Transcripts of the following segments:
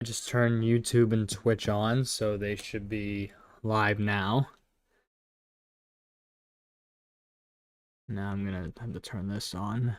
I just turned YouTube and Twitch on, so they should be live now. Now I'm gonna have to turn this on.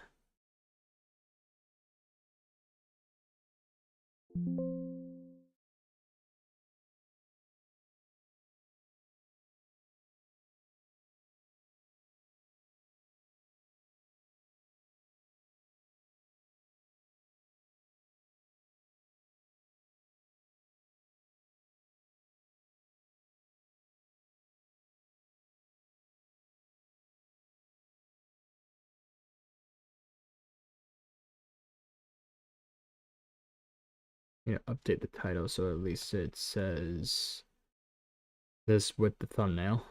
Yeah, update the title so at least it says this with the thumbnail.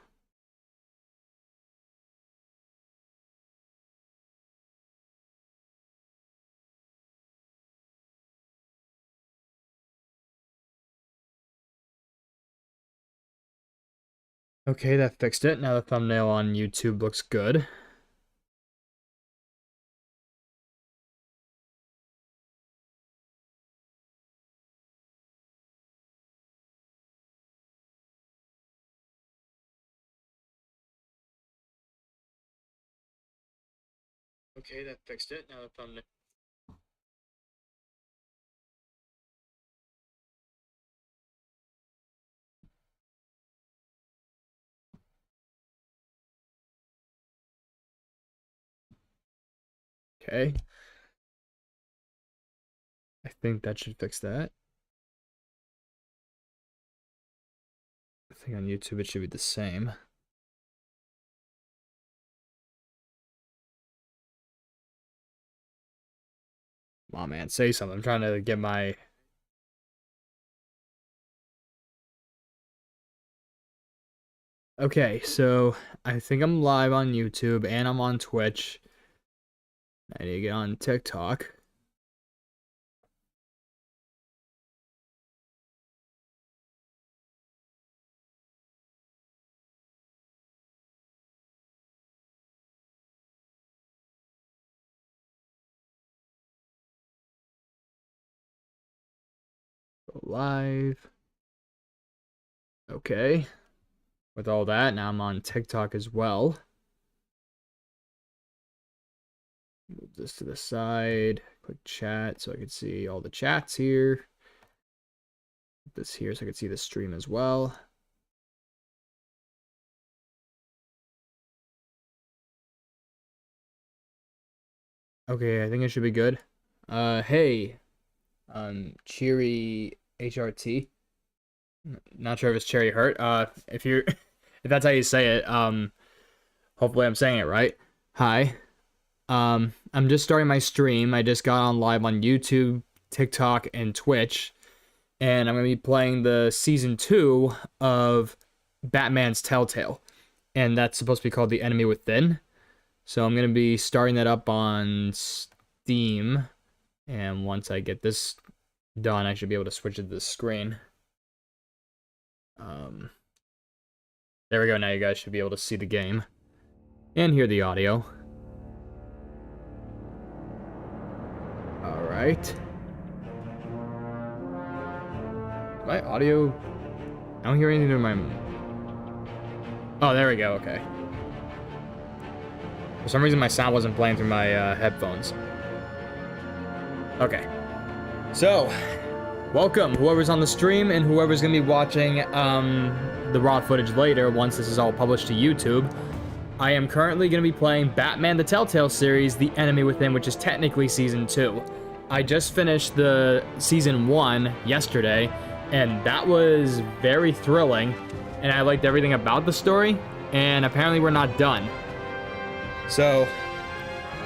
Okay, that fixed it. Now the thumbnail on YouTube looks good. Okay, that fixed it. Now the thumbnail. Okay. I think that should fix that. I think on YouTube it should be the same. Come on, man, say something. I'm trying to get my... Okay, so I think I'm live on YouTube and I'm on Twitch. I need to get on TikTok. Go live. Okay. With all that, now I'm on TikTok as well. Move this to the side. Click chat so I can see all the chats here. Put this here so I can see the stream as well. Okay, I think it should be good. Hey, Cheery HRT. Not sure if it's Cherry Hurt. If you're, if that's how you say it, hopefully I'm saying it right. Hi. I'm just starting my stream. I just got on live on YouTube, TikTok, and Twitch, and I'm gonna be playing the season 2 of Batman's Telltale, and that's supposed to be called The Enemy Within. So I'm gonna be starting that up on Steam, and once I get this done, I should be able to switch it to the screen. There we go. Now you guys should be able to see the game and hear the audio. All right. My audio. I don't hear anything in my. Oh, there we go. Okay. For some reason, my sound wasn't playing through my headphones. Okay. So, welcome, whoever's on the stream and whoever's going to be watching the raw footage later once this is all published to YouTube. I am currently going to be playing Batman the Telltale series, The Enemy Within, which is technically Season 2. I just finished the Season 1 yesterday, and that was very thrilling, and I liked everything about the story, and apparently we're not done. So,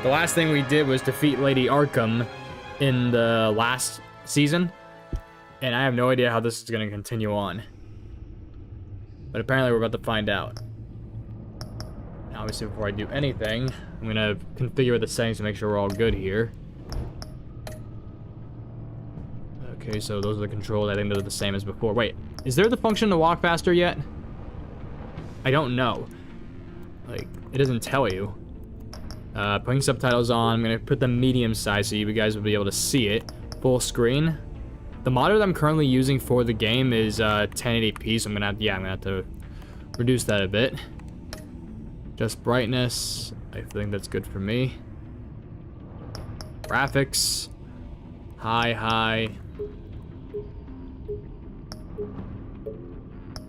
the last thing we did was defeat Lady Arkham in the last season, and I have no idea how this is going to continue on. But apparently we're about to find out. Now, obviously, before I do anything, I'm going to configure the settings to make sure we're all good here. Okay, so those are the controls. I think they're the same as before. Wait, is there the function to walk faster yet? I don't know. Like, it doesn't tell you. Putting subtitles on. I'm going to put the medium size so you guys will be able to see it. Full screen. The monitor that I'm currently using for the game is 1080p, so I'm gonna have to reduce that a bit. Just brightness, I think that's good for me. Graphics, high.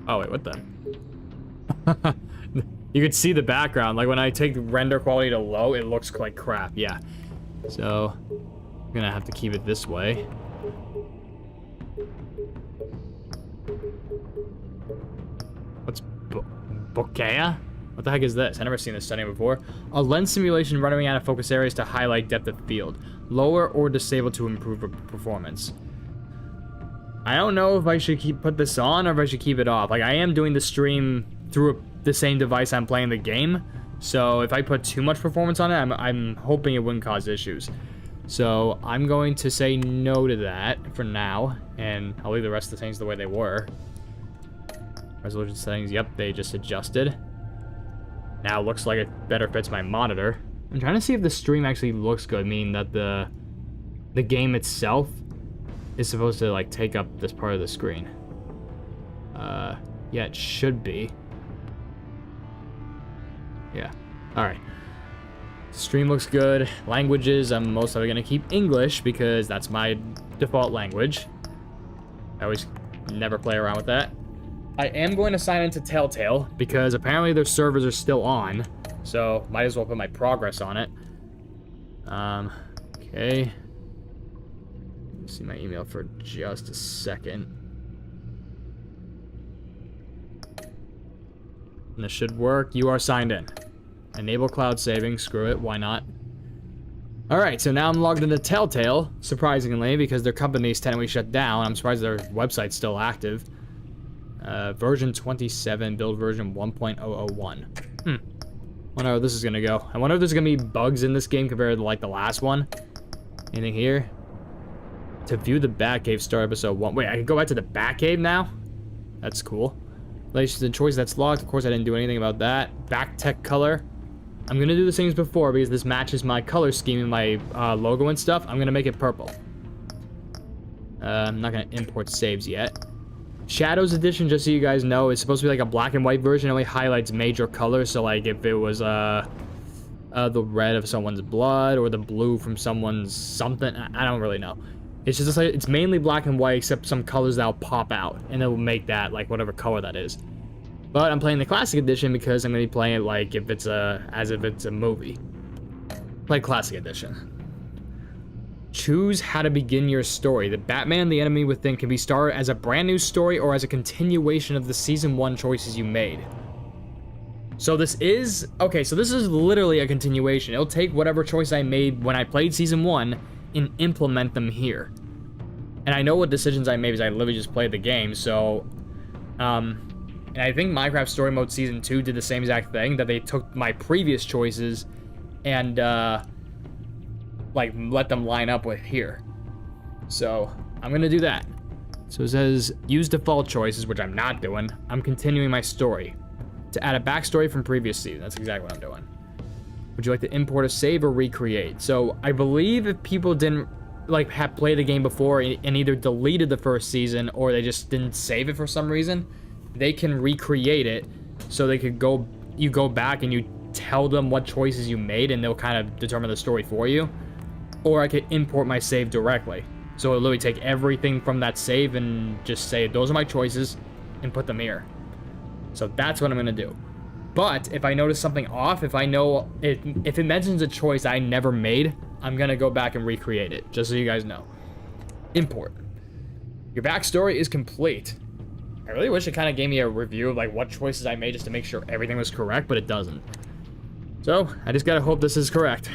Oh wait, what the? You could see the background. Like when I take render quality to low, it looks like crap. Yeah. So I'm gonna have to keep it this way. What's bokeh? What the heck is this? I've never seen this setting before. A lens simulation running out of focus areas to highlight depth of field. Lower or disable to improve performance. I don't know if I should put this on or if I should keep it off. Like, I am doing the stream through the same device I'm playing the game. So if I put too much performance on it, I'm hoping it wouldn't cause issues. So I'm going to say no to that for now. And I'll leave the rest of the settings the way they were. Resolution settings, yep, they just adjusted. Now it looks like it better fits my monitor. I'm trying to see if the stream actually looks good, meaning that the game itself is supposed to like take up this part of the screen. Yeah, it should be. Yeah. Alright. Stream looks good. Languages, I'm most likely gonna keep English because that's my default language. I always never play around with that. I am going to sign into Telltale because apparently their servers are still on. So might as well put my progress on it. Okay. See my email for just a second. And this should work. You are signed in. Enable cloud saving. Screw it. Why not? Alright, so now I'm logged into Telltale, surprisingly, because their company's technically shut down. I'm surprised their website's still active. Version 27, build version 1.001. Wonder how this is gonna go. I wonder if there's gonna be bugs in this game compared to like the last one. Anything here? To view the Batcave, start episode 1. Wait, I can go back to the Batcave now? That's cool. Relations and choice, that's locked. Of course, I didn't do anything about that. Back tech color. I'm gonna do the same as before because this matches my color scheme and my logo and stuff. I'm gonna make it purple. I'm not gonna import saves yet. Shadows edition, just so you guys know, is supposed to be like a black and white version. It only highlights major colors. So like if it was the red of someone's blood or the blue from someone's something, I don't really know. It's just like it's mainly black and white except some colors that'll pop out and it will make that like whatever color that is. But I'm playing the classic edition because I'm gonna be playing it like if it's as if it's a movie. Play classic edition. Choose how to begin your story. The Batman the Enemy Within can be started as a brand new story or as a continuation of the season 1 choices you made. So this is, okay, so this is literally a continuation. It'll take whatever choice I made when I played season 1 and implement them here. And I know what decisions I made because I literally just played the game, so, and I think Minecraft Story Mode Season 2 did the same exact thing, that they took my previous choices and, like, let them line up with here. So, I'm gonna do that. So it says, use default choices, which I'm not doing. I'm continuing my story. To add a backstory from previous season, that's exactly what I'm doing. Would you like to import a save or recreate? So, I believe if people didn't, like, have played the game before and either deleted the first season or they just didn't save it for some reason, they can recreate it so they could go, you go back and you tell them what choices you made and they'll kind of determine the story for you. Or I could import my save directly. So it'll literally take everything from that save and just say, those are my choices, and put them here. So that's what I'm gonna do. But if I notice something off, if I know, if it mentions a choice I never made, I'm gonna go back and recreate it, just so you guys know. Import. Your backstory is complete. I really wish it kind of gave me a review of like what choices I made just to make sure everything was correct, but it doesn't. So, I just gotta hope this is correct.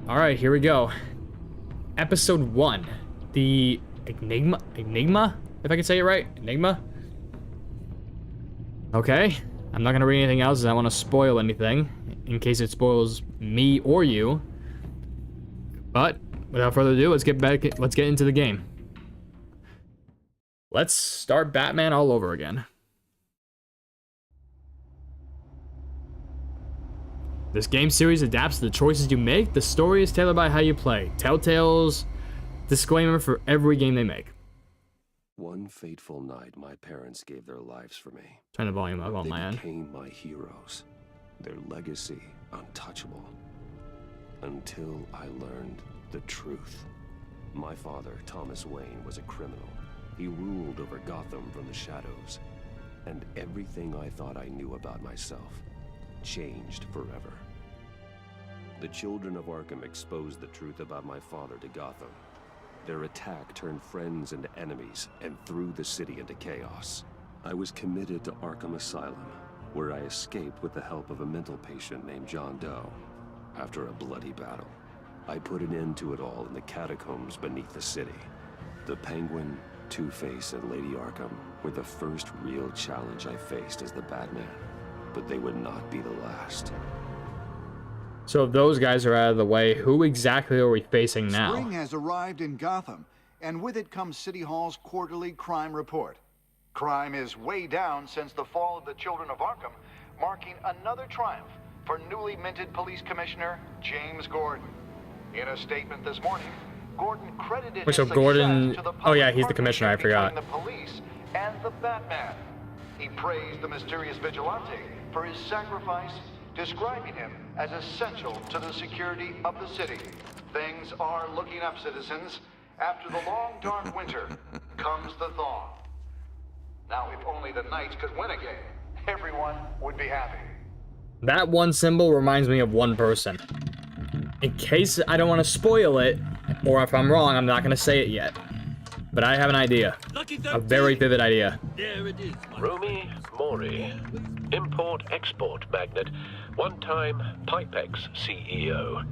Alright, here we go. Episode 1. The Enigma? If I can say it right? Enigma? Okay. I'm not gonna read anything else as I don't want to spoil anything, in case it spoils me or you. But, without further ado, let's get into the game. Let's start Batman all over again. This game series adapts to the choices you make. The story is tailored by how you play. Telltale's disclaimer for every game they make. One fateful night, my parents gave their lives for me. Turn the volume up on my They end. became my heroes, their legacy untouchable. Until I learned the truth. My father, Thomas Wayne, was a criminal. He ruled over Gotham from the shadows. And everything I thought I knew about myself changed forever. The children of Arkham exposed the truth about my father to Gotham. Their attack turned friends into enemies and threw the city into chaos. I was committed to Arkham Asylum, where I escaped with the help of a mental patient named John Doe. After a bloody battle, I put an end to it all in the catacombs beneath the city. The Penguin, Two-Face, and Lady Arkham were the first real challenge I faced as the Batman, but they would not be the last. So if those guys are out of the way, who exactly are we facing now? Spring has arrived in Gotham, and with it comes City Hall's quarterly crime report. Crime is way down since the fall of the Children of Arkham, marking another triumph for newly minted police commissioner James Gordon. In a statement this morning, Gordon credited his success to the oh yeah, he's the commissioner, I forgot. between the police and the Batman. He praised the mysterious vigilante for his sacrifice, describing him as essential to the security of the city. Things are looking up, citizens. After the long, dark winter comes the thaw. Now, if only the Knights could win again, everyone would be happy. That one symbol reminds me of one person. In case I don't want to spoil it, or if I'm wrong, I'm not going to say it yet. But I have an idea. A very vivid idea. There it is. Rumi Mori, import-export magnate, one-time Pipex CEO,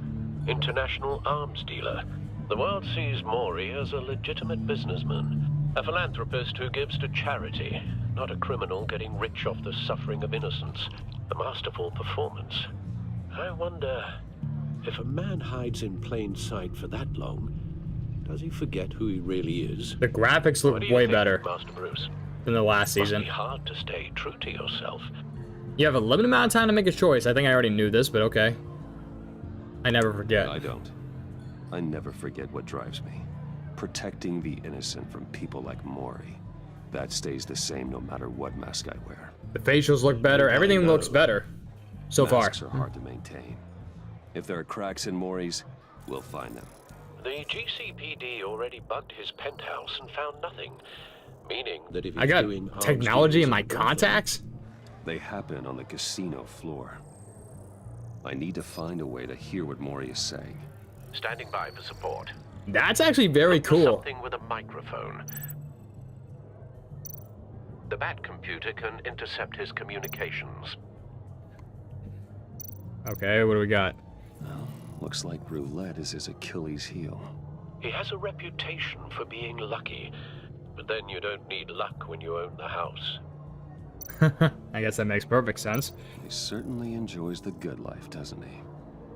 international arms dealer. The world sees Mori as a legitimate businessman, a philanthropist who gives to charity, not a criminal getting rich off the suffering of innocence. A masterful performance. I wonder, if a man hides in plain sight for that long, does he forget who he really is? The graphics look way better Master Bruce? than the last season. Must be hard to stay true to yourself. You have a limited amount of time to make a choice. I think I already knew this, but okay. I never forget. I don't. I never forget what drives me. Protecting the innocent from people like Mori. That stays the same no matter what mask I wear. The facials look better. Everything looks better so far. Masks are hard to maintain. If there are cracks in Mori's, we'll find them. The GCPD already bugged his penthouse and found nothing, meaning that if I got technology in my contacts? They happen on the casino floor. I need to find a way to hear what Mori is saying. Standing by for support. That's actually very Look for cool. Something with a microphone. The Bat computer can intercept his communications. Okay, what do we got? Well, looks like roulette is his Achilles heel. He has a reputation for being lucky, but then you don't need luck when you own the house. I guess that makes perfect sense. He certainly enjoys the good life, doesn't he?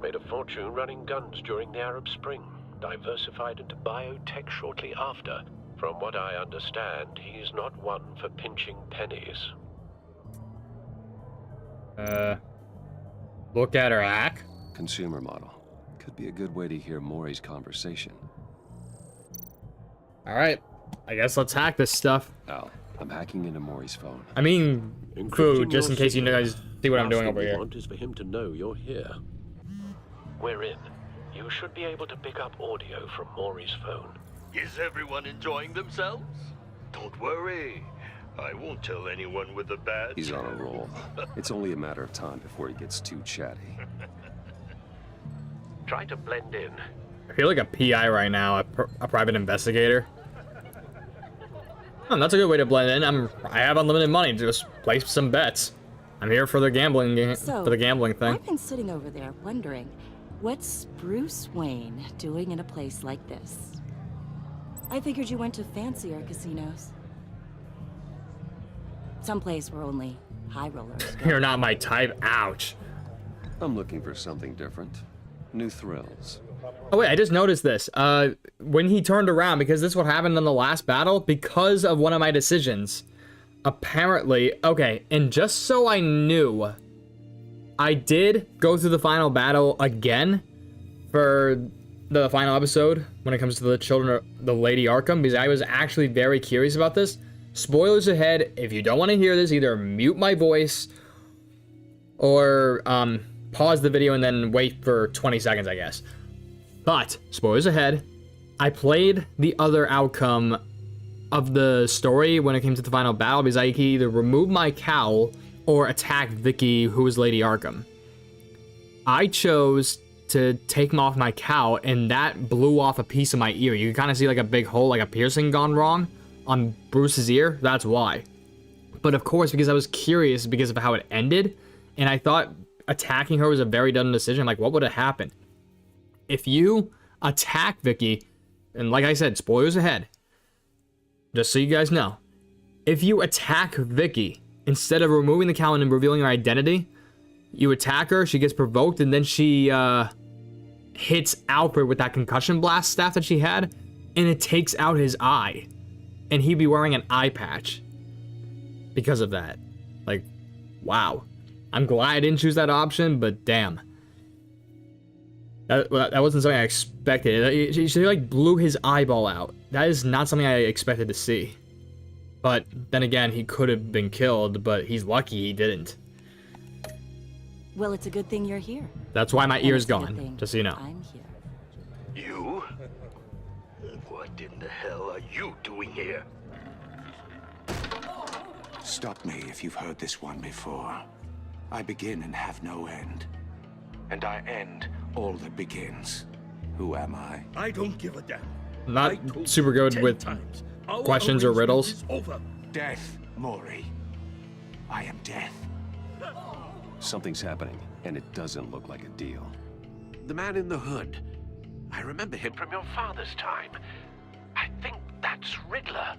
Made a fortune running guns during the Arab Spring, diversified into biotech shortly after. From what I understand, he's not one for pinching pennies. Look at her hack. Consumer model. Could be a good way to hear Mori's conversation. Alright, I guess let's hack this stuff. Al, I'm hacking into Mori's phone. I mean, food, just in case you guys see what I'm doing over Last thing here. we want is for him to know you're here. We're in. You should be able to pick up audio from Mori's phone. Is everyone enjoying themselves? Don't worry. I won't tell anyone with the badge. He's on a roll. It's only a matter of time before he gets too chatty. Try to blend in. I feel like a PI right now, a private investigator. Oh, that's a good way to blend in. I have unlimited money to just place some bets. I'm here for the gambling game, for the gambling thing. I've been sitting over there wondering, what's Bruce Wayne doing in a place like this? I figured you went to fancier casinos. Someplace where only high rollers go. You're not my type. Ouch. I'm looking for something different. New thrills. Oh wait, I just noticed this. When he turned around, because this is what happened in the last battle, because of one of my decisions. Apparently, okay, and just so I knew, I did go through the final battle again for the final episode when it comes to the children of the Lady Arkham, because I was actually very curious about this. Spoilers ahead. If you don't want to hear this, either mute my voice or pause the video and then wait for 20 seconds, I guess. But spoilers ahead. I played the other outcome of the story when it came to the final battle, because I could either remove my cowl or attack Vicky, who is Lady Arkham. I chose to take him off my cowl, and that blew off a piece of my ear. You can kind of see like a big hole, like a piercing gone wrong on Bruce's ear. That's why. But of course, because I was curious because of how it ended, and I thought attacking her was a very dumb decision. Like, what would have happened if you attack Vicky? And like I said, spoilers ahead. Just so you guys know, if you attack Vicky, instead of removing the cowl and revealing her identity, you attack her, she gets provoked, and then she hits Alfred with that concussion blast staff that she had, and it takes out his eye. And he'd be wearing an eye patch because of that. Like, wow. I'm glad I didn't choose that option, but damn. That wasn't something I expected. She like blew his eyeball out. That is not something I expected to see. But then again, he could have been killed, but he's lucky he didn't. Well, it's a good thing you're here. That's why my And ear's it's a good gone, thing just so you know. I'm here. You? What in the hell are you doing here? Stop me if you've heard this one before. I begin and have no end. And I end all that begins. Who am I? I don't give a damn. Not I told super you good 10 with times. Our questions or arrangement riddles. is over. Death, Maury. I am death. Something's happening, and it doesn't look like a deal. The man in the hood. I remember him from your father's time. I think that's Riddler.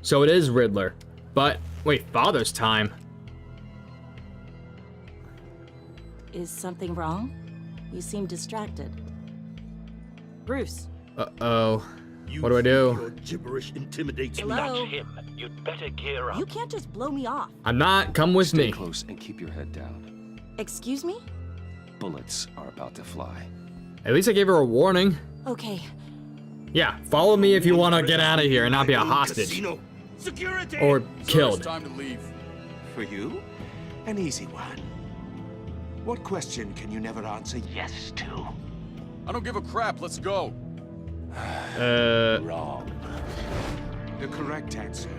So it is Riddler. But, wait, father's time? Is something wrong? You seem distracted. Bruce. Uh-oh. You What do I think do? Your gibberish intimidates me. Hello? Not him. You'd better gear up. You can't just blow me off. I'm not. Come with Stay me. close and keep your head down. Excuse me? Bullets are about to fly. At least I gave her a warning. Okay. Yeah, follow me if you want to get out of here and not be a hostage. Casino. Security. Or killed. Time to leave. For you, an easy one. What question can you never answer yes to? I don't give a crap. Let's go. Wrong. The correct answer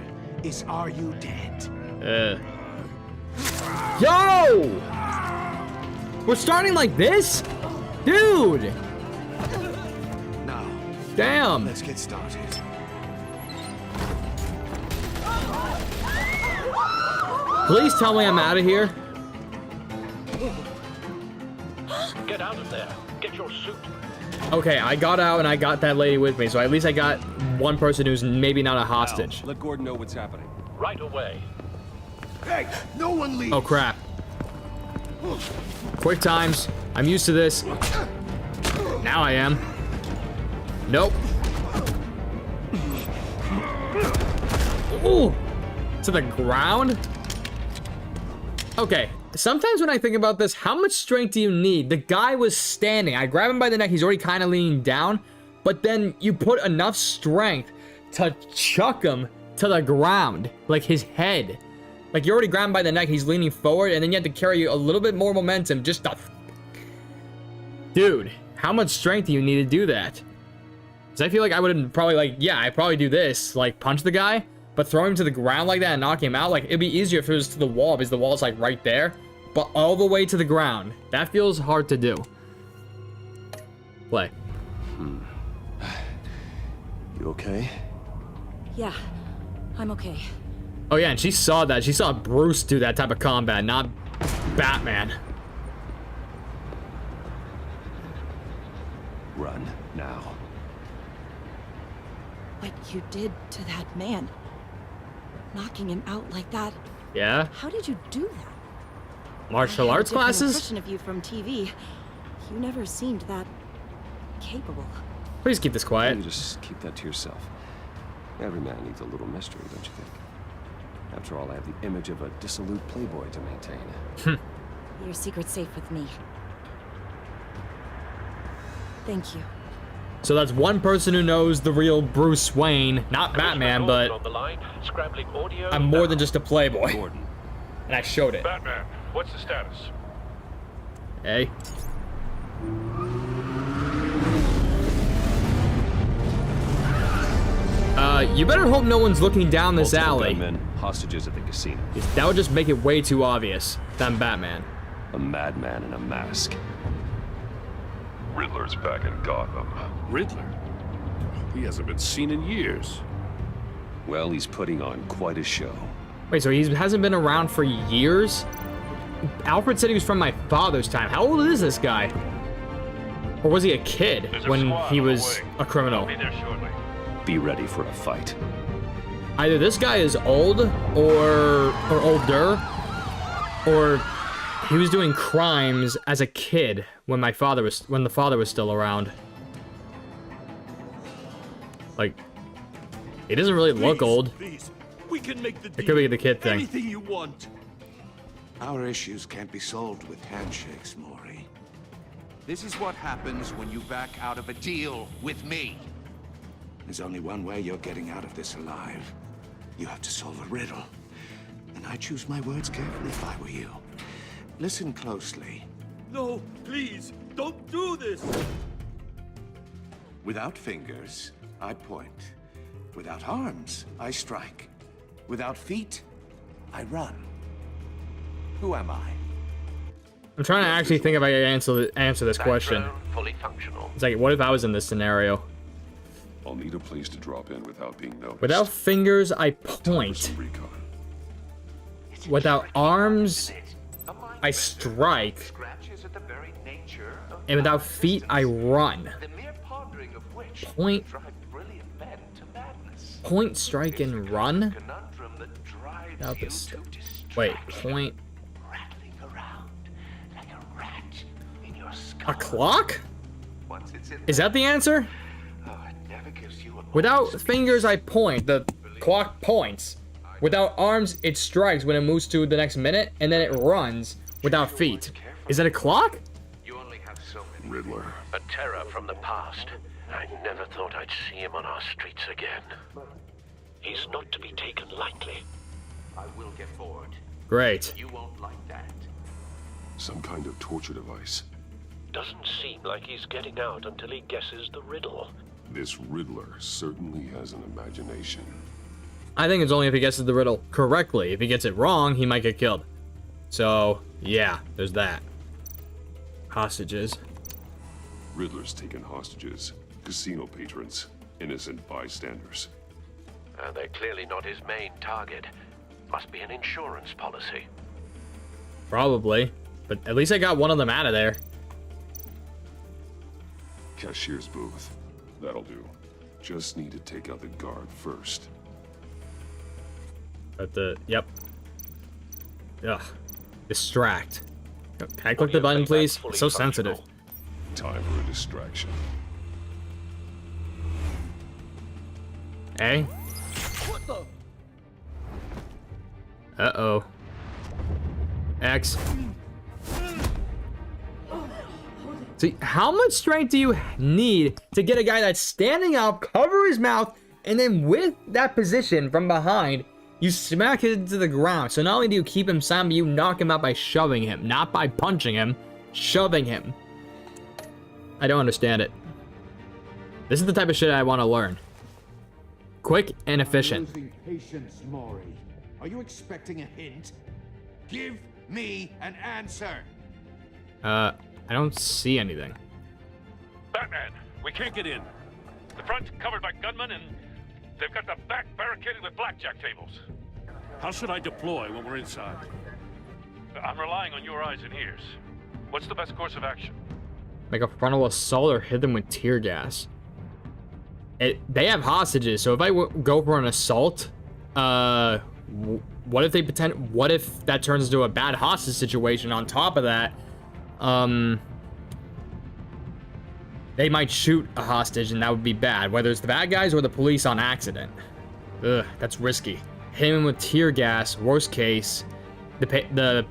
is, are you dead? Yo! We're starting like this? Dude! Now, Damn. let's get started. Please tell me I'm out of here. Get out of there. Get your suit. Okay, I got out and I got that lady with me, so at least I got one person who's maybe not a hostage. Let Gordon know what's happening. Right away. Hey, no one leaves. Oh crap. Quick times. I'm used to this. Now I am. Nope. Ooh. To the ground? Okay. Sometimes when I think about this, how much strength do you need? The guy was standing. I grab him by the neck. He's already kind of leaning down. But then you put enough strength to chuck him to the ground. Like his head. Like you already grabbed him by the neck. He's leaning forward. And then you have to carry a little bit more momentum just to... Dude, how much strength do you need to do that? Because I feel like I would probably like... Yeah, I'd probably do this. Like punch the guy. But throw him to the ground like that and knock him out, like, it'd be easier if it was to the wall, because the wall's, like, right there. But all the way to the ground. That feels hard to do. Play. You okay? Yeah, I'm okay. Oh, yeah, and she saw that. She saw Bruce do that type of combat, not Batman. Run, now. What you did to that man. Knocking him out like that. Yeah? How did you do that? Martial I had a arts different classes? impression of you from TV. You never seemed that capable. Please keep this quiet. You just keep that to yourself. Every man needs a little mystery, don't you think? After all, I have the image of a dissolute playboy to maintain. Your secret's safe with me. Thank you. So that's one person who knows the real Bruce Wayne, not Batman, but I'm more than just a playboy. Gordon. And I showed it. Batman, what's the status? Hey. You better hope no one's looking down this Multiple alley. gunmen, hostages at the casino. That would just make it way too obvious that I'm Batman. A madman in a mask. Riddler's back in Gotham. Riddler? He hasn't been seen in years. Well, he's putting on quite a show. Wait, so he hasn't been around for years? Alfred said he was from my father's time. How old is this guy? Or was he a kid when he was a criminal? Be there shortly. Be ready for a fight. Either this guy is old or older, or he was doing crimes as a kid when the father was still around. Like, he doesn't really look old. Please, we can make the It could be the kid thing. Anything you want. Our issues can't be solved with handshakes, Maury. This is what happens when you back out of a deal with me. There's only one way you're getting out of this alive. You have to solve a riddle. And I choose my words carefully if I were you. Listen closely. No, please, don't do this. Without fingers, I point. Without arms, I strike. Without feet, I run. Who am I? I'm trying to actually think if I can answer this question. Fully functional. It's like, what if I was in this scenario? I'll need a place to drop in without being noticed. Without fingers, I point. Some recon. Without arms, I strike. Scratches at the very nature of And without feet, I run. the mere pondering of which Point, drive brilliant men to madness. point, strike, and run? Conundrum that drives Without you this- to distraction. Wait, point. Rattling around like a rat in your skull. A clock? Once it's in Is that the answer? oh, it never gives you a Without moment's fingers, I point. The clock points. Without arms, it strikes when it moves to the next minute, and then it runs without feet. Is it a clock? You only have so many. Riddler. A terror from the past. I never thought I'd see him on our streets again. He's not to be taken lightly. I will get bored. Great. You won't like that. Some kind of torture device. Doesn't seem like he's getting out until he guesses the riddle. This Riddler certainly has an imagination. I think it's only if he guesses the riddle correctly. If he gets it wrong, he might get killed. So, yeah, there's that. Hostages. Riddler's taken hostages, casino patrons, innocent bystanders. They're clearly not his main target. Must be an insurance policy. Probably. But at least I got one of them out of there. Cashier's booth. That'll do. Just need to take out the guard first. But yep. Ugh. Distract. Can I click the button, please? It's so sensitive. Time for a distraction. Hey? Uh-oh. X. See, how much strength do you need to get a guy that's standing up, cover his mouth, and then with that position from behind, you smack him to the ground. So not only do you keep him silent, but you knock him out by shoving him. Not by punching him, shoving him. I don't understand it. This is the type of shit I want to learn. Quick and efficient. Losing patience, Maury. Are you expecting a hint? Give me an answer. I don't see anything. Batman, we can't get in. The front's covered by gunmen and they've got the back barricaded with blackjack tables. How should I deploy when we're inside? I'm relying on your eyes and ears. What's the best course of action? Make a frontal assault or hit them with tear gas. They have hostages, so if I go for an assault, what if that turns into a bad hostage situation on top of that? They might shoot a hostage and that would be bad, whether it's the bad guys or the police on accident. Ugh, that's risky. Hit him with tear gas, worst case, the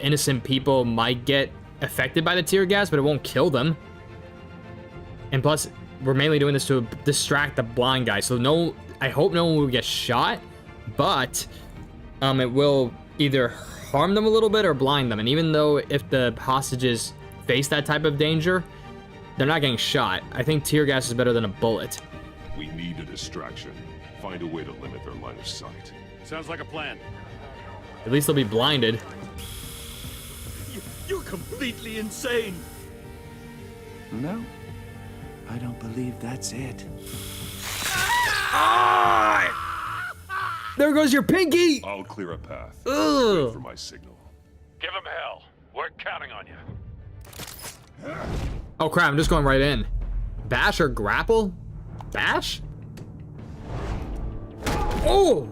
innocent people might get affected by the tear gas, but it won't kill them. And plus, we're mainly doing this to distract the blind guy. So I hope no one will get shot, but it will either harm them a little bit or blind them. And even though if the hostages face that type of danger, they're not getting shot. I think tear gas is better than a bullet. We need a distraction. Find a way to limit their line of sight. Sounds like a plan. At least they'll be blinded. You're completely insane. No, I don't believe that's it. There goes your pinky! I'll clear a path. Ugh. Wait for my signal. Give him hell. We're counting on you. Oh crap, I'm just going right in. Bash or grapple? Bash? Oh!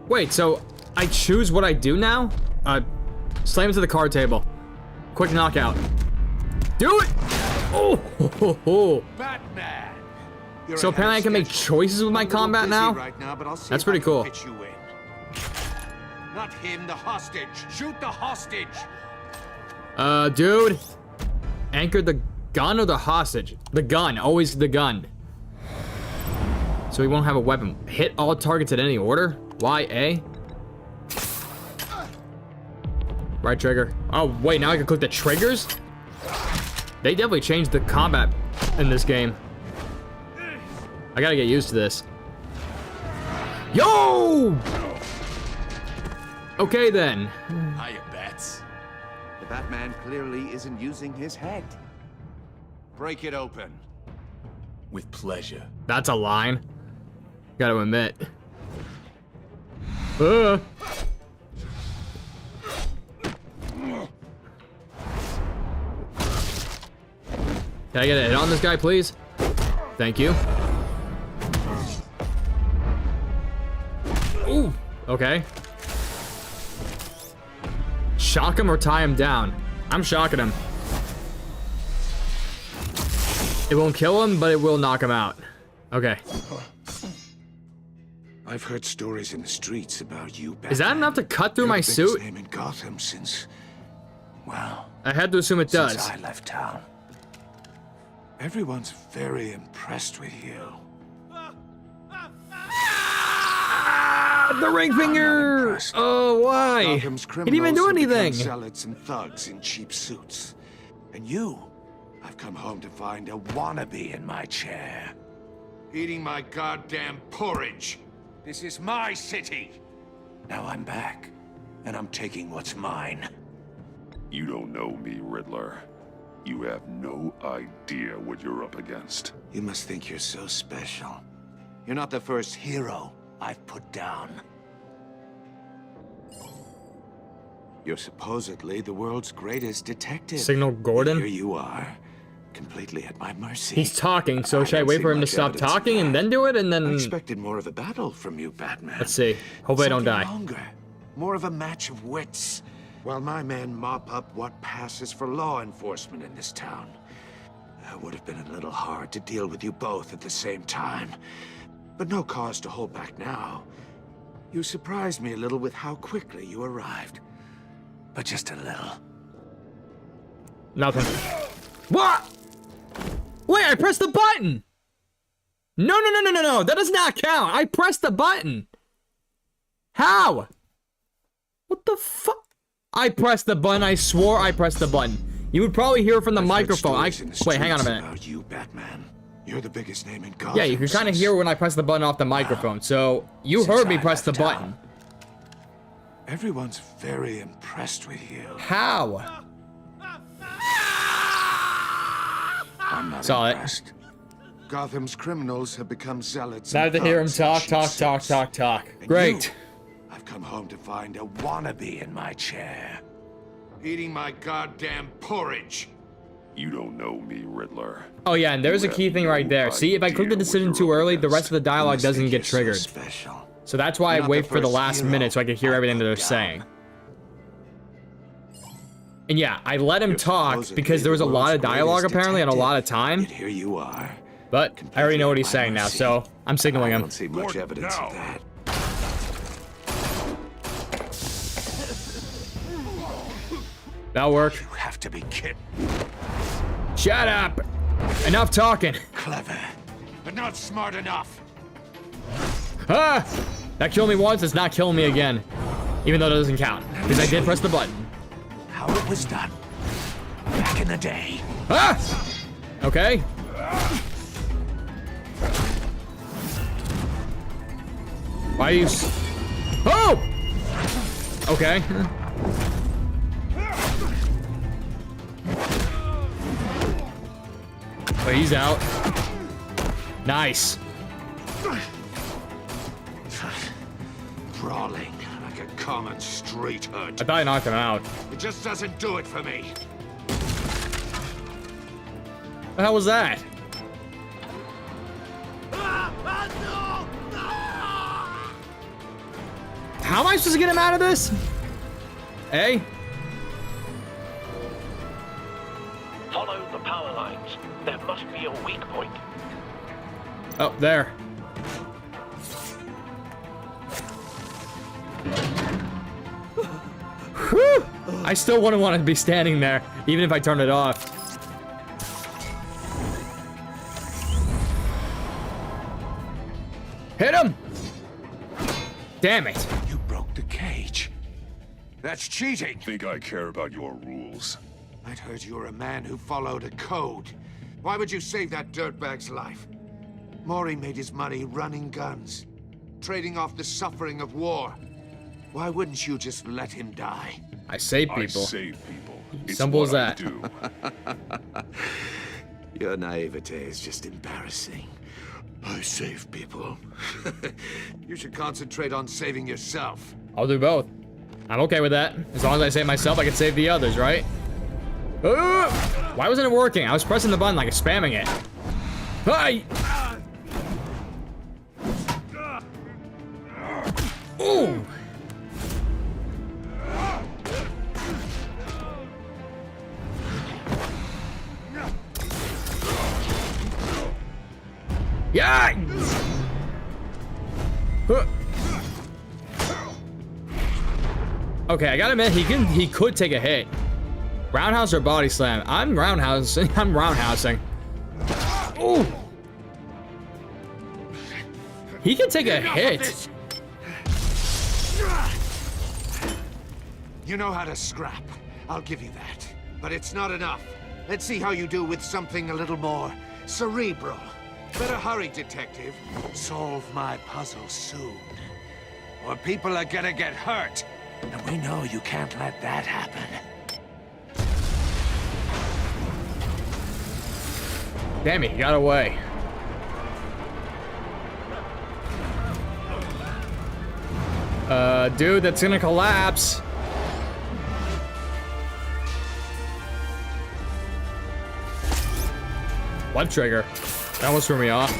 Wait, so I choose what I do now? Slam into the card table. Quick knockout. Do it! Oh! Ho, ho, ho. Batman! So apparently I can make choices with my combat now? That's pretty cool. Not him, the hostage. Shoot the hostage. Dude. Anchor the gun or the hostage? The gun, always the gun. So he won't have a weapon. Hit all targets in any order? Y-A? Right trigger. Oh, wait, now I can click the triggers? They definitely changed the combat in this game. I gotta get used to this. Yo! Okay then. Hiya, Bats. The Batman clearly isn't using his head. Break it open. With pleasure. That's a line. Gotta admit. Can I get a hit on this guy, please? Thank you. Ooh, okay. Shock him or tie him down? I'm shocking him. It won't kill him, but it will knock him out. Okay. I've heard stories in the streets about you, Batman. Is that enough to cut through my suit? Name in Gotham since, well, I had to assume it does. since I left town. Everyone's very impressed with you. The ring finger! Oh, why? He Gotham's didn't even do criminals have become anything. zealots and thugs in cheap suits. And you, I've come home to find a wannabe in my chair. Eating my goddamn porridge. This is my city. Now I'm back, and I'm taking what's mine. You don't know me, Riddler. You have no idea what you're up against. You must think you're so special. You're not the first hero I've put down. You're supposedly the world's greatest detective. Signal Gordon? Here you are, completely at my mercy. He's talking, so should I wait for him to stop talking and then do it, and I then... expected more of a battle from you, Batman. Let's see. Hopefully I don't die. Something longer. More of a match of wits. While my men mop up what passes for law enforcement in this town. It would have been a little hard to deal with you both at the same time. But no cause to hold back now. You surprised me a little with how quickly you arrived. But just a little. Nothing. What? Wait, I pressed the button! No, that does not count! I pressed the button! How? What the fuck? I pressed the button, I swore I pressed the button. You would probably hear it from the microphone. Wait, hang on a minute. About you, Batman. You're the biggest name in Gotham. Yeah, you can kind of hear when I press the button off the microphone, so you heard me press the button. Everyone's very impressed with you. How? I'm not Saw it. impressed. Gotham's criminals have become zealots. Now and to hear him thugs in talk. cheap suits. And Great. you, I've come home to find a wannabe in my chair. Eating my goddamn porridge. You don't know me, Riddler. Oh yeah, and there's a You key have thing right no there. See, if I click the idea what decision you're too up early, the against. rest of the dialogue Must doesn't think get you're triggered. So special. So that's why I You're not wait the for the first last hero minute so I can hear I've everything that they're put down. saying. And yeah, I let him You're talk supposedly because there was a the lot of world's dialogue greatest apparently and a lot of detective, time. yet here you are. But I already know what he's completely at saying my now, mercy. so I'm signaling I him. don't see much Gordon, evidence of now. that. That'll work. You have to be kidding. Shut up! Enough talking. Clever, but not smart enough. Ah! That killed me once, it's not killing me again. Even though it doesn't count. Because I did press the button. How it was done back in the day. Ah! Okay. Why are you... Oh! Okay. But he's out. Nice. Brawling like a common street hood. I thought I knocked him out. It just doesn't do it for me. What the hell was that? How am I supposed to get him out of this? Hey? Follow the power lines. There must be a weak point. Oh, there. Whew. I still wouldn't want to be standing there, even if I turned it off. Hit him! Damn it. You broke the cage. That's cheating. Think I care about your rules? I'd heard you were a man who followed a code. Why would you save that dirtbag's life? Maury made his money running guns, trading off the suffering of war. Why wouldn't you just let him die? I save people. I save people. It's Simple as what I that. do. Your naivete is just embarrassing. I save people. You should concentrate on saving yourself. I'll do both. I'm okay with that. As long as I save myself, I can save the others, right? Why wasn't it working? I was pressing the button like spamming it. Hi! Ooh! Yeah! Okay, I gotta admit, he could take a hit. Roundhouse or body slam? I'm roundhousing. I'm roundhousing. Ooh! He can take a hit. You know how to scrap. I'll give you that. But it's not enough. Let's see how you do with something a little more cerebral. Better hurry, detective. Solve my puzzle soon. Or people are gonna get hurt. And we know you can't let that happen. Damn it, he got away. Dude, that's gonna collapse. One trigger. That almost threw me off.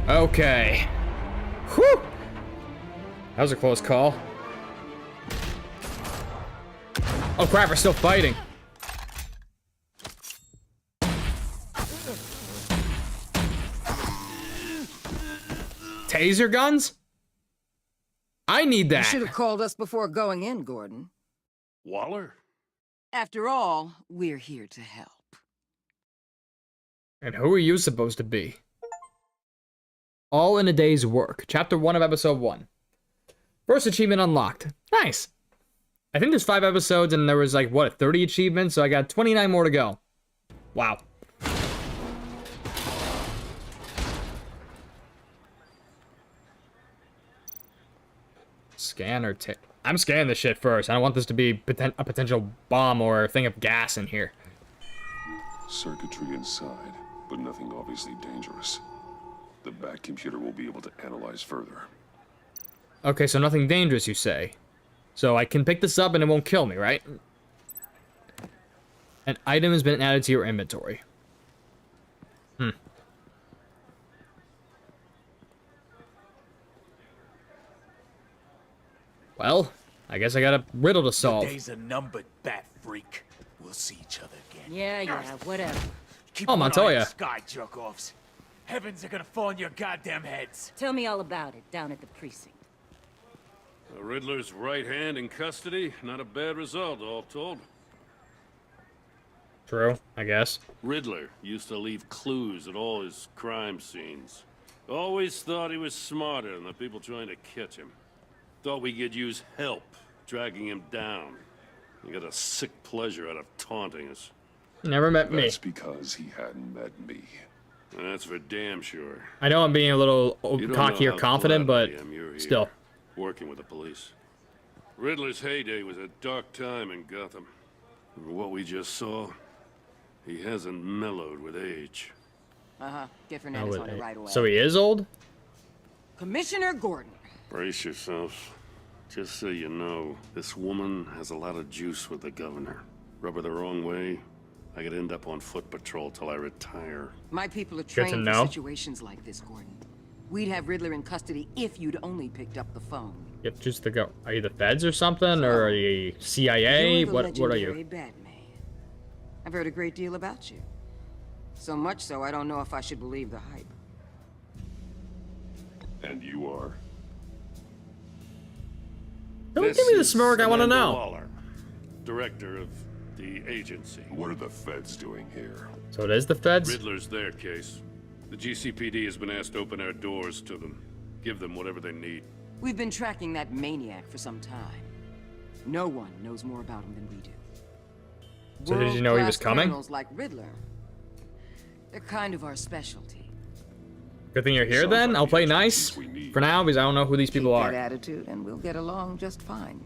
Okay. Whew. That was a close call. Oh crap, we're still fighting. Taser guns? I need that. You should have called us before going in, Gordon. Waller? After all, we're here to help. And who are you supposed to be? All in a day's work. Chapter 1 of episode 1. First achievement unlocked. Nice. I think there's 5 episodes and there was like, what, 30 achievements? So I got 29 more to go. Wow. Scan or tick. I'm scanning this shit first. I don't want this to be a potential bomb or a thing of gas in here. Circuitry inside, but nothing obviously dangerous. The back computer will be able to analyze further. Okay, so nothing dangerous, you say. So I can pick this up and it won't kill me, right? An item has been added to your inventory. Well, I guess I got a riddle to solve. Your days are numbered, bat freak. We'll see each other again. Yeah, whatever. Keep Oh, one eye on Montoya. the sky, jerk-offs. Heavens are gonna fall on your goddamn heads. Tell me all about it down at the precinct. A Riddler's right hand in custody, not a bad result, all told. True, I guess. Riddler used to leave clues at all his crime scenes. Always thought he was smarter than the people trying to catch him. Thought we could use help dragging him down. He got a sick pleasure out of taunting us. Never met me. That's because he hadn't met me. That's for damn sure. I know I'm being a little You don't cocky know or how confident, glad but I am you're here, still. working with the police. Riddler's heyday was a dark time in Gotham. And what we just saw, he hasn't mellowed with age. Get Fernandez on it right away. So he is old? Commissioner Gordon. Brace yourself. Just so you know, this woman has a lot of juice with the governor. Rub her the wrong way, I could end up on foot patrol till I retire. My people are to trained for know. situations like this, Gordon. We'd have Riddler in custody if you'd only picked up the phone. Yep, just to go. Are you the feds or something? Or are you CIA? You're the What are you? legendary Batman. I've heard a great deal about you. So much so, I don't know if I should believe the hype. And you are? Don't give me the smirk, I want to know. Waller, director of the agency. What are the feds doing here? So it is the feds? Riddler's their case. The GCPD has been asked to open our doors to them. Give them whatever they need. We've been tracking that maniac for some time. No one knows more about him than we do. So did you know he was World-class coming? criminals like Riddler. They're kind of our specialty. Good thing you're here then. I'll play nice for now because I don't know who these people Keep are. that attitude and we'll get along just fine.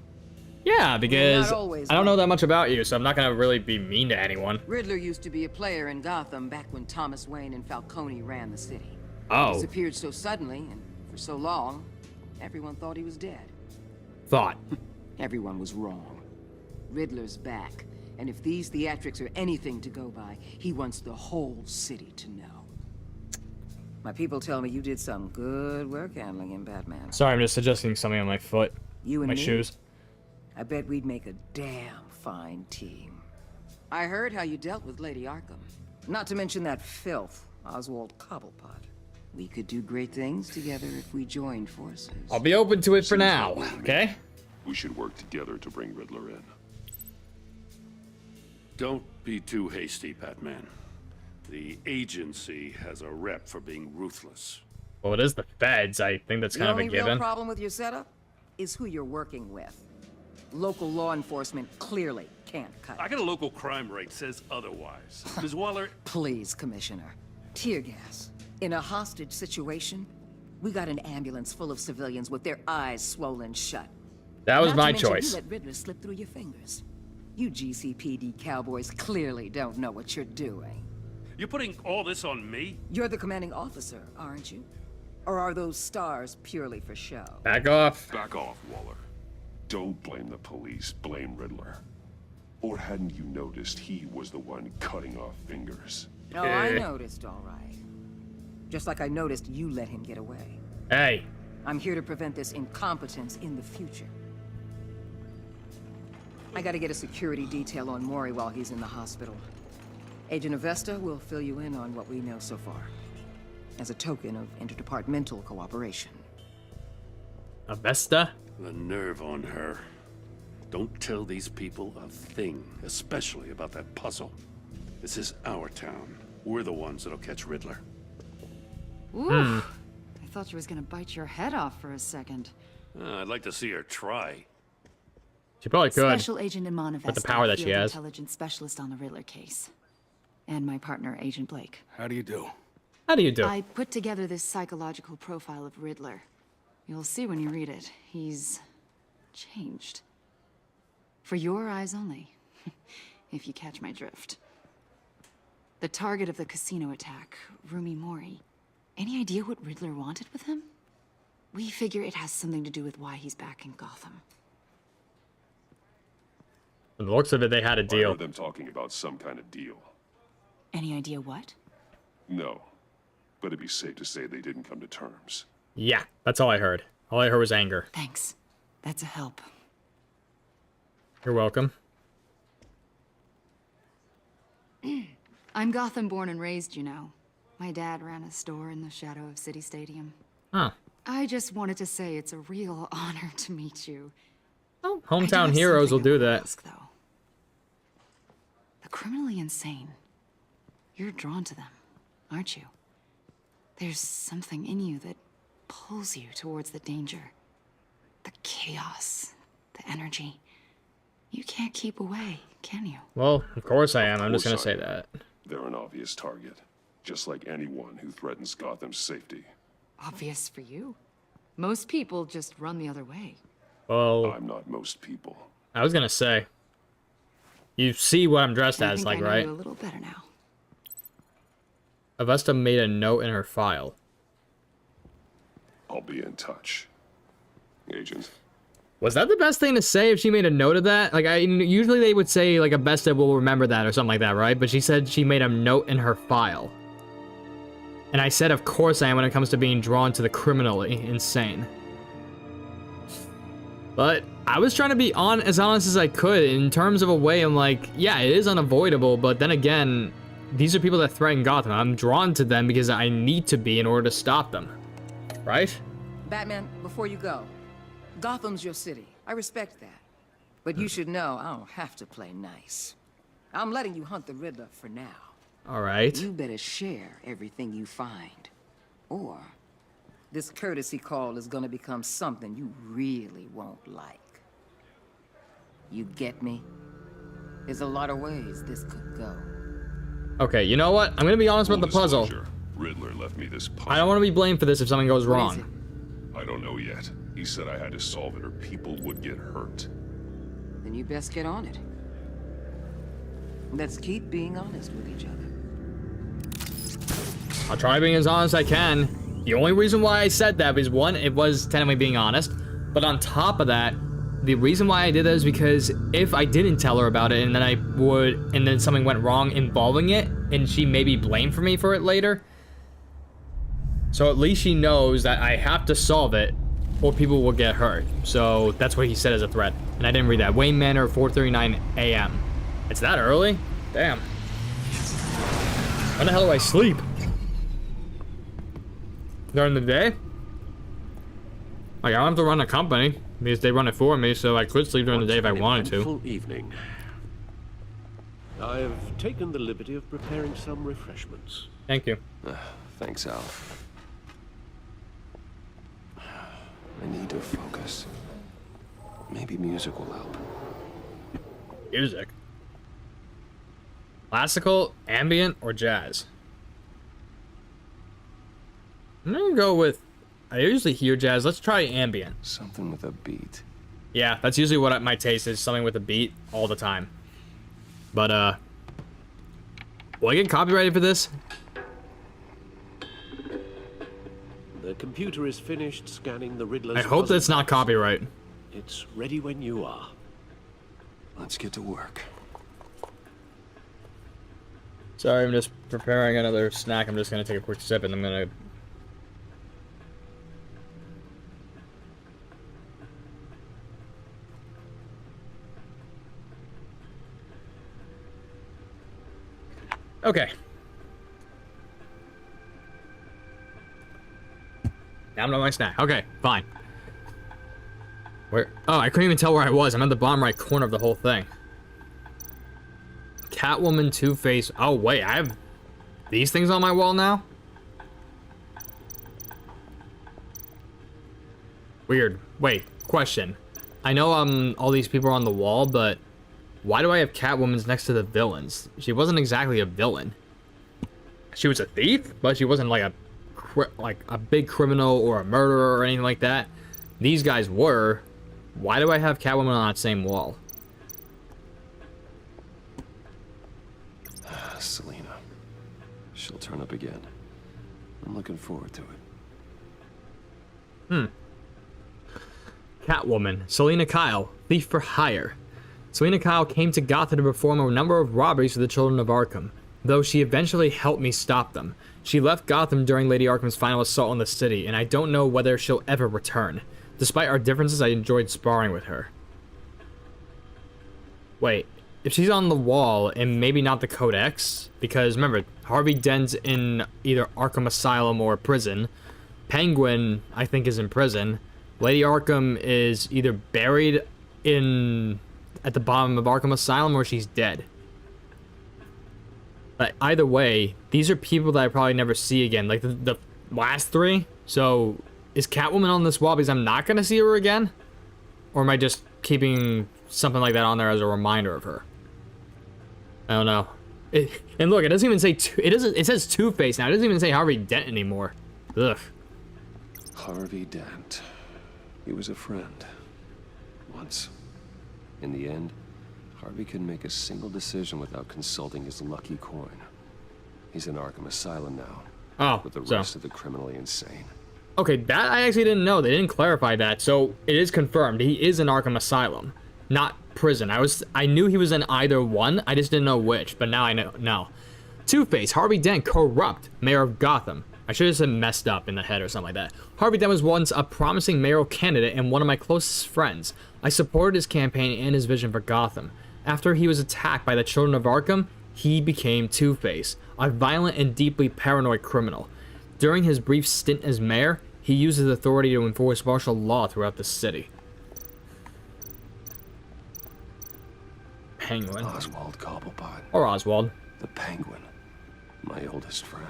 Yeah, because always I don't know that much about you, so I'm not gonna really be mean to anyone. Riddler used to be a player in Gotham back when Thomas Wayne and Falcone ran the city. Oh. Disappeared so suddenly and for so long, everyone thought he was dead. Thought. Everyone was wrong. Riddler's back, and if these theatrics are anything to go by, he wants the whole city to know. My people tell me you did some good work handling him, Batman. Sorry, I'm just adjusting something on my foot. You and my me? shoes. I bet we'd make a damn fine team. I heard how you dealt with Lady Arkham. Not to mention that filth, Oswald Cobblepot. We could do great things together if we joined forces. I'll be open to it for now, okay? We should work together to bring Riddler in. Don't be too hasty, Batman. The agency has a rep for being ruthless. Well, it is the feds. I think that's kind of a The only real given. problem with your setup is who you're working with. Local law enforcement clearly can't cut it. I got a local crime rate says otherwise. Ms. Waller, Please, Commissioner. Tear gas. In a hostage situation, we got an ambulance full of civilians with their eyes swollen shut. That was Not my to mention choice. You let Riddler slip through your fingers. You GCPD cowboys clearly don't know what you're doing. you're putting all this on me? You're the commanding officer, aren't you? Or are those stars purely for show? Back off. Back off, Waller. Don't blame the police, blame Riddler. Or hadn't you noticed he was the one cutting off fingers? Oh, I noticed, all right. Just like I noticed you let him get away. Hey. I'm here to prevent this incompetence in the future. I gotta get a security detail on Mori while he's in the hospital. Agent Avesta will fill you in on what we know so far, as a token of interdepartmental cooperation. Avesta? The nerve on her. Don't tell these people a thing, especially about that puzzle. This is our town. We're the ones that'll catch Riddler. Ooh. I thought she was gonna bite your head off for a second. I'd like to see her try. She probably could. Special Agent Iman Avesta, With the power that she field has. intelligence specialist on the Riddler case. And my partner, Agent Blake. How do you do? How do you do? I put together this psychological profile of Riddler. You'll see when you read it. He's changed. For your eyes only, if you catch my drift. The target of the casino attack, Rumi Mori. Any idea what Riddler wanted with him? We figure it has something to do with why he's back in Gotham. From the looks of it, they had a I deal. heard them talking about some kind of deal. Any idea what? No, but it'd be safe to say they didn't come to terms. Yeah, that's all I heard. All I heard was anger. Thanks. That's a help. You're welcome. I'm Gotham born and raised, you know. My dad ran a store in the shadow of City Stadium. Huh. I just wanted to say it's a real honor to meet you. Oh, Hometown heroes will do that. Ask, though. The criminally insane. You're drawn to them, aren't you? There's something in you that pulls you towards the danger. The chaos, the energy. You can't keep away, can you? Well, of course I am. I'm just gonna say that. They're an obvious target, just like anyone who threatens Gotham's safety. Obvious for you. Most people just run the other way. Well, I'm not most people. I was gonna say. You see what I'm dressed as, like, right? I know you a little better now. Avesta made a note in her file. I'll be in touch, Agent. Was that the best thing to say if she made a note of that? Like, usually they would say, like, Avesta will remember that or something like that, right? But she said she made a note in her file. And I said, of course I am when it comes to being drawn to the criminally insane. But I was trying to be as honest as I could in terms of a way. I'm like, yeah, it is unavoidable, but then again, these are people that threaten Gotham. I'm drawn to them because I need to be in order to stop them. Right? Batman, before you go, Gotham's your city. I respect that. But you should know I don't have to play nice. I'm letting you hunt the Riddler for now. All right. You better share everything you find. Or this courtesy call is gonna become something you really won't like. You get me? There's a lot of ways this could go. Okay, you know what? I'm gonna be honest about the puzzle. Riddler left me this puzzle. I don't want to be blamed for this if something goes wrong. I don't know yet. He said I had to solve it or people would get hurt. Then you best get on it. Let's keep being honest with each other. I'll try being as honest as I can. The only reason why I said that was, one, it was technically being honest. But on top of that, the reason why I did that is because if I didn't tell her about it and then something went wrong involving it, and she may be blamed for me for it later. So at least she knows that I have to solve it or people will get hurt. So that's what he said as a threat. And I didn't read that. Wayne Manor, 4:39 a.m. It's that early? Damn. When the hell do I sleep? During the day? Like, I don't have to run a company because they run it for me, so I could sleep during the day if I wanted to. Full evening. I've taken the liberty of preparing some refreshments. Thank you. Thanks, Al. I need to focus. Maybe music will help. Music? Classical, ambient, or jazz? I'm gonna go with... I usually hear jazz. Let's try ambient. Something with a beat. Yeah, that's usually what my taste is. Something with a beat all the time. But, will I get copyrighted for this? The computer is finished scanning the Riddler's... I hope that's not copyright. It's ready when you are. Let's get to work. Sorry, I'm just preparing another snack. I'm just gonna take a quick sip and I'm gonna... Okay. Now I'm on my snack. Okay, fine. Where? Oh, I couldn't even tell where I was. I'm at the bottom right corner of the whole thing. Catwoman, Two-Face. Oh, wait, I have these things on my wall now? Weird. Wait, question. I know all these people are on the wall, but why do I have Catwoman's next to the villains? She wasn't exactly a villain. She was a thief, but she wasn't like a big criminal or a murderer or anything like that. These guys were. Why do I have Catwoman on that same wall? Selina. She'll turn up again. I'm looking forward to it. Catwoman, Selina Kyle, thief for hire. Selina Kyle came to Gotham to perform a number of robberies for the children of Arkham, though she eventually helped me stop them. She left Gotham during Lady Arkham's final assault on the city, and I don't know whether she'll ever return. Despite our differences, I enjoyed sparring with her. Wait, if she's on the wall, and maybe not the Codex, because remember, Harvey Dent's in either Arkham Asylum or prison, Penguin, I think, is in prison. Lady Arkham is either buried at the bottom of Arkham Asylum or she's dead. But either way, these are people that I probably never see again. Like the last three. So is Catwoman on this wall because I'm not going to see her again? Or am I just keeping something like that on there as a reminder of her? I don't know. And look, it doesn't even say it says Two-Face now. It doesn't even say Harvey Dent anymore. Ugh. Harvey Dent. He was a friend. Once. In the end, Harvey couldn't make a single decision without consulting his lucky coin. He's in Arkham Asylum now. Oh, with the rest of the criminally insane. Okay, that I actually didn't know. They didn't clarify that, so it is confirmed. He is in Arkham Asylum, not prison. I knew he was in either one. I just didn't know which, but now I know. No. Two-Face, Harvey Dent, corrupt mayor of Gotham. I should have said messed up in the head or something like that. Harvey Dent was once a promising mayoral candidate and one of my closest friends. I supported his campaign and his vision for Gotham. After he was attacked by the children of Arkham, he became Two-Face, a violent and deeply paranoid criminal. During his brief stint as mayor, he used his authority to enforce martial law throughout the city. Penguin. Oswald Cobblepot. Or Oswald. The Penguin. My oldest friend.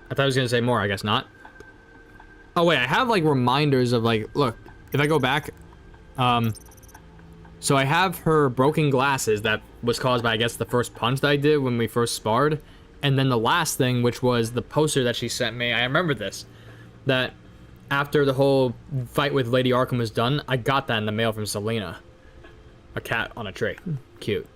I thought I was going to say more, I guess not. Oh wait, I have like reminders of like, look, if I go back, so I have her broken glasses that was caused by, I guess, the first punch that I did when we first sparred. And then the last thing, which was the poster that she sent me, I remember this, that after the whole fight with Lady Arkham was done, I got that in the mail from Selena. A cat on a tree. Cute.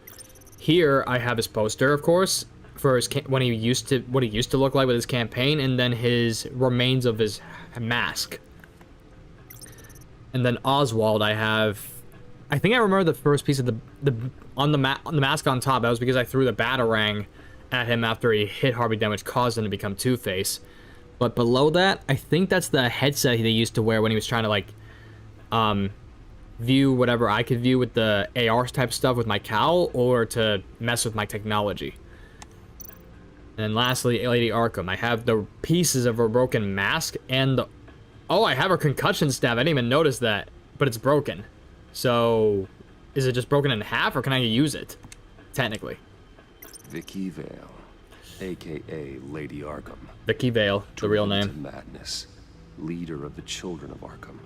Here, I have his poster, of course, for his what he used to look like with his campaign, and then his remains of his mask. And then Oswald, I think I remember the first piece of the mask on top. That was because I threw the batarang at him after he hit Harvey Dent, which caused him to become Two-Face. But below that, I think that's the headset they used to wear when he was trying to like view whatever I could view with the AR type stuff with my cowl, or to mess with my technology. And then lastly, Lady Arkham. I have the pieces of her broken mask and the... Oh, I have her concussion staff. I didn't even notice that, but it's broken. So, is it just broken in half, or can I use it? Technically. Vicky Vale, a.k.a. Lady Arkham. Vicky Vale, the real name. To madness, leader of the children of Arkham.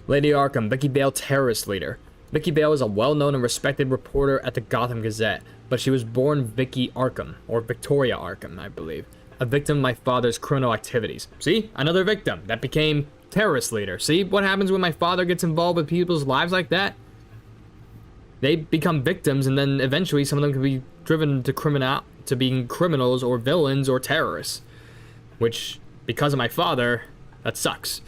Lady Arkham, Vicky Vale, terrorist leader. Vicky Vale is a well-known and respected reporter at the Gotham Gazette, but she was born Vicky Arkham, or Victoria Arkham, I believe. A victim of my father's criminal activities. See? Another victim that became terrorist leader. See what happens when my father gets involved with people's lives like that? They become victims, and then eventually some of them can be driven to being criminals or villains or terrorists. Which, because of my father, that sucks.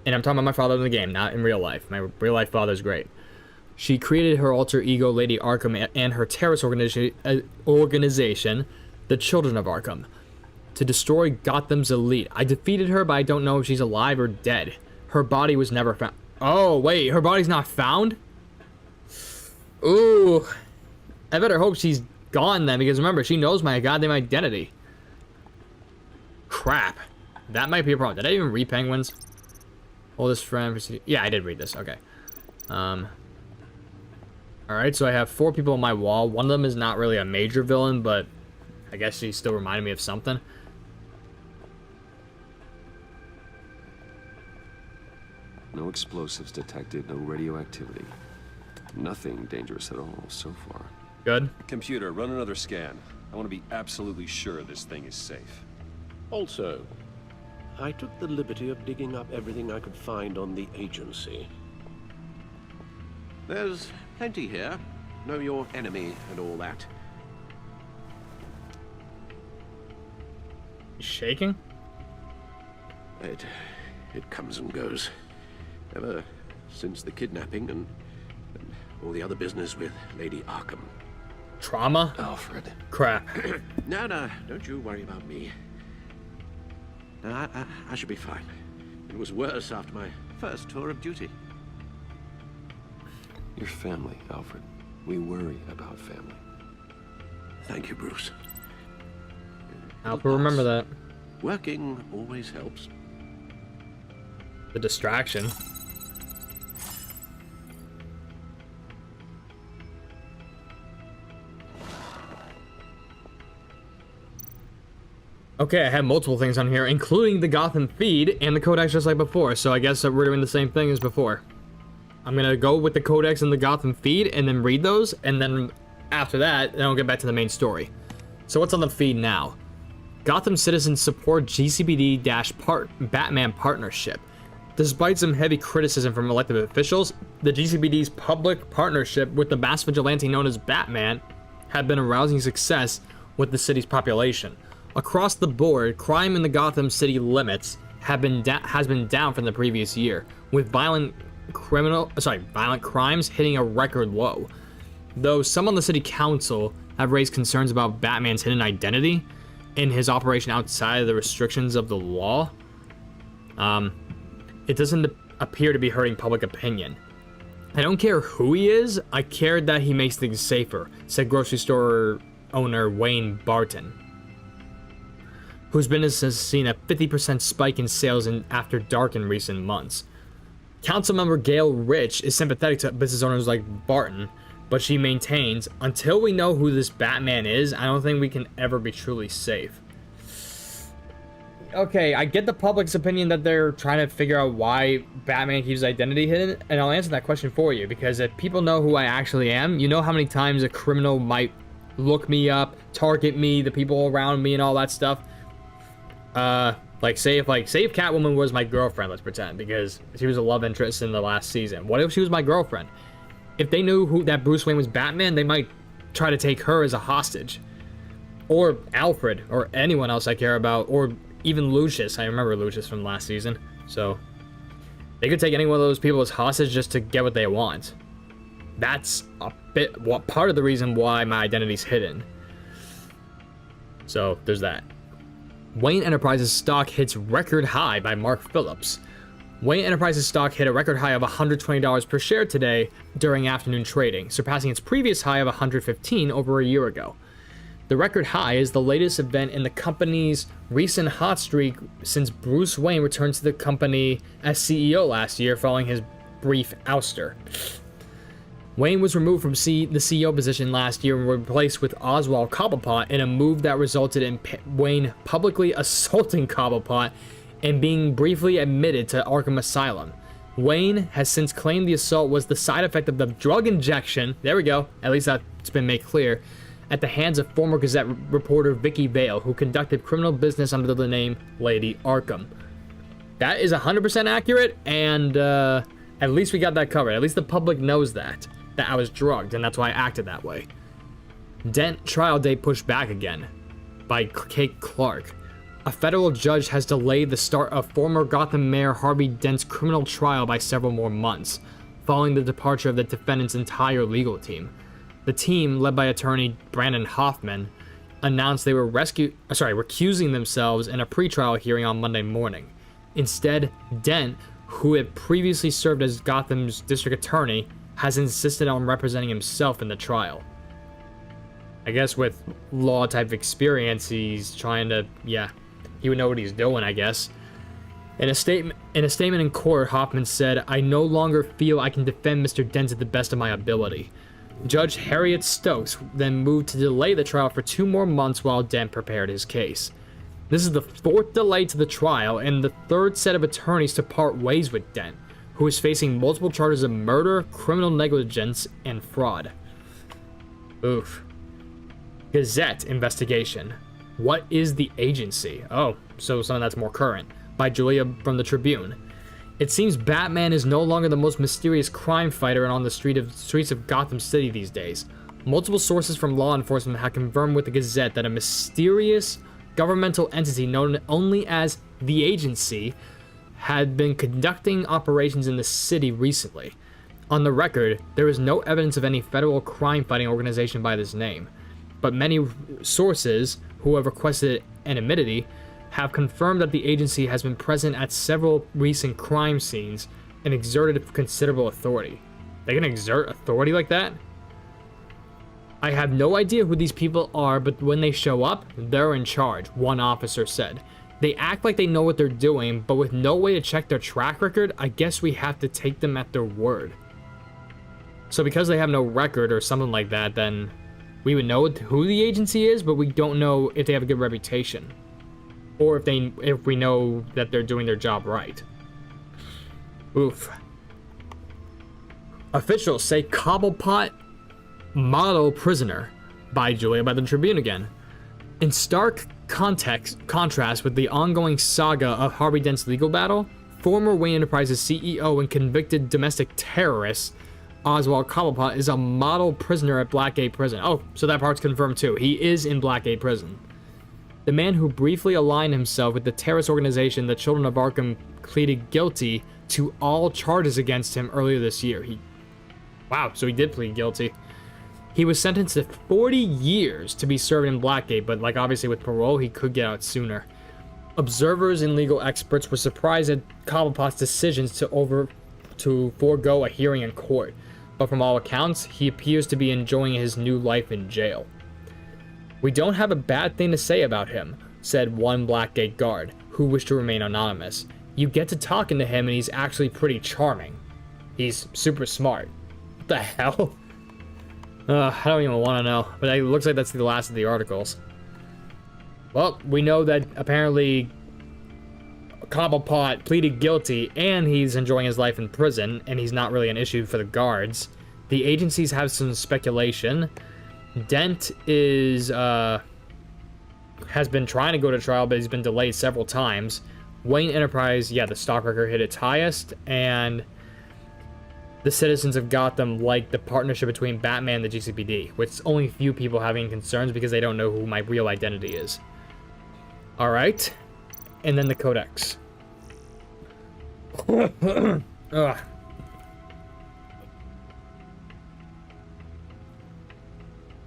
And I'm talking about my father in the game, not in real life. My real life father's great. She created her alter ego, Lady Arkham, and her terrorist organization, the Children of Arkham, to destroy Gotham's elite. I defeated her, but I don't know if she's alive or dead. Her body was never found. Oh, wait, her body's not found? Ooh. I better hope she's gone then, because remember, she knows my goddamn identity. Crap. That might be a problem. Did I even read Penguins? Oldest friend. Yeah, I did read this. Okay. Alright, so I have 4 people on my wall. One of them is not really a major villain, but I guess she still reminded me of something. No explosives detected, no radioactivity. Nothing dangerous at all so far. Good. Computer, run another scan. I want to be absolutely sure this thing is safe. Also, I took the liberty of digging up everything I could find on the agency. There's plenty here. Know your enemy and all that. You shaking? It comes and goes. Ever since the kidnapping and all the other business with Lady Arkham. Trauma? Alfred. Crap. No, don't you worry about me. No, I should be fine. It was worse after my first tour of duty. Your family, Alfred. We worry about family. Thank you, Bruce. Help her remember that. Working always helps. The distraction. Okay, I have multiple things on here, including the Gotham feed and the codex just like before, so I guess we're doing the same thing as before. I'm gonna go with the codex and the Gotham feed and then read those, and then after that, then I'll get back to the main story. So what's on the feed now? Gotham citizens support GCPD-Batman partnership. Despite some heavy criticism from elected officials, the GCPD's public partnership with the mass vigilante known as Batman had been a rousing success with the city's population. Across the board, crime in the Gotham City limits has been down from the previous year, with violent crimes hitting a record low. Though some on the city council have raised concerns about Batman's hidden identity in his operation outside of the restrictions of the law, it doesn't appear to be hurting public opinion. I don't care who he is, I care that he makes things safer, said grocery store owner Wayne Barton, whose business has seen a 50% spike in sales after dark in recent months. Councilmember Gail Rich is sympathetic to business owners like Barton, but she maintains, until we know who this Batman is, I don't think we can ever be truly safe. Okay, I get the public's opinion that they're trying to figure out why Batman keeps his identity hidden, and I'll answer that question for you, because if people know who I actually am, you know how many times a criminal might look me up, target me, the people around me, and all that stuff. Say if Catwoman was my girlfriend, let's pretend, because she was a love interest in the last season. What if she was my girlfriend? If they knew that Bruce Wayne was Batman, they might try to take her as a hostage. Or Alfred, or anyone else I care about, or even Lucius. I remember Lucius from last season. So, they could take any one of those people as hostage just to get what they want. That's part of the reason why my identity's hidden. So, there's that. Wayne Enterprises stock hits record high by Mark Phillips. Wayne Enterprises stock hit a record high of $120 per share today during afternoon trading, surpassing its previous high of $115 over a year ago. The record high is the latest event in the company's recent hot streak since Bruce Wayne returned to the company as CEO last year following his brief ouster. Wayne was removed from the CEO position last year and replaced with Oswald Cobblepot in a move that resulted in Wayne publicly assaulting Cobblepot and being briefly admitted to Arkham Asylum. Wayne has since claimed the assault was the side effect of the drug injection, there we go, at least that's been made clear, at the hands of former Gazette reporter Vicky Vale, who conducted criminal business under the name Lady Arkham. That is 100% accurate, and at least we got that covered. At least the public knows that I was drugged, and that's why I acted that way. Dent trial date pushed back again by Kate Clark. A federal judge has delayed the start of former Gotham Mayor Harvey Dent's criminal trial by several more months, following the departure of the defendant's entire legal team. The team, led by attorney Brandon Hoffman, announced they were recusing themselves in a pretrial hearing on Monday morning. Instead, Dent, who had previously served as Gotham's district attorney, has insisted on representing himself in the trial. I guess with law type experience, he's trying to, he would know what he's doing, I guess. In a statement in court, Hoffman said, "I no longer feel I can defend Mr. Dent to the best of my ability." Judge Harriet Stokes then moved to delay the trial for 2 more months while Dent prepared his case. This is the 4th delay to the trial and the 3rd set of attorneys to part ways with Dent, who is facing multiple charges of murder, criminal negligence, and fraud. Oof. Gazette investigation. What is the agency? Oh, so something that's more current. By Julia from the Tribune. It seems Batman is no longer the most mysterious crime fighter on the streets of Gotham City these days. Multiple sources from law enforcement have confirmed with the Gazette that a mysterious governmental entity known only as the Agency had been conducting operations in the city recently. On the record, there is no evidence of any federal crime-fighting organization by this name, but many sources who have requested anonymity have confirmed that the agency has been present at several recent crime scenes and exerted considerable authority. They can exert authority like that? I have no idea who these people are, but when they show up, they're in charge, one officer said. They act like they know what they're doing, but with no way to check their track record, I guess we have to take them at their word. So because they have no record or something like that, then we would know who the agency is, but we don't know if they have a good reputation. Or if we know that they're doing their job right. Oof. Officials say Cobblepot model prisoner by Julia by the Tribune again. In stark contrast with the ongoing saga of Harvey Dent's legal battle, former Wayne Enterprises CEO and convicted domestic terrorist Oswald Cobblepot is a model prisoner at Blackgate Prison. Oh, so that part's confirmed too. He is in Blackgate Prison. The man who briefly aligned himself with the terrorist organization the Children of Arkham pleaded guilty to all charges against him earlier this year. Wow, so he did plead guilty. He was sentenced to 40 years to be served in Blackgate, but like obviously with parole, he could get out sooner. Observers and legal experts were surprised at Cobblepot's decisions to forego a hearing in court, but from all accounts, he appears to be enjoying his new life in jail. We don't have a bad thing to say about him, said one Blackgate guard, who wished to remain anonymous. You get to talking to him and he's actually pretty charming. He's super smart. What the hell? I don't even want to know, but it looks like that's the last of the articles. Well, we know that apparently Cobblepot pleaded guilty and he's enjoying his life in prison, and he's not really an issue for the guards. The agencies have some speculation. Dent has been trying to go to trial, but he's been delayed several times. Wayne Enterprise, yeah, the stock record hit its highest, and the citizens of Gotham like the partnership between Batman and the GCPD, with only few people having concerns because they don't know who my real identity is. Alright. And then the Codex. Ugh.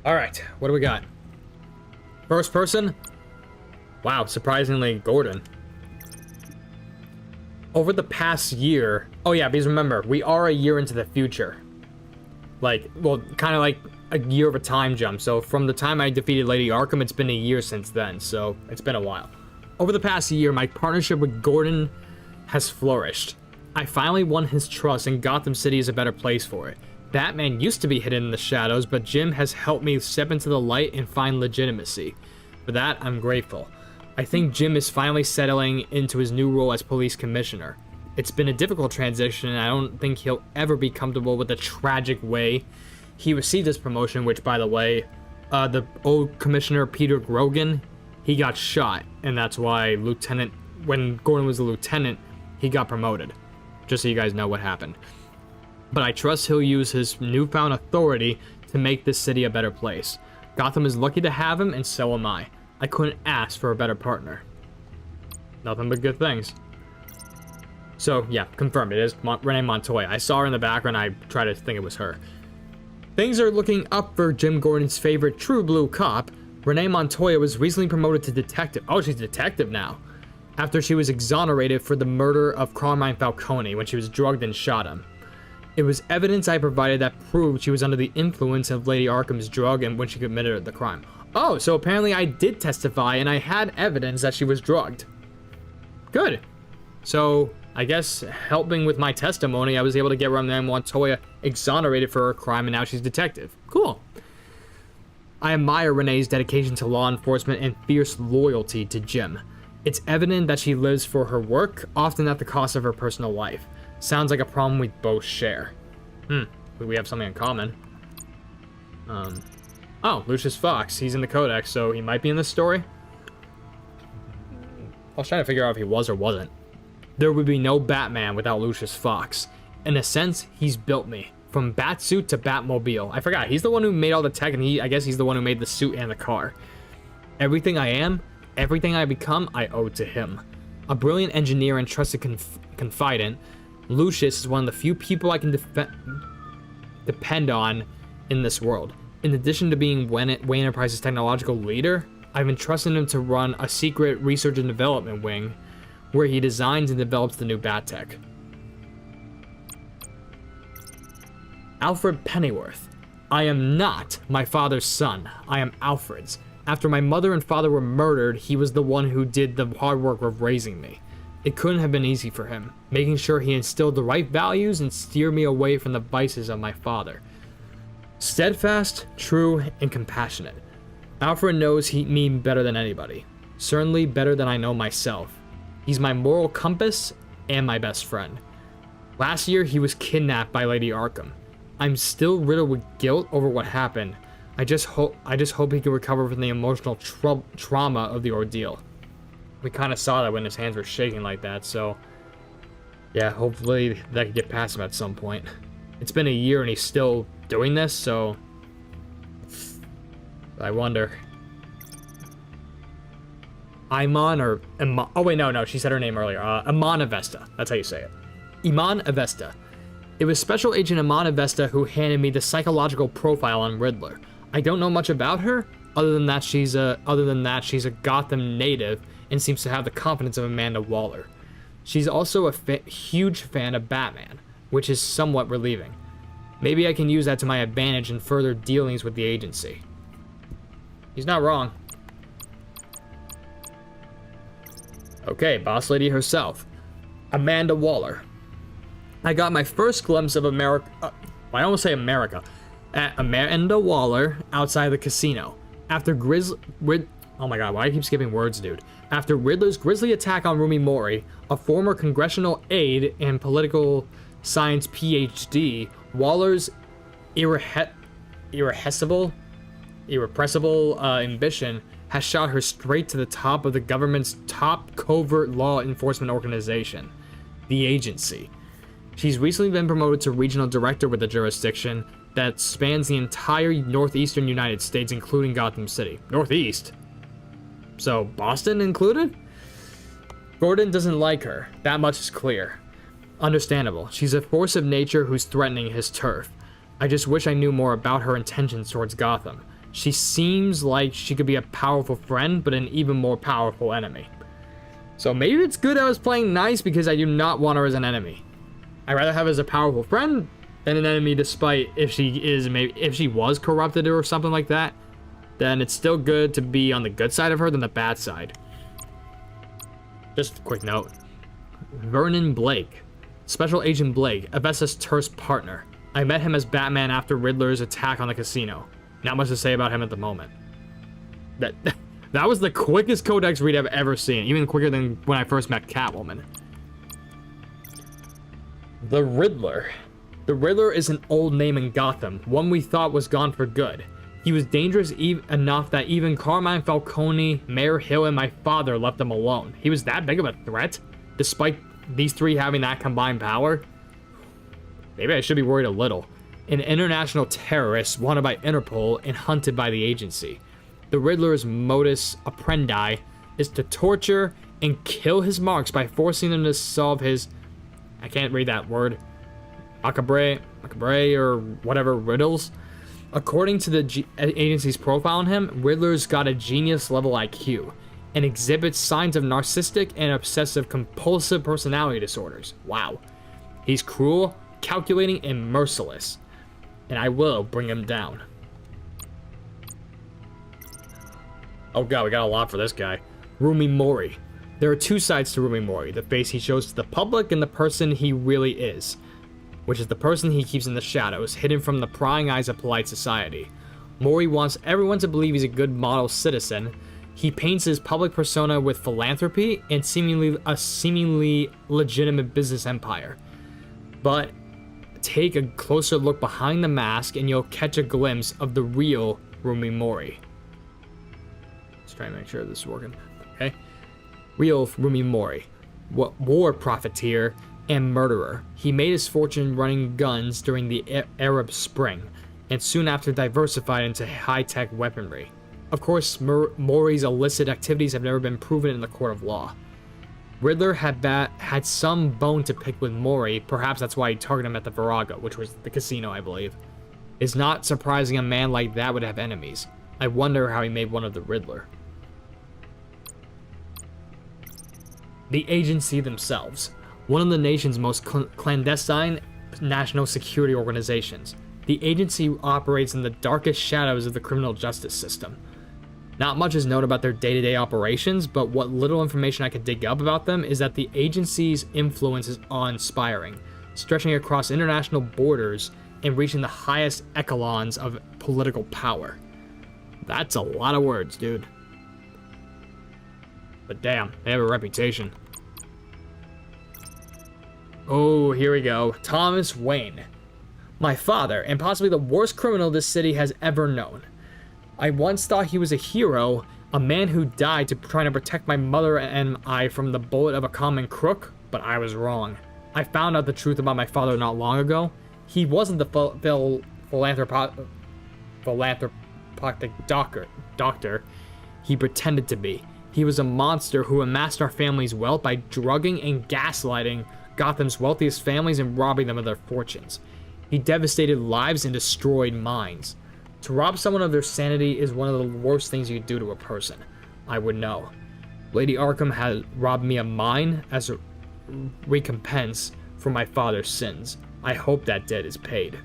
Alright, what do we got? First person? Wow, surprisingly, Gordon. Over the past year... Oh yeah, because remember, we are a year into the future. Like, well, kind of like a year of a time jump. So from the time I defeated Lady Arkham, it's been a year since then. So it's been a while. Over the past year, my partnership with Gordon has flourished. I finally won his trust, and Gotham City is a better place for it. Batman used to be hidden in the shadows, but Jim has helped me step into the light and find legitimacy. For that, I'm grateful. I think Jim is finally settling into his new role as police commissioner. It's been a difficult transition, and I don't think he'll ever be comfortable with the tragic way he received his promotion, which, by the way, the old commissioner, Peter Grogan, he got shot, and that's why when Gordon was a lieutenant, he got promoted. Just so you guys know what happened. But I trust he'll use his newfound authority to make this city a better place. Gotham is lucky to have him, and so am I. I couldn't ask for a better partner. Nothing but good things. So, yeah, confirmed. It is Renee Montoya. I saw her in the background. I tried to think it was her. Things are looking up for Jim Gordon's favorite true blue cop. Renee Montoya was recently promoted to detective. Oh, she's detective now. After she was exonerated for the murder of Carmine Falcone when she was drugged and shot him. It was evidence I provided that proved she was under the influence of Lady Arkham's drug and when she committed the crime. Oh, so apparently I did testify and I had evidence that she was drugged. Good. So, I guess helping with my testimony, I was able to get Renee Montoya exonerated for her crime, and now she's detective. Cool. I admire Renee's dedication to law enforcement and fierce loyalty to Jim. It's evident that she lives for her work, often at the cost of her personal life. Sounds like a problem we both share. We have something in common. Oh, Lucius Fox. He's in the Codex, so he might be in this story. I was trying to figure out if he was or wasn't. There would be no Batman without Lucius Fox. In a sense, he's built me. From Batsuit to Batmobile. I forgot, he's the one who made all the tech, and I guess he's the one who made the suit and the car. Everything I am, everything I become, I owe to him. A brilliant engineer and trusted confidant, Lucius is one of the few people I can depend on in this world. In addition to being Wayne Enterprises' technological leader, I've entrusted him to run a secret research and development wing where he designs and develops the new Bat-Tech. Alfred Pennyworth. I am not my father's son. I am Alfred's. After my mother and father were murdered, he was the one who did the hard work of raising me. It couldn't have been easy for him, making sure he instilled the right values and steered me away from the vices of my father. Steadfast, true, and compassionate. Alfred knows me better than anybody. Certainly better than I know myself. He's my moral compass and my best friend. Last year, he was kidnapped by Lady Arkham. I'm still riddled with guilt over what happened. I just hope he can recover from the emotional trauma of the ordeal. We kind of saw that when his hands were shaking like that, so yeah, hopefully that could get past him at some point. It's been a year and he's still doing this, so I wonder. Iman or Iman, oh wait, no, she said her name earlier. Iman Avesta, that's how you say it. Iman Avesta. It was Special Agent Iman Avesta who handed me the psychological profile on Riddler. I don't know much about her, other than that she's a Gotham native and seems to have the confidence of Amanda Waller. She's also a huge fan of Batman, which is somewhat relieving. Maybe I can use that to my advantage in further dealings with the agency. He's not wrong. Okay, boss lady herself, Amanda Waller. I got my first glimpse of America. I almost say America. At Amanda Waller outside the casino. After oh my god, why do I keep skipping words, dude? After Riddler's grisly attack on Rumi Mori, a former congressional aide and political science PhD, Waller's irrepressible ambition has shot her straight to the top of the government's top covert law enforcement organization, the agency. She's recently been promoted to regional director with the jurisdiction that spans the entire northeastern United States, including Gotham City. Northeast? So, Boston included? Gordon doesn't like her. That much is clear. Understandable. She's a force of nature who's threatening his turf. I just wish I knew more about her intentions towards Gotham. She seems like she could be a powerful friend, but an even more powerful enemy. So maybe it's good I was playing nice because I do not want her as an enemy. I'd rather have her as a powerful friend than an enemy, despite if she was corrupted or something like that. Then it's still good to be on the good side of her than the bad side. Just a quick note. Vernon Blake. Special Agent Blake, Avesta's terse partner. I met him as Batman after Riddler's attack on the casino. Not much to say about him at the moment. That was the quickest Codex read I've ever seen. Even quicker than when I first met Catwoman. The Riddler. The Riddler is an old name in Gotham, one we thought was gone for good. He was dangerous enough that even Carmine Falcone, Mayor Hill, and my father left him alone. He was that big of a threat, despite these three having that combined power? Maybe I should be worried a little. An international terrorist wanted by Interpol and hunted by the agency. The Riddler's modus operandi is to torture and kill his marks by forcing them to solve his... I can't read that word. Macabre or whatever riddles. According to the agency's profile on him, Riddler's got a genius-level IQ and exhibits signs of narcissistic and obsessive-compulsive personality disorders. Wow. He's cruel, calculating, and merciless. And I will bring him down. Oh god, we got a lot for this guy. Rumi Mori. There are two sides to Rumi Mori, the face he shows to the public and the person he really is, which is the person he keeps in the shadows, hidden from the prying eyes of polite society. Mori wants everyone to believe he's a good model citizen. He paints his public persona with philanthropy and seemingly legitimate business empire. But take a closer look behind the mask and you'll catch a glimpse of the real Rumi Mori. Let's try and make sure this is working. Okay. Real Rumi Mori. War profiteer and murderer. He made his fortune running guns during the Arab Spring, and soon after diversified into high-tech weaponry. Of course, Mori's illicit activities have never been proven in the court of law. Riddler had some bone to pick with Mori, perhaps that's why he targeted him at the Virago, which was the casino, I believe. It's not surprising a man like that would have enemies. I wonder how he made one of the Riddler. The agency themselves. One of the nation's most clandestine national security organizations. The agency operates in the darkest shadows of the criminal justice system. Not much is known about their day-to-day operations, but what little information I could dig up about them is that the agency's influence is awe-inspiring, stretching across international borders and reaching the highest echelons of political power. That's a lot of words, dude. But damn, they have a reputation. Oh, here we go. Thomas Wayne. My father, and possibly the worst criminal this city has ever known. I once thought he was a hero, a man who died trying to protect my mother and I from the bullet of a common crook, but I was wrong. I found out the truth about my father not long ago. He wasn't the philanthropic doctor he pretended to be. He was a monster who amassed our family's wealth by drugging and gaslighting Gotham's wealthiest families and robbing them of their fortunes. He devastated lives and destroyed minds. To rob someone of their sanity is one of the worst things you could do to a person. I would know. Lady Arkham had robbed me of mine as a recompense for my father's sins. I hope that debt is paid.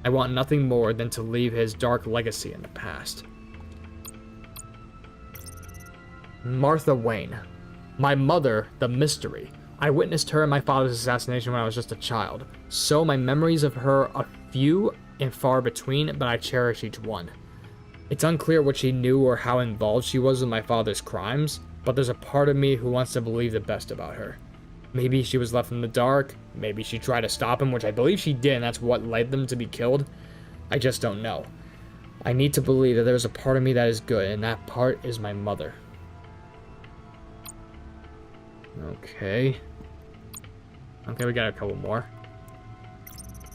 I want nothing more than to leave his dark legacy in the past. Martha Wayne. My mother, the mystery. I witnessed her in my father's assassination when I was just a child, so my memories of her are few and far between, but I cherish each one. It's unclear what she knew or how involved she was with my father's crimes, but there's a part of me who wants to believe the best about her. Maybe she was left in the dark, maybe she tried to stop him, which I believe she did, and that's what led them to be killed. I just don't know. I need to believe that there's a part of me that is good, and that part is my mother. Okay, we got a couple more.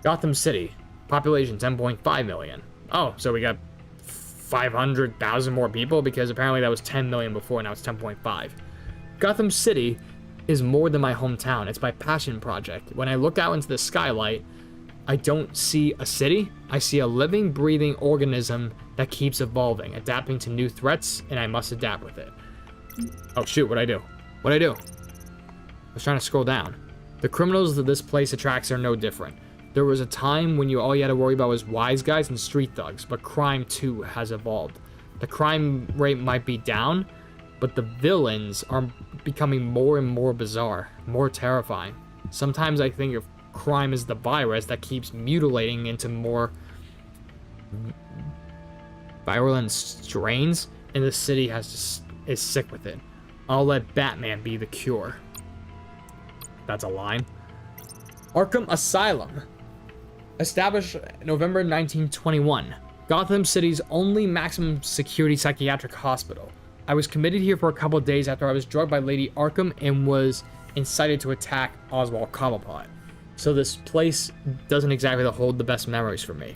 Gotham City. Population 10.5 million. Oh, so we got 500,000 more people because apparently that was 10 million before, now it's 10.5. Gotham City is more than my hometown. It's my passion project. When I look out into the skylight, I don't see a city. I see a living, breathing organism that keeps evolving, adapting to new threats, and I must adapt with it. Oh shoot, what'd I do? What'd I do? I was trying to scroll down. The criminals that this place attracts are no different. There was a time when all you had to worry about was wise guys and street thugs, but crime too has evolved. The crime rate might be down, but the villains are becoming more and more bizarre, more terrifying. Sometimes I think of crime as the virus that keeps mutilating into more virulent strains, and the city is sick with it. I'll let Batman be the cure. That's a line. Arkham Asylum. Established November 1921. Gotham City's only maximum security psychiatric hospital. I was committed here for a couple of days after I was drugged by Lady Arkham and was incited to attack Oswald Cobblepot. So this place doesn't exactly hold the best memories for me.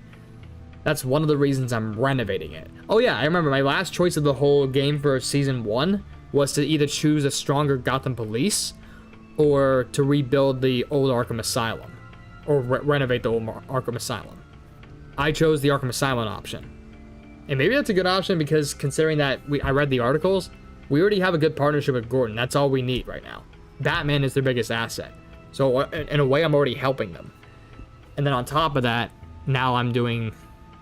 That's one of the reasons I'm renovating it. Oh yeah, I remember my last choice of the whole game for Season 1 was to either choose a stronger Gotham Police or to rebuild the old Arkham Asylum. Or renovate the old Arkham Asylum. I chose the Arkham Asylum option. And maybe that's a good option because considering that I read the articles, we already have a good partnership with Gordon. That's all we need right now. Batman is their biggest asset. So in a way, I'm already helping them. And then on top of that, now I'm doing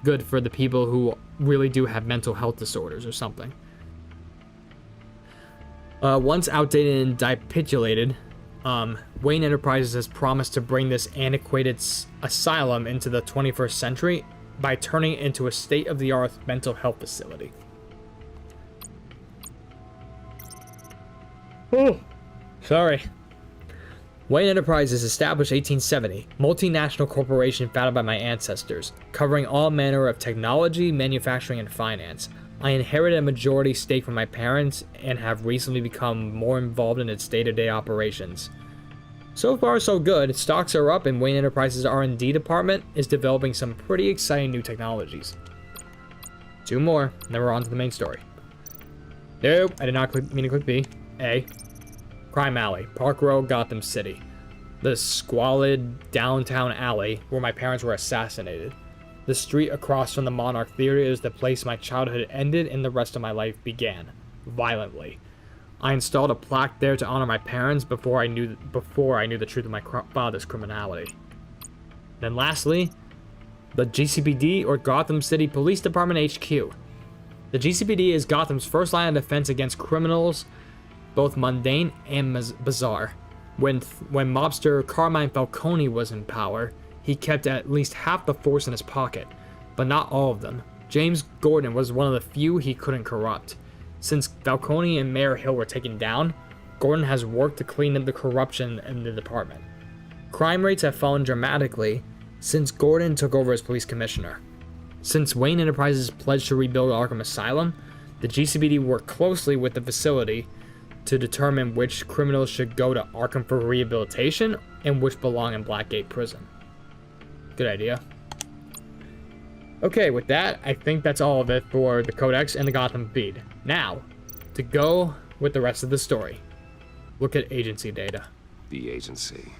good for the people who really do have mental health disorders or something. Once outdated and depopulated, Wayne Enterprises has promised to bring this antiquated asylum into the 21st century by turning it into a state-of-the-art mental health facility. Oh, sorry. Wayne Enterprises, established 1870, multinational corporation founded by my ancestors, covering all manner of technology, manufacturing, and finance. I inherited a majority stake from my parents and have recently become more involved in its day-to-day operations. So far, so good. Stocks are up and Wayne Enterprises' R&D department is developing some pretty exciting new technologies. 2 more, and then we're on to the main story. Nope, I did not mean to click B. A. Crime Alley, Park Row, Gotham City. The squalid downtown alley where my parents were assassinated. The street across from the Monarch Theater is the place my childhood ended and the rest of my life began. Violently. I installed a plaque there to honor my parents before I knew the truth of my father's criminality. Then lastly, the GCPD, or Gotham City Police Department HQ. The GCPD is Gotham's first line of defense against criminals, both mundane and bizarre. When mobster Carmine Falcone was in power, he kept at least half the force in his pocket, but not all of them. James Gordon was one of the few he couldn't corrupt. Since Falcone and Mayor Hill were taken down, Gordon has worked to clean up the corruption in the department. Crime rates have fallen dramatically since Gordon took over as police commissioner. Since Wayne Enterprises pledged to rebuild Arkham Asylum, the GCPD worked closely with the facility to determine which criminals should go to Arkham for rehabilitation and which belong in Blackgate Prison. Good idea. Okay, with that, I think that's all of it for the Codex and the Gotham feed. Now, to go with the rest of the story, look at agency data. The agency.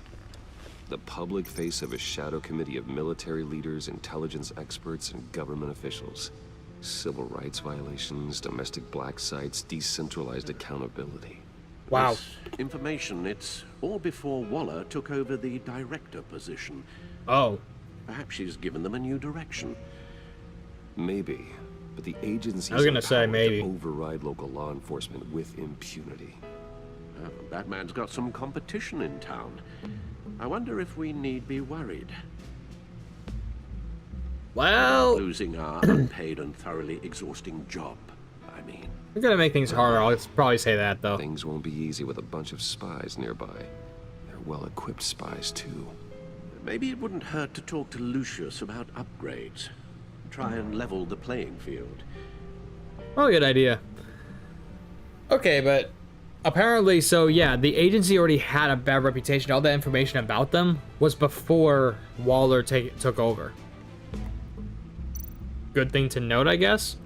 The public face of a shadow committee of military leaders, intelligence experts, and government officials. Civil rights violations, domestic black sites, decentralized accountability. Wow. This information, it's all before Waller took over the director position. Oh. Perhaps she's given them a new direction. Maybe, but the agency maybe to override local law enforcement with impunity. Batman's got some competition in town. I wonder if we need be worried. Well, losing our unpaid and thoroughly exhausting job, I mean. We're gonna make things harder. I'll probably say that, though. Things won't be easy with a bunch of spies nearby. They're well-equipped spies, too. Maybe it wouldn't hurt to talk to Lucius about upgrades. Try and level the playing field. Oh, good idea. Okay, but apparently, so yeah, the agency already had a bad reputation. All that information about them was before Waller took over. Good thing to note, I guess.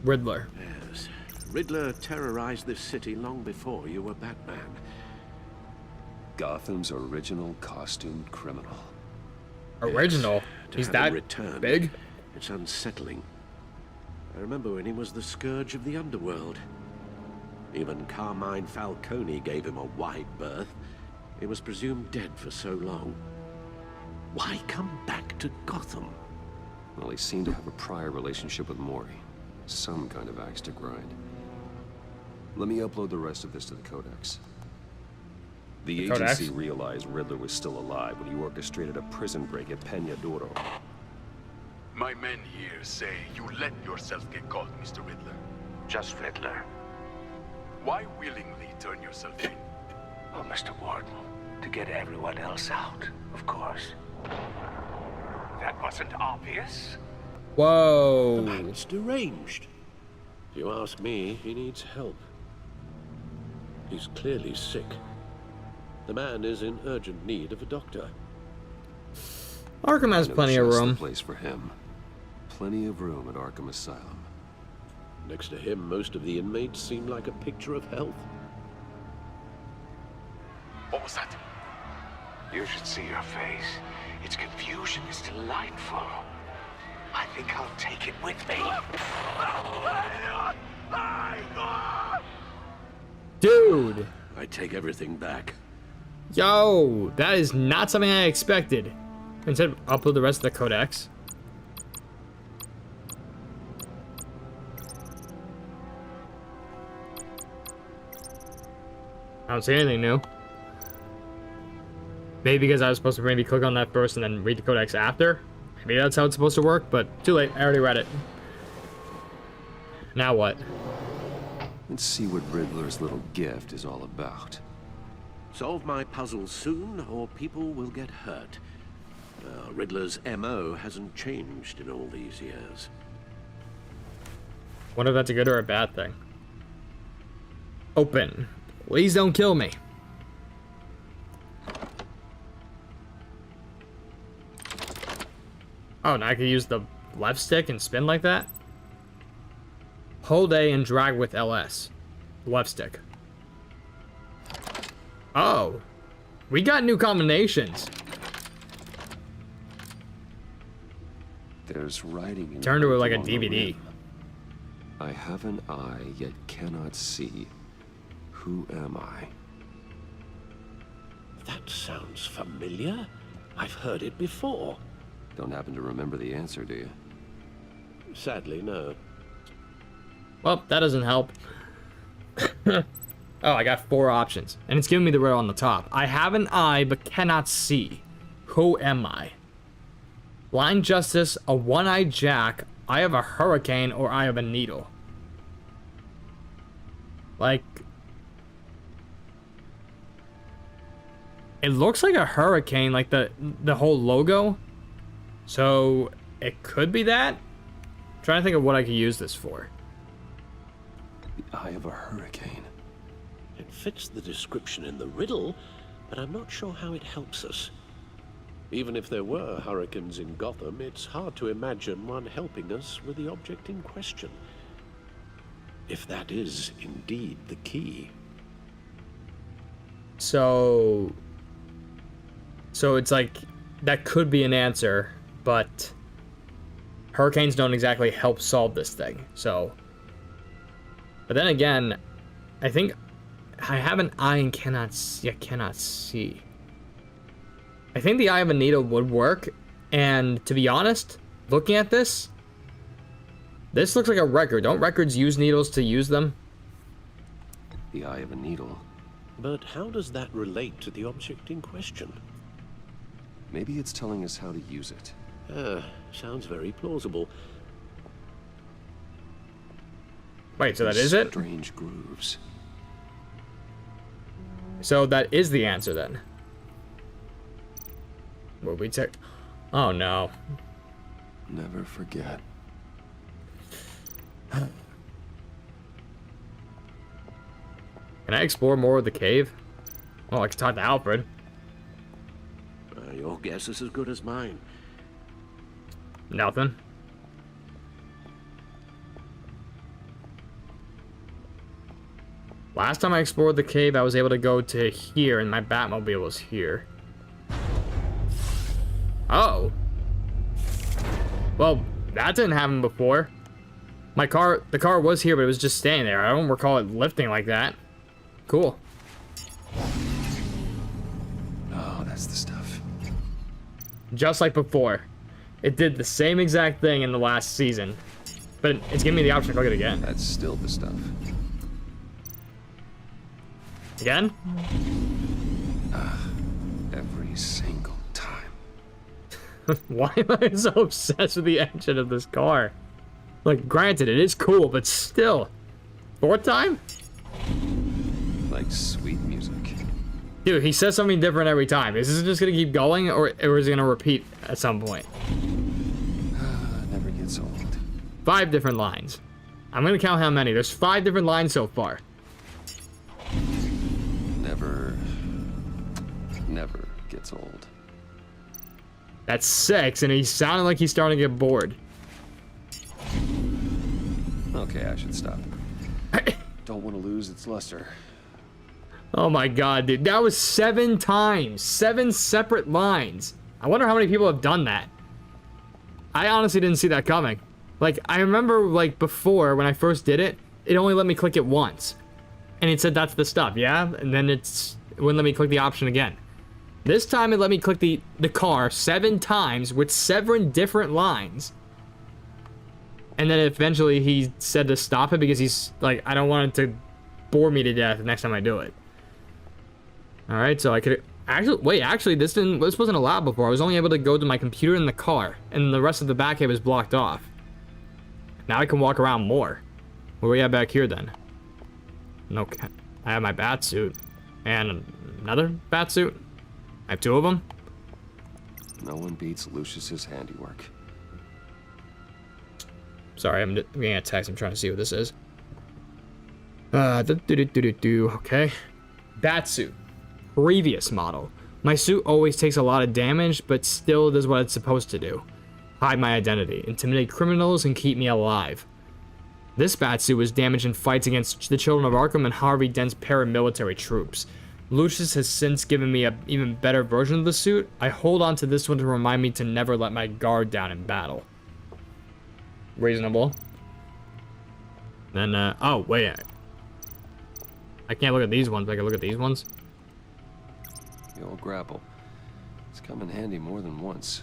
Riddler. Yes. Riddler terrorized this city long before you were Batman. Gotham's original costumed criminal. Original? Yes, He's that big? It's unsettling. I remember when he was the scourge of the underworld. Even Carmine Falcone gave him a wide berth. He was presumed dead for so long. Why come back to Gotham? Well, he seemed to have a prior relationship with Mori. Some kind of axe to grind. Let me upload the rest of this to the Codex. The agency realized Riddler was still alive when he orchestrated a prison break at Peña Duro. My men here say you let yourself get caught, Mr. Riddler. Just Riddler. Why willingly turn yourself in? Oh, Mr. Warden, to get everyone else out, of course. That wasn't obvious. Whoa. The man's deranged. If you ask me, he needs help. He's clearly sick. The man is in urgent need of a doctor. Arkham has plenty of room. The place for him. Plenty of room at Arkham Asylum. Next to him, most of the inmates seem like a picture of health. What was that? You should see your face. Its confusion is delightful. I think I'll take it with me. Dude! I take everything back. Yo, that is not something I expected. Instead, upload the rest of the Codex. I don't see anything new. Maybe because I was supposed to maybe click on that first and then read the Codex after. Maybe that's how it's supposed to work, but too late. I already read it. Now what? Let's see what Riddler's little gift is all about. Solve my puzzle soon, or people will get hurt. Riddler's MO hasn't changed in all these years. Wonder if that's a good or a bad thing. Open. Please don't kill me. Oh, now I can use the left stick and spin like that? Hold A and drag with LS. Left stick. Oh. We got new combinations. There's writing in Turn to it like a DVD. I have an eye, yet cannot see. Who am I? That sounds familiar. I've heard it before. Don't happen to remember the answer, do you? Sadly, no. Well, that doesn't help. Oh, I got 4 options, and it's giving me the riddle on the top. I have an eye, but cannot see. Who am I? Blind Justice, a one-eyed Jack, Eye of a Hurricane, or Eye of a Needle? Like... It looks like a hurricane, like the whole logo. So, it could be that? I'm trying to think of what I could use this for. The eye of a hurricane. It fits the description in the riddle, but I'm not sure how it helps us. Even if there were hurricanes in Gotham, it's hard to imagine one helping us with the object in question. If that is indeed the key. So it's like, that could be an answer, but hurricanes don't exactly help solve this thing, so. But then again, I think I have an eye and cannot see. I think the Eye of a Needle would work, and to be honest, looking at this looks like a record. Don't records use needles to use them? The eye of a needle. But how does that relate to the object in question? Maybe it's telling us how to use it. Sounds very plausible. Wait, so that is it? Strange grooves. So that is the answer then. Will we take... Oh no. Never forget. Can I explore more of the cave? Oh, I can talk to Alfred. Your guess is as good as mine. Nothing. Last time I explored the cave, I was able to go to here, and my Batmobile was here. Oh. Well, that didn't happen before. The car was here, but it was just staying there. I don't recall it lifting like that. Cool. Oh, that's the stuff. Just like before. It did the same exact thing in the last season. But it's giving me the option to click it again. That's still the stuff. Again? Every single time. Why am I so obsessed with the engine of this car? Like, granted, it is cool, but still. 4th time? Like sweet music. Dude, he says something different every time. Is this just gonna keep going, or is it gonna repeat at some point? Never gets old. 5 different lines. I'm gonna count how many. There's 5 different lines so far. Never gets old. That's 6, and he's sounding like he's starting to get bored. Okay, I should stop. Don't want to lose its luster. Oh my god, dude. That was 7 times. 7 separate lines. I wonder how many people have done that. I honestly didn't see that coming. Like, I remember, like, before, when I first did it, it only let me click it once. And it said that's the stuff, yeah? And then it wouldn't let me click the option again. This time it let me click the car 7 times with 7 different lines. And then eventually he said to stop it because he's like, I don't want it to bore me to death next time I do it. Alright, so I could actually wait, this wasn't allowed before. I was only able to go to my computer in the car, and the rest of the back cave was blocked off. Now I can walk around more. What do we have back here then? No, I have my bat suit. And another bat suit? I have 2 of them? No one beats Lucius's handiwork. Sorry, I'm getting a text. I'm trying to see what this is. Okay. Bat suit. Previous model. My suit always takes a lot of damage, but still does what it's supposed to do. Hide my identity, intimidate criminals, and keep me alive. This bat suit was damaged in fights against the Children of Arkham and Harvey Dent's paramilitary troops. Lucius has since given me an even better version of the suit. I hold on to this one to remind me to never let my guard down in battle. Reasonable. Then, oh, wait. I can't look at these ones, but I can look at these ones. The old grapple. It's come in handy more than once.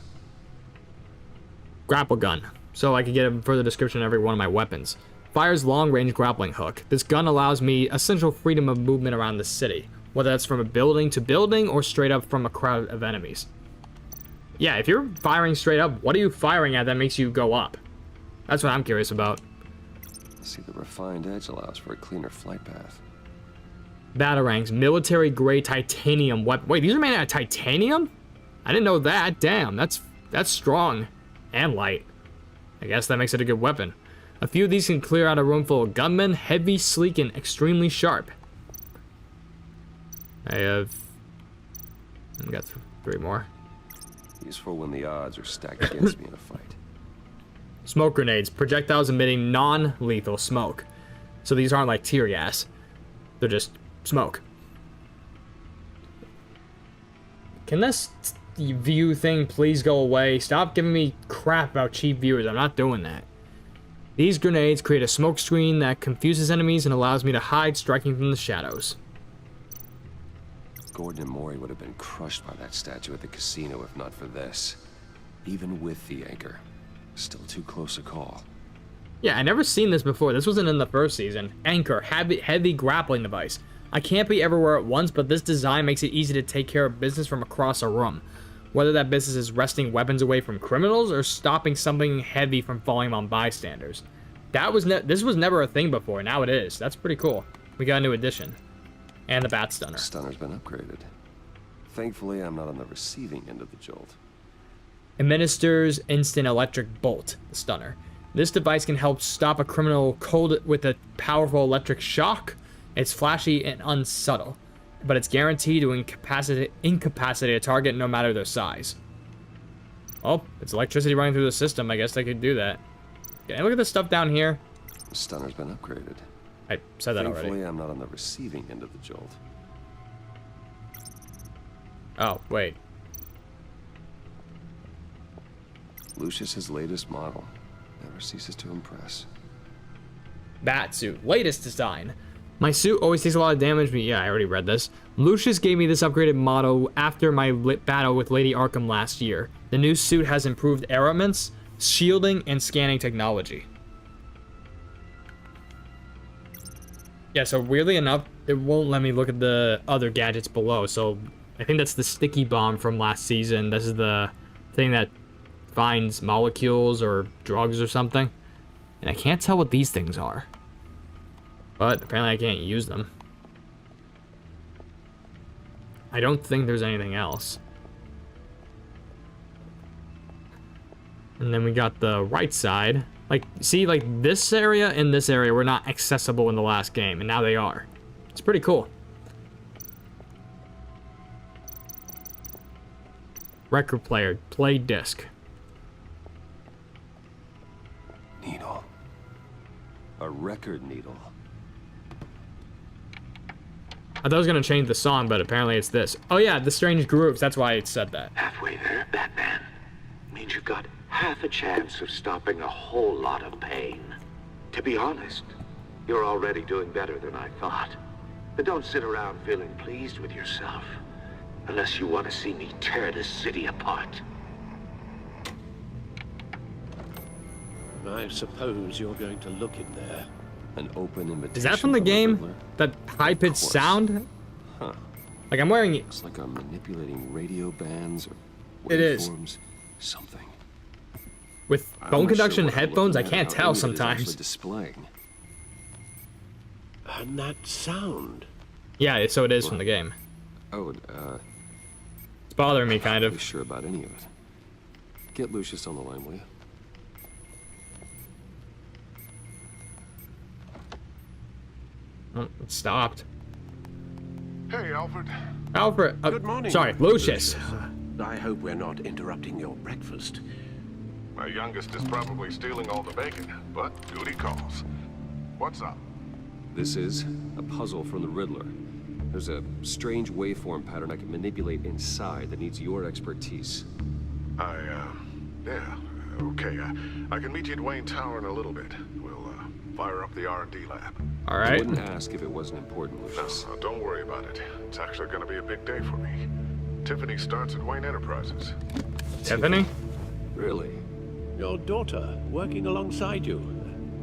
grapple gun, so I could get a further description of every one of my weapons. Fires long-range grappling hook. This gun allows me essential freedom of movement around the city, whether that's from a building to building or straight up from a crowd of enemies. Yeah, if you're firing straight up, what are you firing at that makes you go up? That's what I'm curious about. See, the refined edge allows for a cleaner flight path. Batarangs, military-grade titanium weapon. Wait, these are made out of titanium? I didn't know that. Damn, that's strong and light. I guess that makes it a good weapon. A few of these can clear out a room full of gunmen, heavy, sleek, and extremely sharp. I've got 3 more. Useful when the odds are stacked against me in a fight. Smoke grenades, projectiles emitting non-lethal smoke. So these aren't like tear gas. They're just smoke. Can this view thing please go away? Stop giving me crap about cheap viewers. I'm not doing that. These grenades create a smoke screen that confuses enemies and allows me to hide striking from the shadows. Gordon and Maury would have been crushed by that statue at the casino if not for this. Even with the anchor. Still too close a call. Yeah, I never seen this before. This wasn't in the first season. Anchor, heavy grappling device. I can't be everywhere at once, but this design makes it easy to take care of business from across a room. Whether that business is wresting weapons away from criminals or stopping something heavy from falling on bystanders. This was never a thing before. Now it is. That's pretty cool. We got a new addition. And the bat stunner. Stunner's been upgraded. Thankfully, I'm not on the receiving end of the jolt. Administers instant electric bolt, the stunner. This device can help stop a criminal cold with a powerful electric shock. It's flashy and unsubtle, but it's guaranteed to incapacitate a target no matter their size. Oh, it's electricity running through the system. I guess they could do that. Can I look at this stuff down here? The stunner's been upgraded. I said that already. Thankfully, I'm not on the receiving end of the jolt. Oh, wait. Lucius's latest model. Never ceases to impress. Bat suit, latest design. My suit always takes a lot of damage, but yeah, I already read this. Lucius gave me this upgraded model after my battle with Lady Arkham last year. The new suit has improved armaments, shielding, and scanning technology. Yeah, so weirdly enough, it won't let me look at the other gadgets below. So I think that's the sticky bomb from last season. This is the thing that finds molecules or drugs or something. And I can't tell what these things are. But apparently I can't use them. I don't think there's anything else. And then we got the right side. Like, see, like this area and this area were not accessible in the last game, and now they are. It's pretty cool. Record player, play disc. Needle. A record needle. I thought I was gonna change the song, but apparently it's this. Oh yeah, the strange grooves, that's why it said that. Halfway there, Batman. Means you've got half a chance of stopping a whole lot of pain. To be honest, you're already doing better than I thought. But don't sit around feeling pleased with yourself. Unless you want to see me tear this city apart. I suppose you're going to look in there. An open invitation. Is that from the game? That high-pitched sound? Huh. Like I'm wearing it. Looks like I'm manipulating radio bands or it is. Something. With bone conduction headphones, I can't tell sometimes. Displaying. And that sound. Yeah, so it is from the game. Oh, it's bothering me, kind of. I'm not sure about any of it. Get Lucius on the line, will you? Oh, it stopped. Hey, Alfred. Alfred. Good morning. Sorry, Lucius. I hope we're not interrupting your breakfast. My youngest is probably stealing all the bacon, but duty calls. What's up? This is a puzzle from the Riddler. There's a strange waveform pattern I can manipulate inside that needs your expertise. Yeah, okay. I can meet you at Wayne Tower in a little bit. We'll, fire up the R&D lab. All right. I wouldn't ask if it wasn't important, Lucius. No, don't worry about it. It's actually going to be a big day for me. Tiffany starts at Wayne Enterprises. Tiffany? Really? Your daughter working alongside you.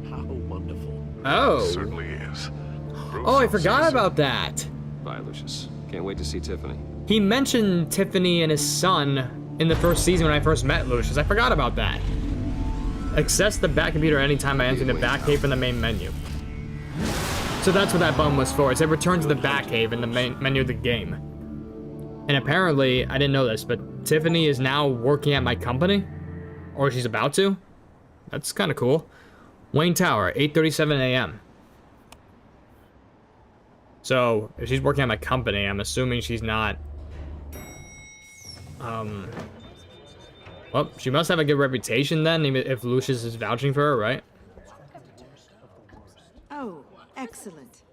How wonderful. Oh. Certainly is. Oh, I forgot about that. Bye, Lucius. Can't wait to see Tiffany. He mentioned Tiffany and his son in the first season when I first met Lucius. I forgot about that. Access the back computer anytime by entering the back cave in the main menu. So that's what that button was for. It said return to the back cave in the main menu of the game. And apparently, I didn't know this, but Tiffany is now working at my company. Or she's about to. That's kind of cool. Wayne Tower, 8:37 a.m. So, if she's working at my company, I'm assuming she's not... Well, she must have a good reputation then, even if Lucius is vouching for her, right? Oh, excellent.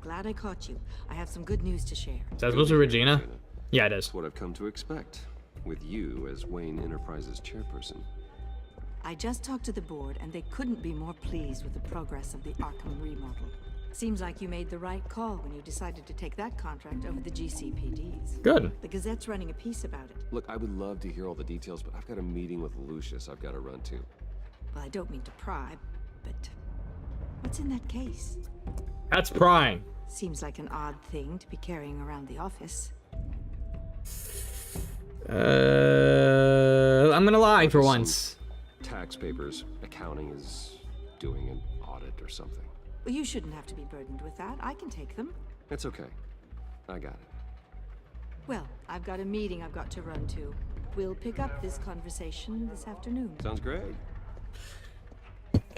Glad I caught you. I have some good news to share. Is that supposed to be Regina? Yeah, it is. That's what I've come to expect, with you as Wayne Enterprises chairperson. I just talked to the board, and they couldn't be more pleased with the progress of the Arkham remodel. Seems like you made the right call when you decided to take that contract over the GCPD's. Good. The Gazette's running a piece about it. Look, I would love to hear all the details, but I've got a meeting with Lucius I've got to run to. Well, I don't mean to pry, but what's in that case? That's prying. Seems like an odd thing to be carrying around the office. I'm gonna lie for once. Tax papers. Accounting is doing an audit or something. Well, you shouldn't have to be burdened with that. I can take them. It's okay. I got it. Well, I've got a meeting I've got to run to. We'll pick up this conversation this afternoon. Sounds great.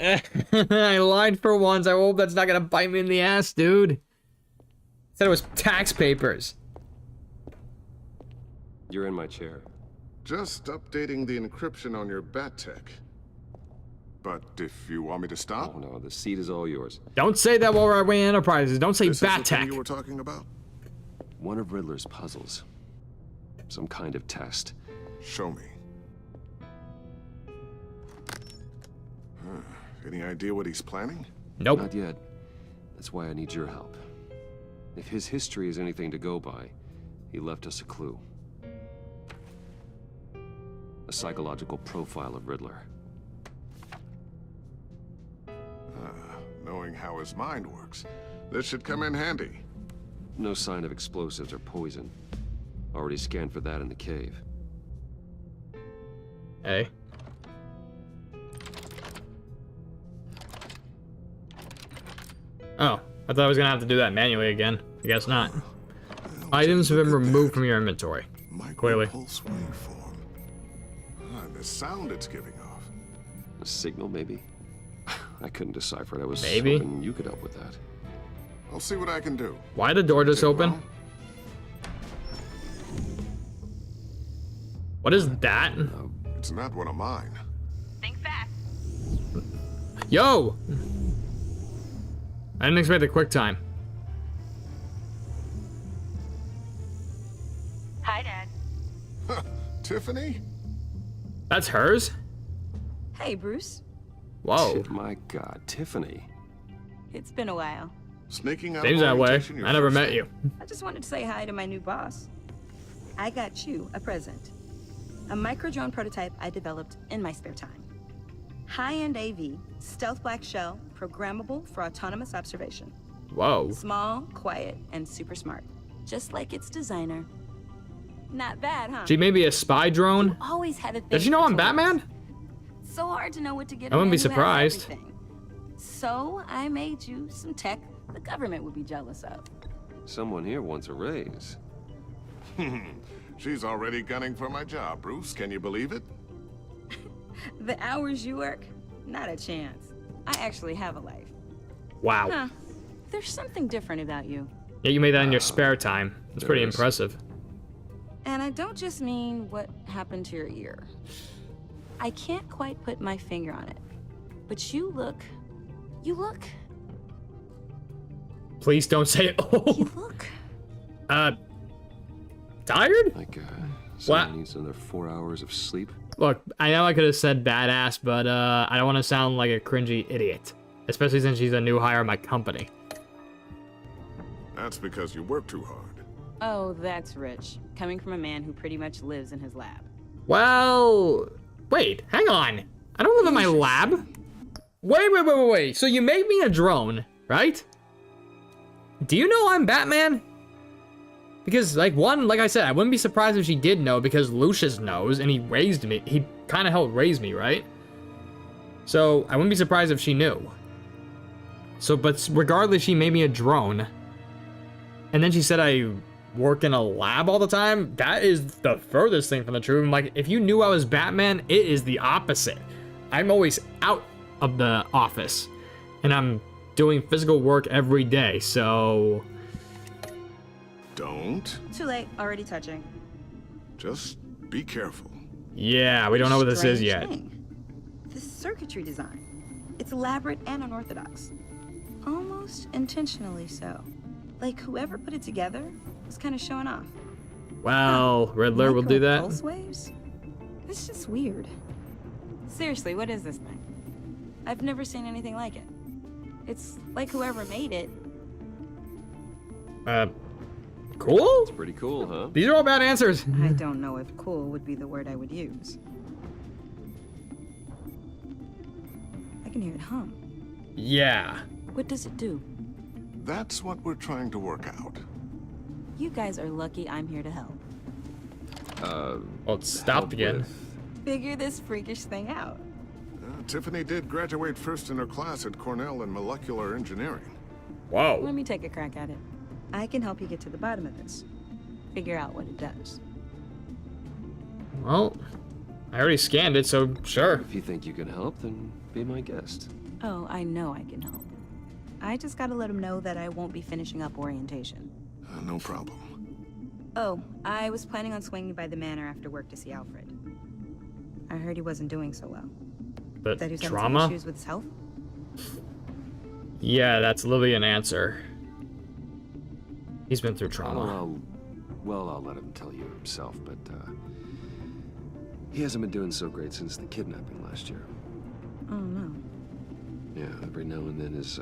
I lied for once. I hope that's not gonna bite me in the ass, dude. Said it was tax papers. You're in my chair. Just updating the encryption on your bat tech. But if you want me to stop? Oh no, the seat is all yours. Don't say that while we're at Wayne Enterprises. Don't say bat tech. You were talking about? One of Riddler's puzzles. Some kind of test. Show me. Any idea what he's planning? Nope. Not yet. That's why I need your help. If his history is anything to go by, he left us a clue. A psychological profile of Riddler. Knowing how his mind works, this should come in handy. No sign of explosives or poison. Already scanned for that in the cave. Hey. Oh, I thought I was gonna have to do that manually again. I guess not. Items have been removed from your inventory. Clearly. Pulse waveform. And the sound it's giving off. A signal, maybe? I couldn't decipher it. I was maybe hoping you could help with that. I'll see what I can do. Why the door just open? What is that? It's not one of mine. Think fast. Yo! I didn't expect a quick time. Hi, Dad. Tiffany? That's hers? Hey, Bruce. Whoa. My God, Tiffany. It's been a while. Sneaking out. Seems that way. I never met you. I just wanted to say hi to my new boss. I got you a present. A micro-drone prototype I developed in my spare time. High-end AV, stealth black shell, programmable for autonomous observation. Whoa. Small, quiet, and super smart. Just like its designer. Not bad, huh? She may be a spy drone. You always had a thing. Did you know for I'm toys. Batman? So hard to know what to get. I wouldn't be a man who has surprised. everything. So I made you some tech the government would be jealous of. Someone here wants a raise. She's already gunning for my job, Bruce. Can you believe it? The hours you work, not a chance. I actually have a life. Wow. Huh. There's something different about you. Yeah, you made that in your spare time. That's pretty impressive. And I don't just mean what happened to your ear. I can't quite put my finger on it. But you look... Please don't say it. Oh. You look... Tired? Like, someone needs another 4 hours of sleep. Look, I know I could have said badass, but I don't want to sound like a cringy idiot. Especially since she's a new hire at my company. That's because you work too hard. Oh, that's rich. Coming from a man who pretty much lives in his lab. Well, Wait, hang on. I don't live in my lab. Wait. So you made me a drone, right? Do you know I'm Batman? Because, like I said, I wouldn't be surprised if she did know because Lucius knows and he raised me. He kind of helped raise me, right? So I wouldn't be surprised if she knew. So, but regardless, she made me a drone. And then she said I work in a lab all the time. That is the furthest thing from the truth. I'm like, if you knew I was Batman, it is the opposite. I'm always out of the office. And I'm doing physical work every day, so... Don't. Too late, already touching. Just be careful. Yeah, we don't know what this is yet. The circuitry design. It's elaborate and unorthodox. Almost intentionally so. Like whoever put it together was kind of showing off. Well, Riddler will do that. Pulse waves? It's just weird. Seriously, what is this thing? I've never seen anything like it. It's like whoever made it. Cool? It's pretty cool, huh? These are all bad answers. I don't know if cool would be the word I would use. I can hear it hum. Yeah. What does it do? That's what we're trying to work out. You guys are lucky I'm here to help. Well, it stopped again. Figure this freakish thing out. Tiffany did graduate first in her class at Cornell in molecular engineering. Whoa. Let me take a crack at it. I can help you get to the bottom of this. Figure out what it does. Well, I already scanned it, so sure. If you think you can help, then be my guest. Oh, I know I can help. I just gotta let him know that I won't be finishing up orientation. No problem. Oh, I was planning on swinging by the manor after work to see Alfred. I heard he wasn't doing so well. But that he was having trauma? some issues with his health? Yeah, that's literally an answer. He's been through trauma. I'll let him tell you himself, but he hasn't been doing so great since the kidnapping last year. Oh, no. Yeah, every now and then his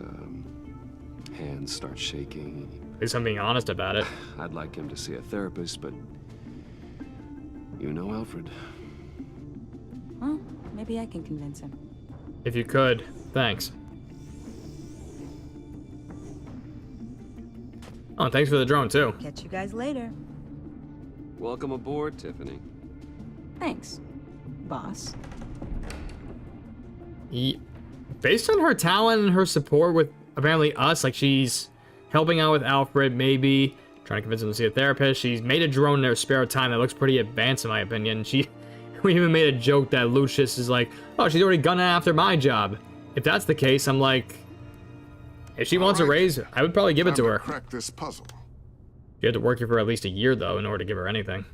hands start shaking. At least I'm being honest about it. I'd like him to see a therapist, but you know Alfred. Well, maybe I can convince him. If you could, thanks. Oh, and thanks for the drone, too. Catch you guys later. Welcome aboard, Tiffany. Thanks, boss. Based on her talent and her support with apparently us, like she's helping out with Alfred, maybe trying to convince him to see a therapist. She's made a drone in her spare time that looks pretty advanced in my opinion. We even made a joke that Lucius is like, oh, she's already gunning after my job. If that's the case, I'm like, if she wants a raise, I would probably give it to her. Crack this puzzle. You had to work here for at least a year, though, in order to give her anything.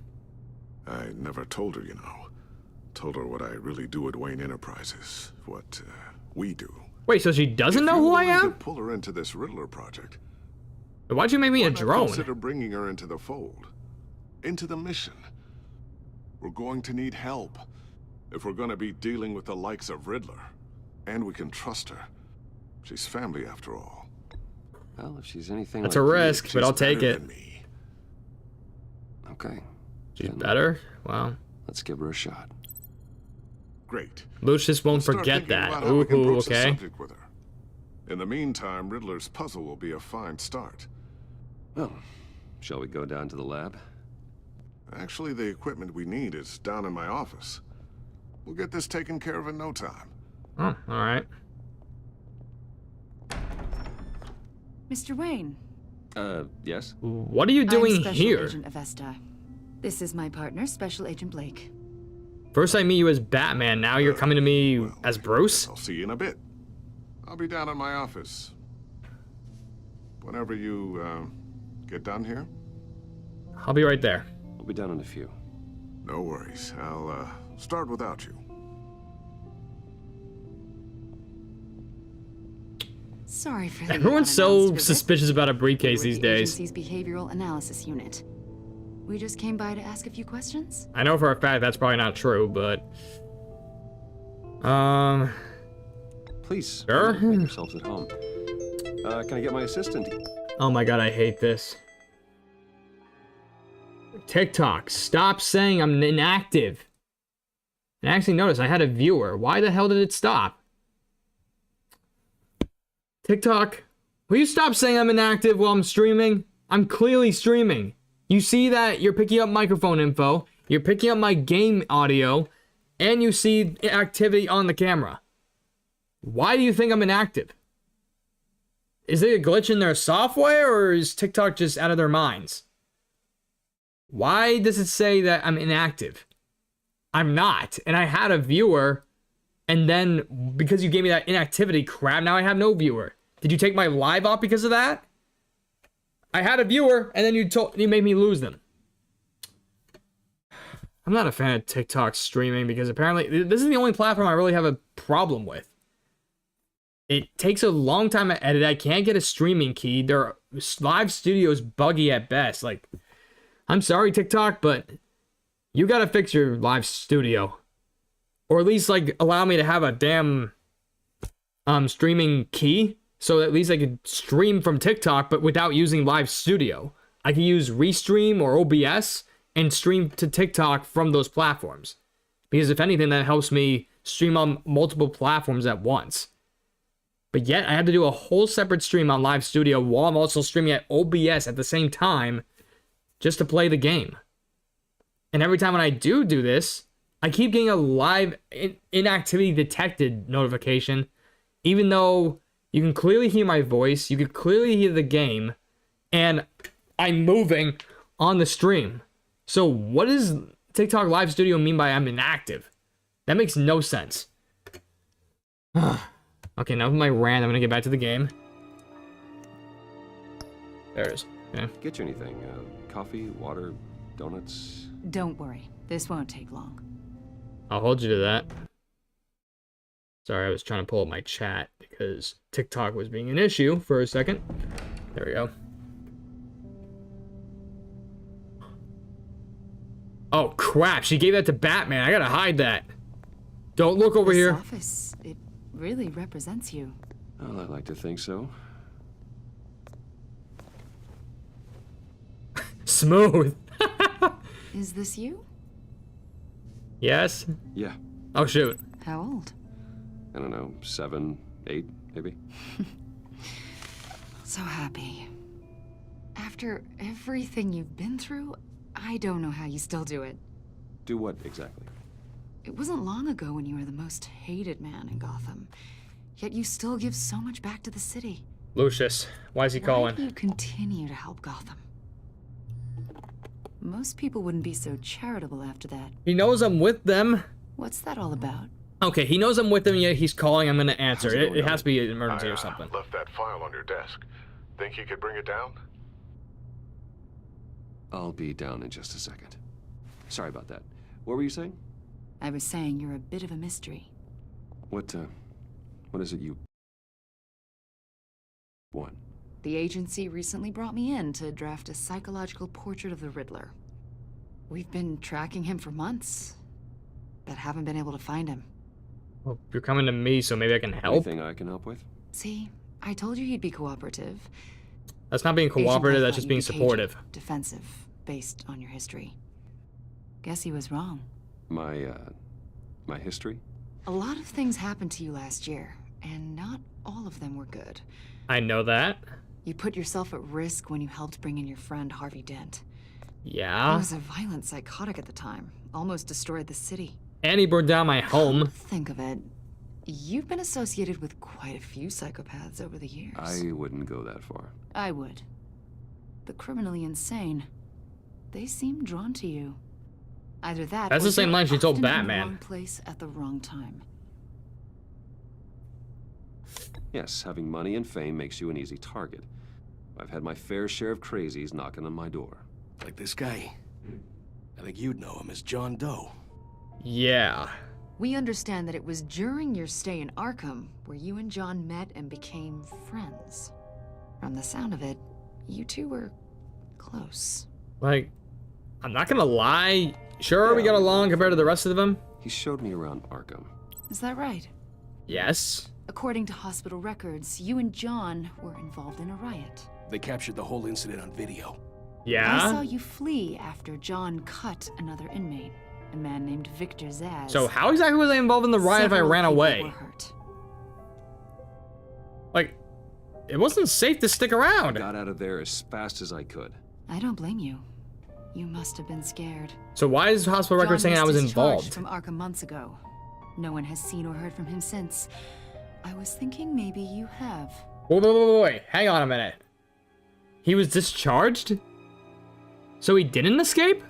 I never told her, you know. Told her what I really do at Wayne Enterprises. What we do. Wait, so she doesn't know who I am? To pull her into this Riddler project. Why'd you make me a drone? Consider bringing her into the fold. Into the mission. We're going to need help. If we're going to be dealing with the likes of Riddler. And we can trust her. She's family after all. Well, if she's anything That's like a risk, but I'll take it. Okay. She's better? Wow. Let's give her a shot. Great. Lucius won't forget that. Ooh, okay. With her. In the meantime, Riddler's puzzle will be a fine start. Well, shall we go down to the lab? Actually, the equipment we need is down in my office. We'll get this taken care of in no time. Oh, all right. Mr. Wayne. Yes? What are you doing I'm Special here? Agent Avesta. This is my partner, Special Agent Blake. First I meet you as Batman, now you're coming to me as Bruce? I'll see you in a bit. I'll be down in my office. Whenever you, get done here. I'll be right there. We'll be down in a few. No worries. I'll, start without you. Sorry for the Everyone's so suspicious about a briefcase these days. Agency's behavioral analysis unit. We just came by to ask a few questions. I know for a fact that's probably not true, but please, sure. Make yourselves at home. Can I get my assistant? Oh my god, I hate this. TikTok, stop saying I'm inactive. And I actually noticed I had a viewer. Why the hell did it stop? TikTok, will you stop saying I'm inactive while I'm streaming? I'm clearly streaming. You see that? You're picking up microphone info. You're picking up my game audio. And you see activity on the camera. Why do you think I'm inactive? Is it a glitch in their software, or is TikTok just out of their minds? Why does it say that I'm inactive? I'm not. And I had a viewer, and then because you gave me that inactivity crap, now I have no viewer. Did you take my live off because of that? I had a viewer, and then you made me lose them. I'm not a fan of TikTok streaming because apparently this is the only platform I really have a problem with. It takes a long time to edit. I can't get a streaming key. Their live studio's buggy at best. Like, I'm sorry, TikTok, but you gotta fix your live studio. Or at least, like, allow me to have a damn streaming key. So at least I could stream from TikTok, but without using live studio. I could use Restream or OBS and stream to TikTok from those platforms. Because if anything, that helps me stream on multiple platforms at once. But yet, I had to do a whole separate stream on Live Studio while I'm also streaming at OBS at the same time just to play the game. And every time when I do this, I keep getting a live inactivity detected notification, even though you can clearly hear my voice, you can clearly hear the game, and I'm moving on the stream. So what does TikTok Live Studio mean by I'm inactive? That makes no sense. Okay, now with my rant, I'm gonna get back to the game. There it is. Okay. Get you anything? Coffee, water, donuts? Don't worry, this won't take long. I'll hold you to that. Sorry, I was trying to pull up my chat because TikTok was being an issue for a second. There we go. Oh crap, she gave that to Batman. I gotta hide that. Don't look over here. Office, it really represents you. Well, I'd like to think so. Smooth. Is this you? Yes? Yeah. Oh shoot. How old? I don't know, 7, 8, maybe? So happy. After everything you've been through, I don't know how you still do it. Do what exactly? It wasn't long ago when you were the most hated man in Gotham. Yet you still give so much back to the city. Lucius, why is he calling? Why do you continue to help Gotham? Most people wouldn't be so charitable after that. He knows I'm with them. What's that all about? Okay, he knows I'm with them, yet he's calling. I'm gonna answer. It has to be an emergency or something. Left that file on your desk. Think you could bring it down? I'll be down in just a second. Sorry about that. What were you saying? I was saying you're a bit of a mystery. What is it you want? The agency recently brought me in to draft a psychological portrait of the Riddler. We've been tracking him for months, but haven't been able to find him. Well, you're coming to me, so maybe I can help. Anything I can help with? See, I told you he'd be cooperative. That's not being cooperative, that's just being supportive. Defensive, based on your history. Guess he was wrong. My history? A lot of things happened to you last year, and not all of them were good. I know that. You put yourself at risk when you helped bring in your friend Harvey Dent. Yeah. He was a violent psychotic at the time, almost destroyed the city. And he burned down my home. Think of it. You've been associated with quite a few psychopaths over the years. I wouldn't go that far. I would. The criminally insane. They seem drawn to you. Either that. That's the same line she told Batman. In the wrong place at the wrong time. Yes, having money and fame makes you an easy target. I've had my fair share of crazies knocking on my door. Like this guy. I think you'd know him as John Doe. Yeah. We understand that it was during your stay in Arkham where you and John met and became friends. From the sound of it, you two were close. Like, I'm not gonna lie. Sure, we got along compared to the rest of them. He showed me around Arkham. Is that right? Yes. According to hospital records, you and John were involved in a riot. They captured the whole incident on video. Yeah? I saw you flee after John cut another inmate. a man named Victor Zaz. So how exactly was I involved in the riot if I ran away? Were hurt. Like, it wasn't safe to stick around. I got out of there as fast as I could. I don't blame you. You must have been scared. So why is hospital record saying I was involved? From Arkham months ago. No one has seen or heard from him since. I was thinking maybe you have. Wait. Hang on a minute. He was discharged? So he didn't escape?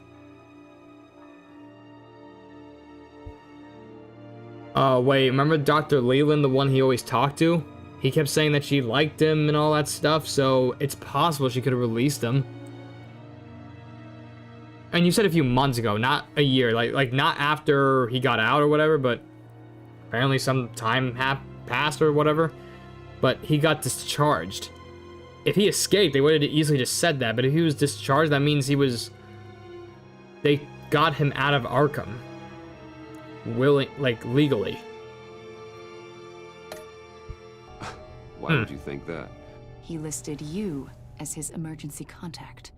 Wait, remember Dr. Leland, the one he always talked to? He kept saying that she liked him and all that stuff, so it's possible she could have released him. And you said a few months ago, not a year, like not after he got out or whatever, but apparently some time passed or whatever. But he got discharged. If he escaped, they would have easily just said that, but if he was discharged, that means they got him out of Arkham. Legally. Why would you think that? He listed you as his emergency contact.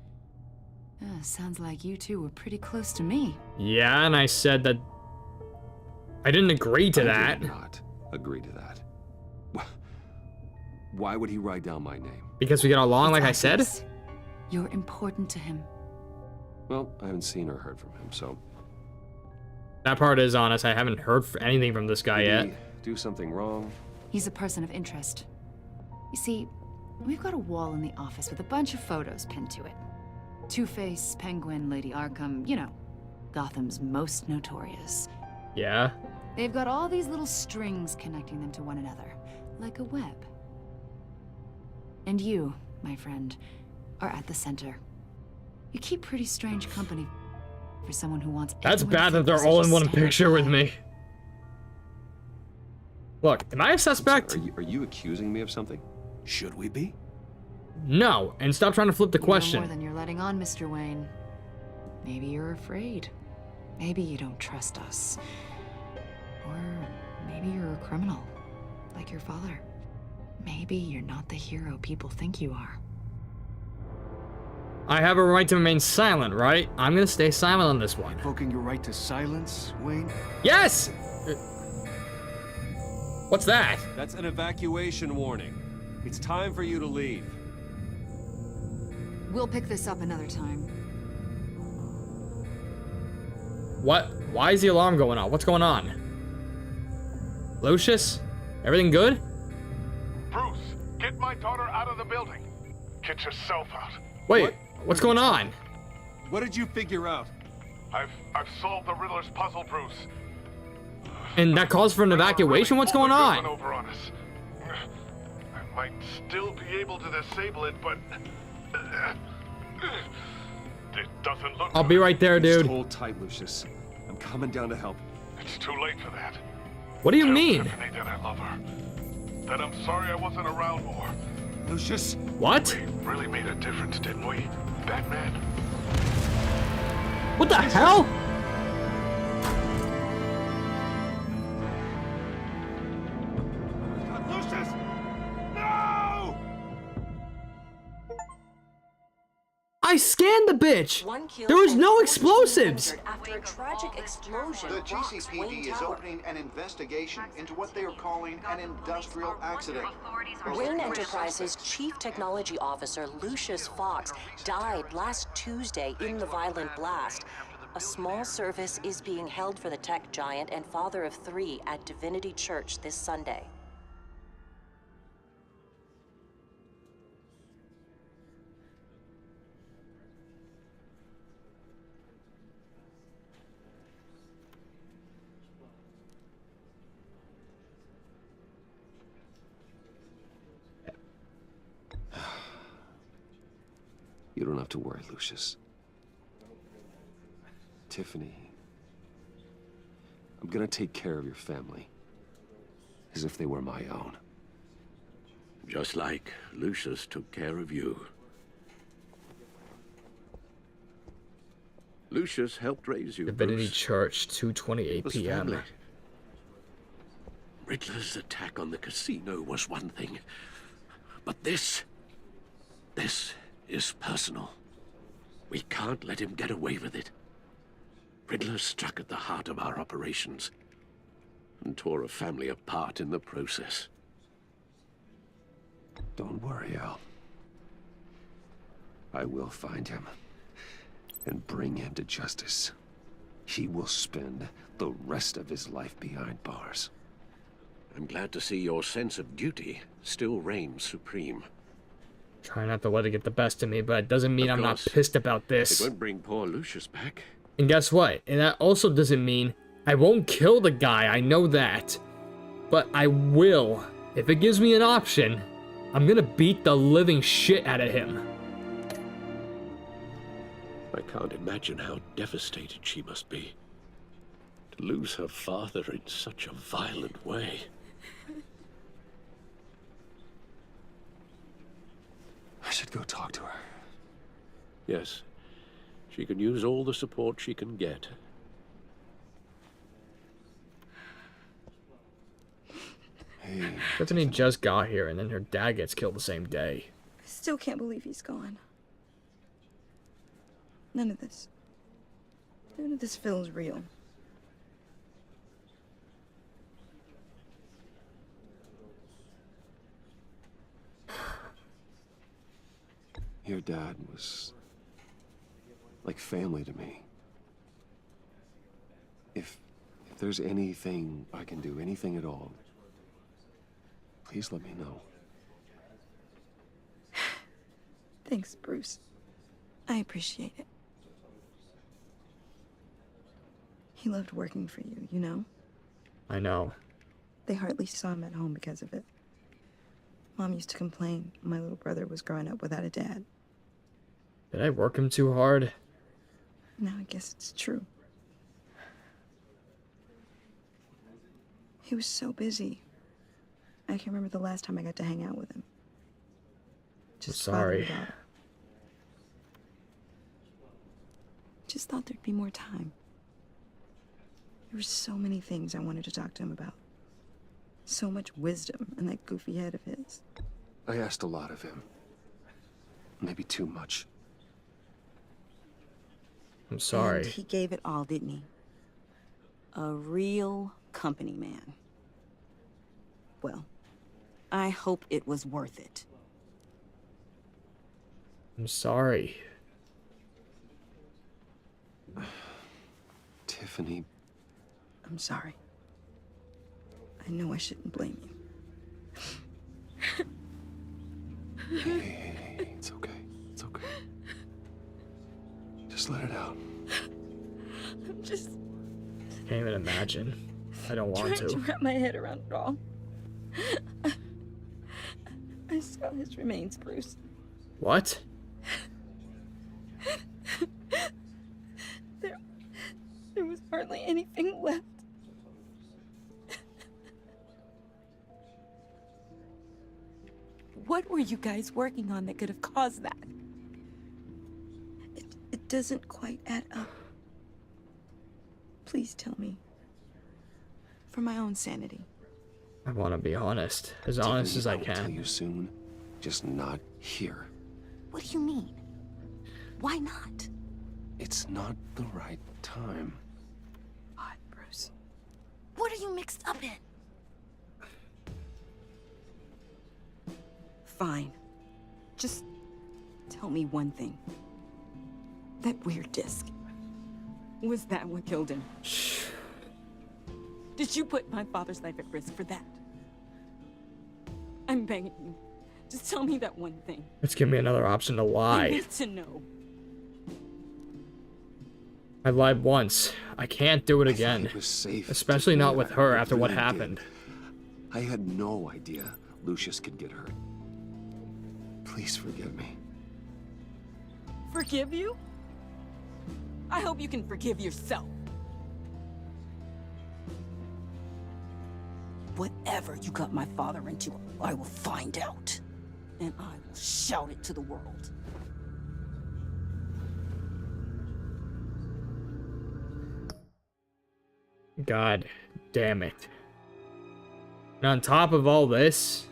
Sounds like you two were pretty close to me. Yeah, and I said that I didn't agree to that. I did not agree to that. Why would he write down my name? Because we get along, like I said? You're important to him. Well, I haven't seen or heard from him, so... That part is honest. I haven't heard anything from this guy yet. Did he do something wrong? He's a person of interest. You see, we've got a wall in the office with a bunch of photos pinned to it. Two-Face, Penguin, Lady Arkham, you know, Gotham's most notorious. Yeah? They've got all these little strings connecting them to one another, like a web. And you, my friend, are at the center. You keep pretty strange company for someone who wants... That's bad that they're all in one picture with me. Look, am I a suspect? Are you accusing me of something? Should we be? No, and stop trying to flip the question. More than you're letting on, Mr. Wayne. Maybe you're afraid. Maybe you don't trust us. Or maybe you're a criminal, like your father. Maybe you're not the hero people think you are. I have a right to remain silent, right? I'm gonna stay silent on this one. Invoking your right to silence, Wayne? Yes! What's that? That's an evacuation warning. It's time for you to leave. We'll pick this up another time. What? Why is the alarm going off? What's going on? Lucius? Everything good? Bruce, get my daughter out of the building. Get yourself out. Wait, what's going on? What did you figure out? I've solved the Riddler's puzzle, Bruce. And that calls for an evacuation? What's going on? Over on us. I might still be able to disable it, but it doesn't look. I'll be right there, dude. Just hold tight, Lucius. I'm coming down to help. It's too late for that. What do you mean? Tiffany that I love her. That I'm sorry I wasn't around more. Lucius. What? We really made a difference, didn't we, Batman? What the hell? Lucius! No! I scanned the bitch! There was no explosives! After a tragic explosion, The GCPD is opening an investigation into what they are calling an industrial accident. Wayne Enterprises' Chief Technology Officer Lucius Fox died last Tuesday in the violent blast. A small service is being held for the tech giant and father of three at Divinity Church this Sunday. You don't have to worry, Lucius. Tiffany, I'm gonna take care of your family as if they were my own. Just like Lucius took care of you. Lucius helped raise you, Divinity Bruce. Church, 2:28 It was p.m. family. Riddler's attack on the casino was one thing, but this is personal. We can't let him get away with it. Riddler struck at the heart of our operations and tore a family apart in the process. Don't worry, Al. I will find him and bring him to justice. He will spend the rest of his life behind bars. I'm glad to see your sense of duty still reigns supreme. Try not to let it get the best of me, but it doesn't mean Of I'm not course. pissed about this. It won't bring poor Lucius back. And guess what? And that also doesn't mean I won't kill the guy, I know that. But I will. If it gives me an option, I'm gonna beat the living shit out of him. I can't imagine how devastated she must be. To lose her father in such a violent way. I should go talk to her. Yes, she can use all the support she can get. Hey. Tiffany just got here and then her dad gets killed the same day. I still can't believe he's gone. None of this feels real. Your dad was like family to me. If there's anything I can do, anything at all, please let me know. Thanks, Bruce. I appreciate it. He loved working for you, you know? I know. They hardly saw him at home because of it. Mom used to complain my little brother was growing up without a dad. Did I work him too hard? Now I guess it's true. He was so busy. I can't remember the last time I got to hang out with him. Just sorry. thought about it. Just thought there'd be more time. There were so many things I wanted to talk to him about. So much wisdom in that goofy head of his. I asked a lot of him. Maybe too much. I'm sorry. And he gave it all, didn't he? A real company man. Well, I hope it was worth it. I'm sorry. Tiffany. I'm sorry. I know I shouldn't blame you. Hey, it's okay. It's okay. Just let it out. I'm just Can't even imagine. I don't want trying to wrap my head around it all. I saw his remains, Bruce. What? There was hardly anything left. What were you guys working on that could have caused that? It doesn't quite add up. Please tell me. For my own sanity. I want to be honest. As honest as I will can. tell you soon. Just not here. What do you mean? Why not? It's not the right time. What, Bruce? What are you mixed up in? Fine. Just tell me one thing. That weird disc. Was that what killed him? Did you put my father's life at risk for that? I'm begging you. Just tell me that one thing. Let's give me another option to I lie. need to know. I lied once. I can't do it again. It was safe. Especially not with her after what happened. I had no idea Lucius could get hurt. Please forgive me. Forgive you? I hope you can forgive yourself. Whatever you got my father into, I will find out. And I will shout it to the world. God damn it. And on top of all this...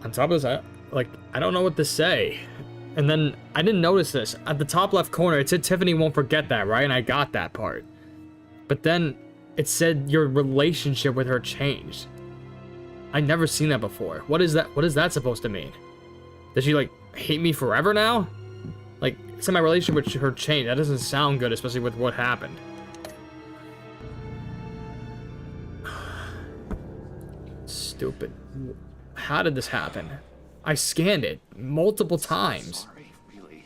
on top of this, I don't know what to say. And then I didn't notice this. At the top left corner, it said Tiffany won't forget that, right? And I got that part. But then it said your relationship with her changed. I never seen that before. What is that? What is that supposed to mean? Does she like hate me forever now? Like, it said my relationship with her changed. That doesn't sound good, especially with what happened. Stupid. How did this happen? I scanned it multiple times. Sorry, really.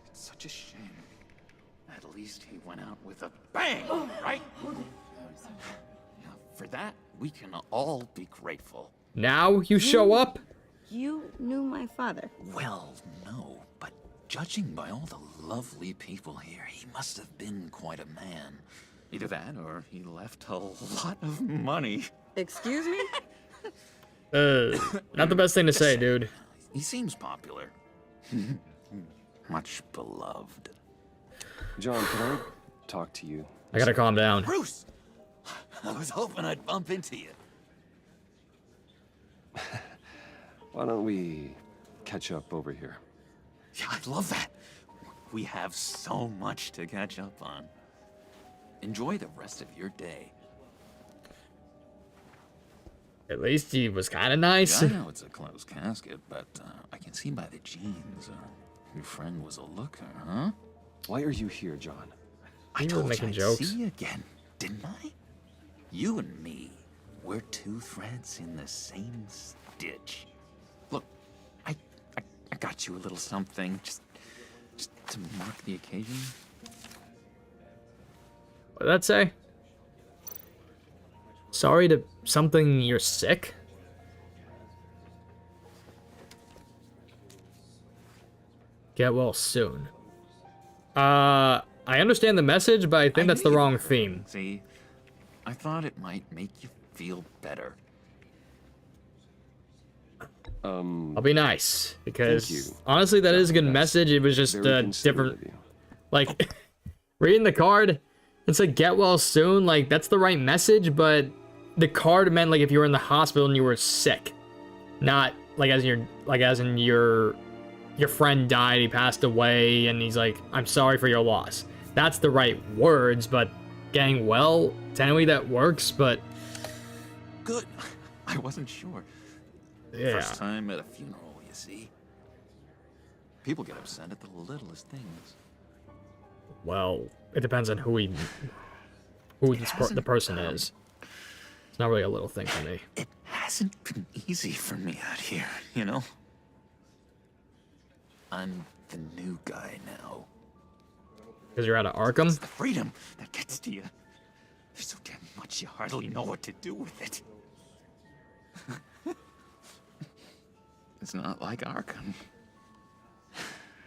It's such a shame. At least he went out with a bang, right? Now, for that, we can all be grateful. Now you show up? You knew my father. Well, no, but judging by all the lovely people here, he must have been quite a man. Either that, or he left a lot of money. Excuse me? Not the best thing to say, dude. He seems popular. Much beloved. John, can I talk to you? I gotta calm down. Bruce! I was hoping I'd bump into you. Why don't we catch up over here? Yeah, I love that. We have so much to catch up on. Enjoy the rest of your day. At least he was kind of nice. Yeah, I know it's a closed casket, but I can see by the jeans your friend was a looker, huh? Why are you here, John? I You were told you making I'd jokes. see you again, didn't I? You and me, we're two threads in the same stitch. Look, I got you a little something, just to mark the occasion. What did that say? Sorry to something you're sick? Get well soon. I understand the message, but I think that's the wrong theme. See, I thought it might make you feel better. I'll be nice, because Thank you. honestly, that is a good message. It was just very different. considerate of you. Like, reading the card, it's like, get well soon. Like, that's the right message, but the card meant, like, if you were in the hospital and you were sick. Not, like, as in your friend died, he passed away, and he's like, I'm sorry for your loss. That's the right words, but getting well, technically that works, but... Good. I wasn't sure. Yeah. First time at a funeral, you see. People get upset at the littlest things. Well, it depends on who the person is. It's not really a little thing for me. It hasn't been easy for me out here, you know? I'm the new guy now. Because you're out of Arkham? It's the freedom that gets to you. There's so damn much you hardly know what to do with it. It's not like Arkham.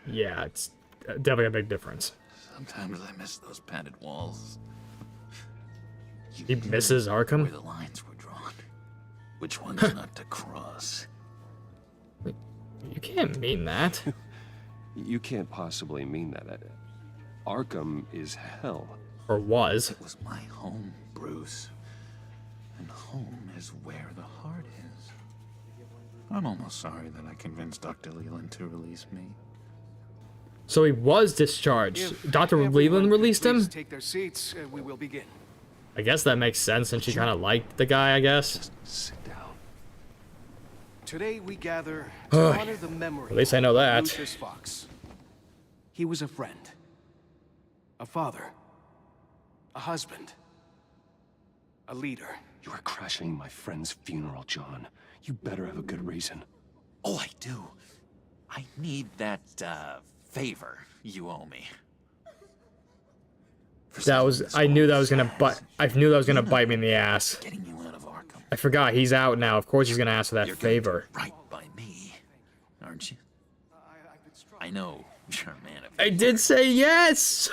Yeah, it's definitely a big difference. Sometimes I miss those padded walls. He misses Arkham? Where the lines were drawn. Which ones not to cross. You can't mean that. You can't possibly mean that. Arkham is hell. Or was. It was my home, Bruce. And home is where the heart is. I'm almost sorry that I convinced Dr. Leland to release me. So he was discharged. Dr. Leland released him? Please take their seats, we will begin. I guess that makes sense, and she kind of liked the guy, I guess. Just sit down. Today we gather to honor the memory At least I know that. of Lucius Fox. He was a friend, a father, a husband, a leader. You are crashing my friend's funeral, John. You better have a good reason. Oh, I do. I need that, favor you owe me. I knew that was gonna bite me in the ass. Getting you out of Arkham. I forgot, he's out now. Of course he's gonna ask for that favor. Right by me, aren't you? I know you're a man of... I did say yes!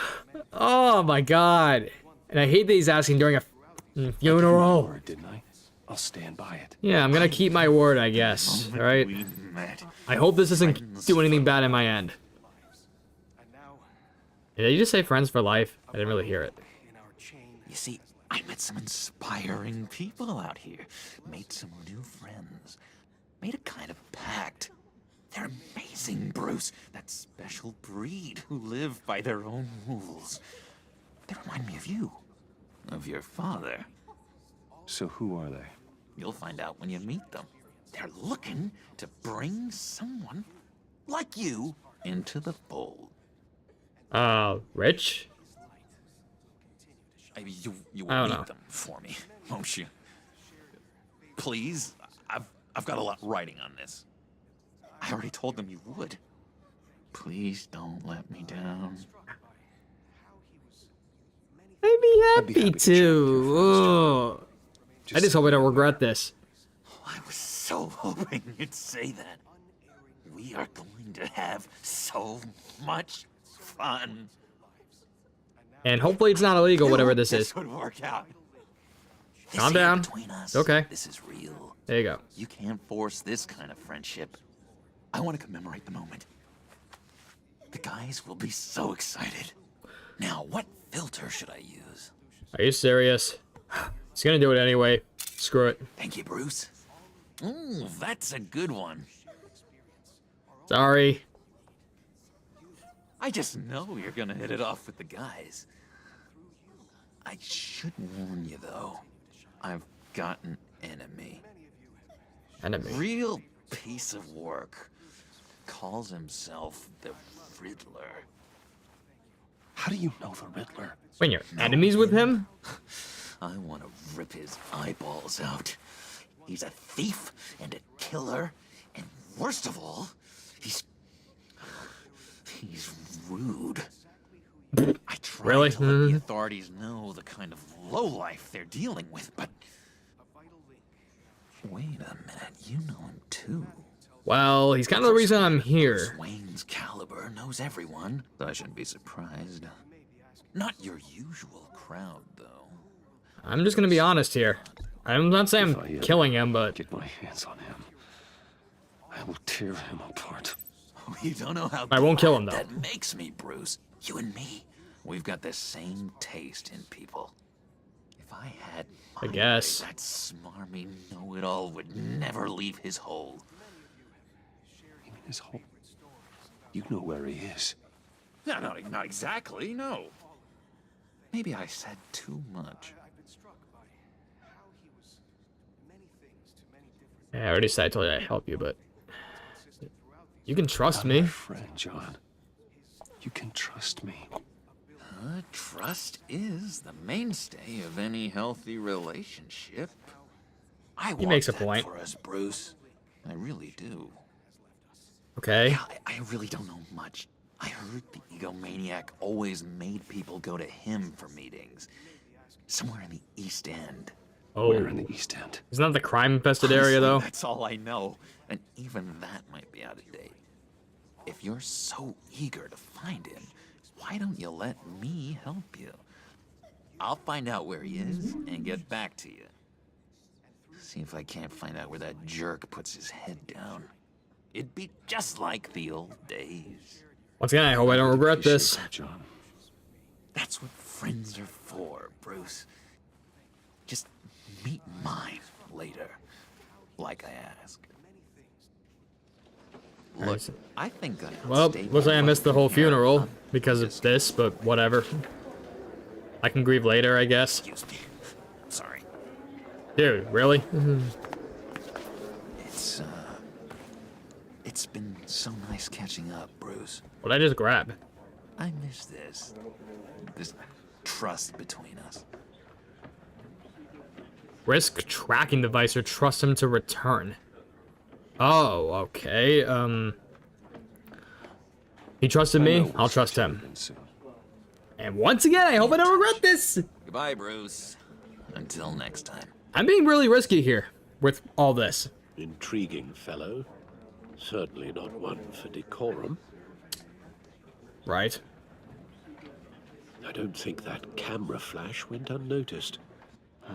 Oh my god. And I hate that he's asking during a funeral. Word, didn't I? I'll stand by it. Yeah, I'm gonna keep my word, I guess. Alright? I hope this doesn't do anything bad in my end. Did you just say friends for life? I didn't really hear it. You see, I met some inspiring people out here. Made some new friends. made a kind of pact. They're amazing, Bruce. That special breed who live by their own rules. They remind me of you. Of your father. So who are they? You'll find out when you meet them. They're looking to bring someone like you into the fold. Rich? I mean, you I will don't meet know. them for me, won't you? Please, I've got a lot riding on this. I already told them you would. Please don't let me down. I'd be happy to. Oh. I just hope I don't regret this. I was so hoping you'd say that. We are going to have so much fun. And hopefully it's not illegal, whatever this is. This would work out. Calm down. Us, Okay. This is real. There you go. You can't force this kind of friendship. I want to commemorate the moment. The guys will be so excited. Now, what filter should I use? Are you serious? He's gonna do it anyway. Screw it. Thank you, Bruce. Ooh, that's a good one. Sorry. I just know you're gonna hit it off with the guys. I should warn you, though. I've got an enemy. Enemy? Real piece of work. Calls himself the Riddler. How do you know the Riddler? When you're enemies with him? I want to rip his eyeballs out. He's a thief and a killer, and worst of all, he's rude. I try Really? to let the authorities know the kind of lowlife they're dealing with, but wait a minute, you know him too. Well, he's kind of the reason I'm here. Wayne's caliber knows everyone. I shouldn't be surprised. Not your usual crowd, though. I'm just gonna be honest here. I'm not saying I'm killing him, but Get my hands on him. I will tear him apart. You don't know how I won't kill him, though. that makes me, Bruce. You and me, we've got the same taste in people. If I had I guess. that smarmy know-it-all would never leave his hole. You mean his hole? You know where he is. No, not exactly, no. Maybe I said too much. yeah, I already said I told you I'd help you, but you can trust me. My friend, John. You can trust me. Trust is the mainstay of any healthy relationship. I He want makes a that point. for us, Bruce. I really do. Okay. Yeah, I really don't know much. I heard the egomaniac always made people go to him for meetings. Somewhere in the East End. Oh. Where in the East End? Isn't that the crime-infested area, though? That's all I know. And even that might be out of date. If you're so eager to find him, why don't you let me help you? I'll find out where he is and get back to you. See if I can't find out where that jerk puts his head down. It'd be just like the old days. Once again, I hope I don't regret this. John. That's what friends are for, Bruce. Just meet mine later, like I asked. Look, I think I Well, looks like I missed the whole funeral because of this, but whatever. I can grieve later, I guess. Excuse me. Sorry. Dude, really? It's been so nice catching up, Bruce. What'd I just grab? I miss this trust between us. Risk tracking device or trust him to return. Oh, okay. He trusted me, I'll trust him. And once again, I hope I don't regret this. Goodbye, Bruce. Until next time. I'm being really risky here with all this. Intriguing fellow. Certainly not one for decorum. Right. I don't think that camera flash went unnoticed.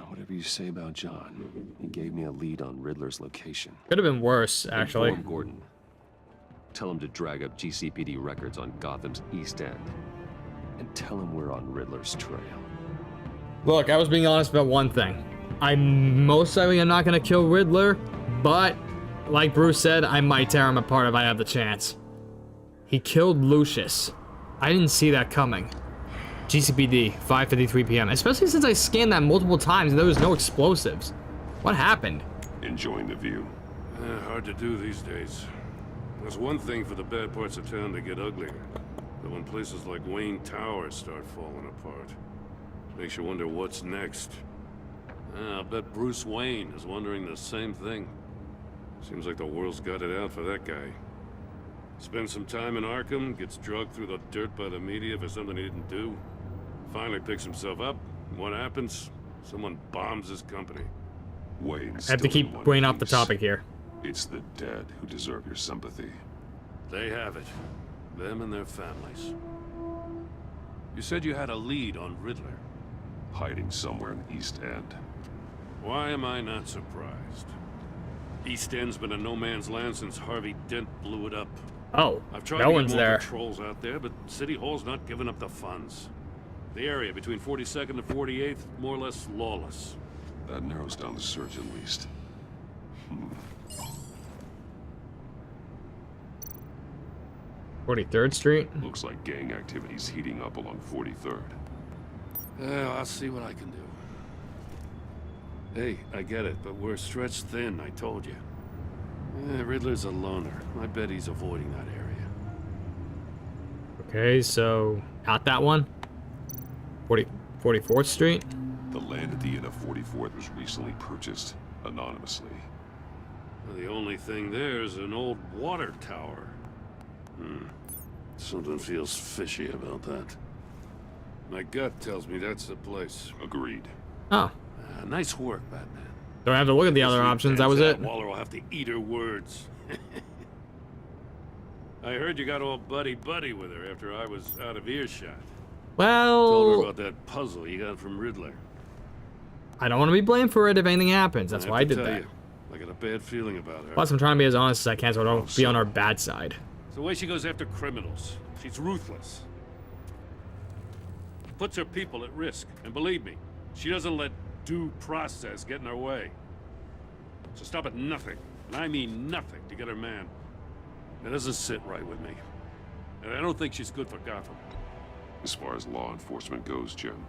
Whatever you say about John, he gave me a lead on Riddler's location. Could have been worse, actually. Inform Gordon. Tell him to drag up GCPD records on Gotham's East End. And tell him we're on Riddler's trail. Look, I was being honest about one thing. I'm most likely I'm not gonna kill Riddler, but Like Bruce said, I might tear him apart if I have the chance. He killed Lucius. I didn't see that coming. GCPD, 5:53 p.m. Especially since I scanned that multiple times and there was no explosives. What happened? Enjoying the view. Hard to do these days. There's one thing for the bad parts of town to get uglier. But when places like Wayne Tower start falling apart, it makes you wonder what's next. I'll bet Bruce Wayne is wondering the same thing. Seems like the world's got it out for that guy. Spends some time in Arkham, gets drugged through the dirt by the media for something he didn't do. Finally picks himself up. What happens? Someone bombs his company. Wayne's I have to keep Wayne off the topic here. It's the dead who deserve your sympathy. They have it. Them and their families. You said you had a lead on Riddler. Hiding somewhere in East End. Why am I not surprised? East End's been a no man's land since Harvey Dent blew it up. Oh, I've tried no to get one's more there. patrols out there, but City Hall's not giving up the funds. The area between 42nd and 48th, more or less lawless. That narrows down the search at least. 43rd Street? Looks like gang activity's heating up along 43rd. I'll see what I can do. Hey, I get it, but we're stretched thin, I told you. Riddler's a loner. I bet he's avoiding that area. Okay, so out that one? 44th Street? The land at the end of 44th was recently purchased anonymously. Well, the only thing there is an old water tower. Something feels fishy about that. My gut tells me that's the place. Agreed. Oh. Nice work, Batman. Don't have to look at the other options, that was it? Waller will have to eat her words. I heard you got all buddy-buddy with her after I was out of earshot. Well... Told her about that puzzle you got from Riddler. I don't want to be blamed for it if anything happens. That's why I did that. I got a bad feeling about her. Plus, I'm trying to be as honest as I can so I don't be on our bad side. It's the way she goes after criminals. She's ruthless. Puts her people at risk. And believe me, she doesn't let due process get in her way. So stop at nothing, and I mean nothing, to get her man. That doesn't sit right with me. And I don't think she's good for Gotham. As far as law enforcement goes, Jim,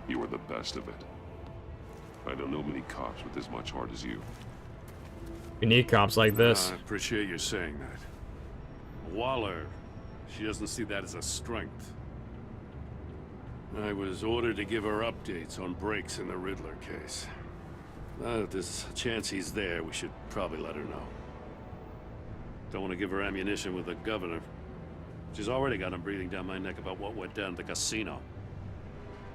you are the best of it. I don't know many cops with as much heart as you. We need cops like this. I appreciate you saying that. Waller, she doesn't see that as a strength. I was ordered to give her updates on breaks in the Riddler case. Now that there's a chance he's there, we should probably let her know. Don't want to give her ammunition with the governor. She's already got him breathing down my neck about what went down at the casino.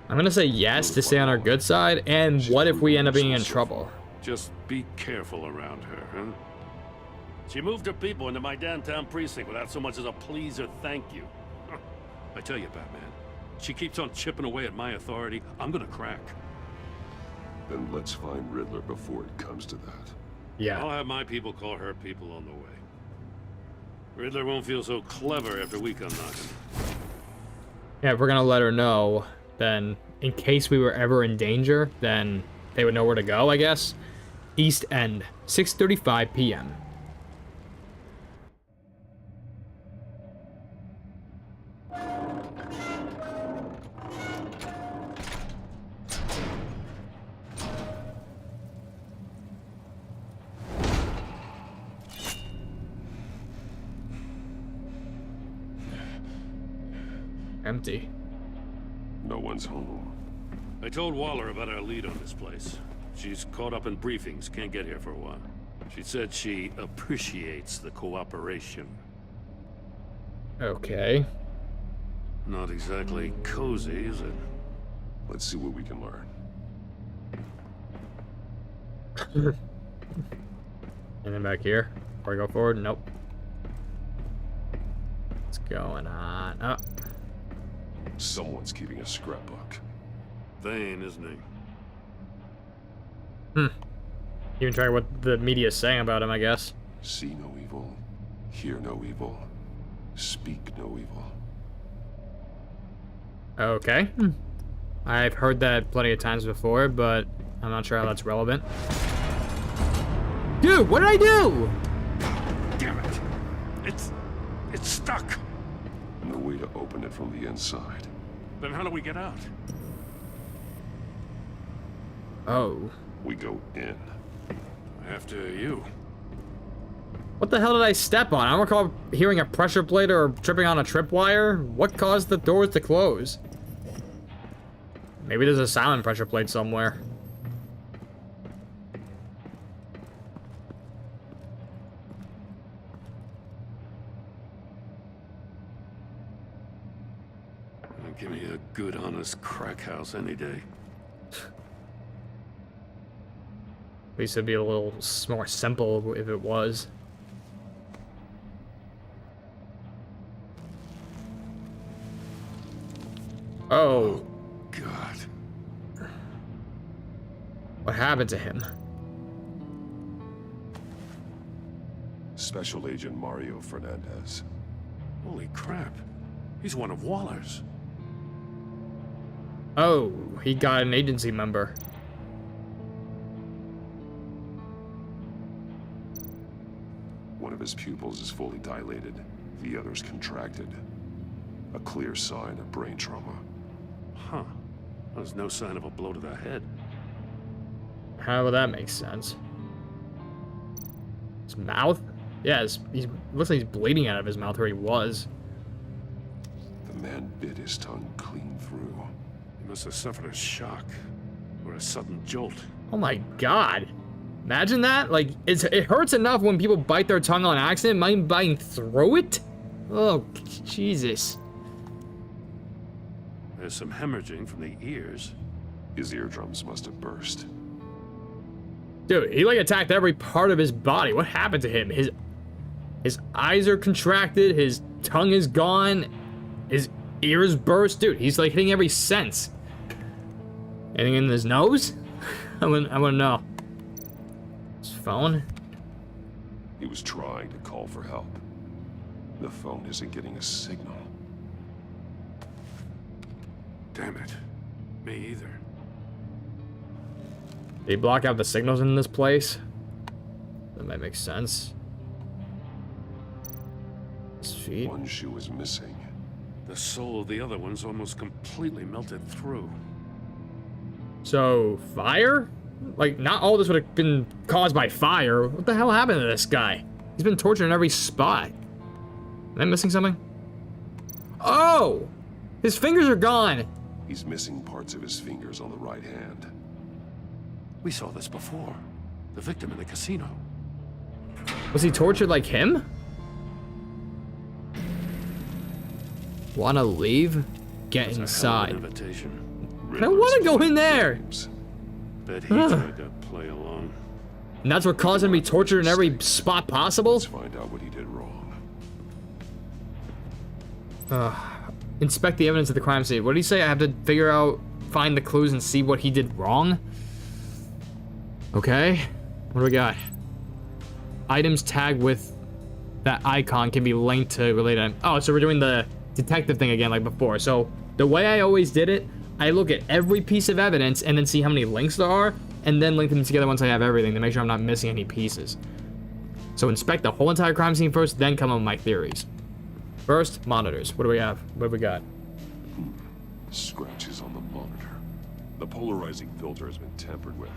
I'm gonna say yes to stay on our good side, and what if we end up being in trouble? Just be careful around her, huh? She moved her people into my downtown precinct without so much as a please or thank you. I tell you, Batman, she keeps on chipping away at my authority, I'm gonna crack. Then let's find Riddler before it comes to that. Yeah. I'll have my people call her people on the way. Riddler won't feel so clever after we come knocking. Yeah, if we're gonna let her know, then in case we were ever in danger, then they would know where to go, I guess. East End, 6:35 p.m. Empty. No one's home. I told Waller about our lead on this place. She's caught up in briefings, can't get here for a while. She said she appreciates the cooperation. Okay. Not exactly cozy, is it? Let's see what we can learn. And then back here. Before I go forward, nope. What's going on? Oh. Someone's keeping a scrapbook. Vain, isn't he? Even try what the media is saying about him, I guess. See no evil, hear no evil, speak no evil. Okay. I've heard that plenty of times before, but I'm not sure how that's relevant. Dude, what did I do? Damn it. It's stuck. No way to open it from the inside. Then how do we get out? Oh. We go in. After you. What the hell did I step on? I don't recall hearing a pressure plate or tripping on a tripwire. What caused the doors to close? Maybe there's a silent pressure plate somewhere. Give me a good, honest crack house any day. At least it'd be a little more simple if it was. Oh. God. What happened to him? Special Agent Mario Fernandez. Holy crap. He's one of Waller's. Oh, he got an agency member. One of his pupils is fully dilated. The other's contracted. A clear sign of brain trauma. Huh. There's no sign of a blow to the head. How would that make sense? His mouth? Yeah, he looks like he's bleeding out of his mouth where he was. The man bit his tongue clean through. He must have suffered a shock or a sudden jolt. Oh my god. Imagine that. Like, it hurts enough when people bite their tongue on accident. Mind biting through it? Oh, Jesus. There's some hemorrhaging from the ears. His eardrums must have burst. Dude, he like attacked every part of his body. What happened to him? His eyes are contracted, his tongue is gone, his ears burst. Dude, he's like hitting every sense. Anything in his nose? I wanna know. His phone? He was trying to call for help. The phone isn't getting a signal. Damn it. Me either. They block out the signals in this place? That might make sense. His feet. One shoe is missing. The sole of the other one's almost completely melted through. So, fire? Like, not all this would have been caused by fire. What the hell happened to this guy? He's been tortured in every spot. Am I missing something? Oh! His fingers are gone! He's missing parts of his fingers on the right hand. We saw this before. The victim in the casino. Was he tortured like him? Wanna leave? Get inside. I don't wanna go in there! Bet he tried to play along. And that's what caused him to be tortured in every spot possible? Let's find out what he did wrong. Inspect the evidence at the crime scene. What did he say? I have to figure out, find the clues and see what he did wrong? Okay. What do we got? Items tagged with that icon can be linked to related. Oh, so we're doing the detective thing again like before. So the way I always did it, I look at every piece of evidence and then see how many links there are and then link them together once I have everything to make sure I'm not missing any pieces. So inspect the whole entire crime scene first, then come up with my theories. First, monitors. What do we have? What have we got? Scratches on the monitor. The polarizing filter has been tampered with.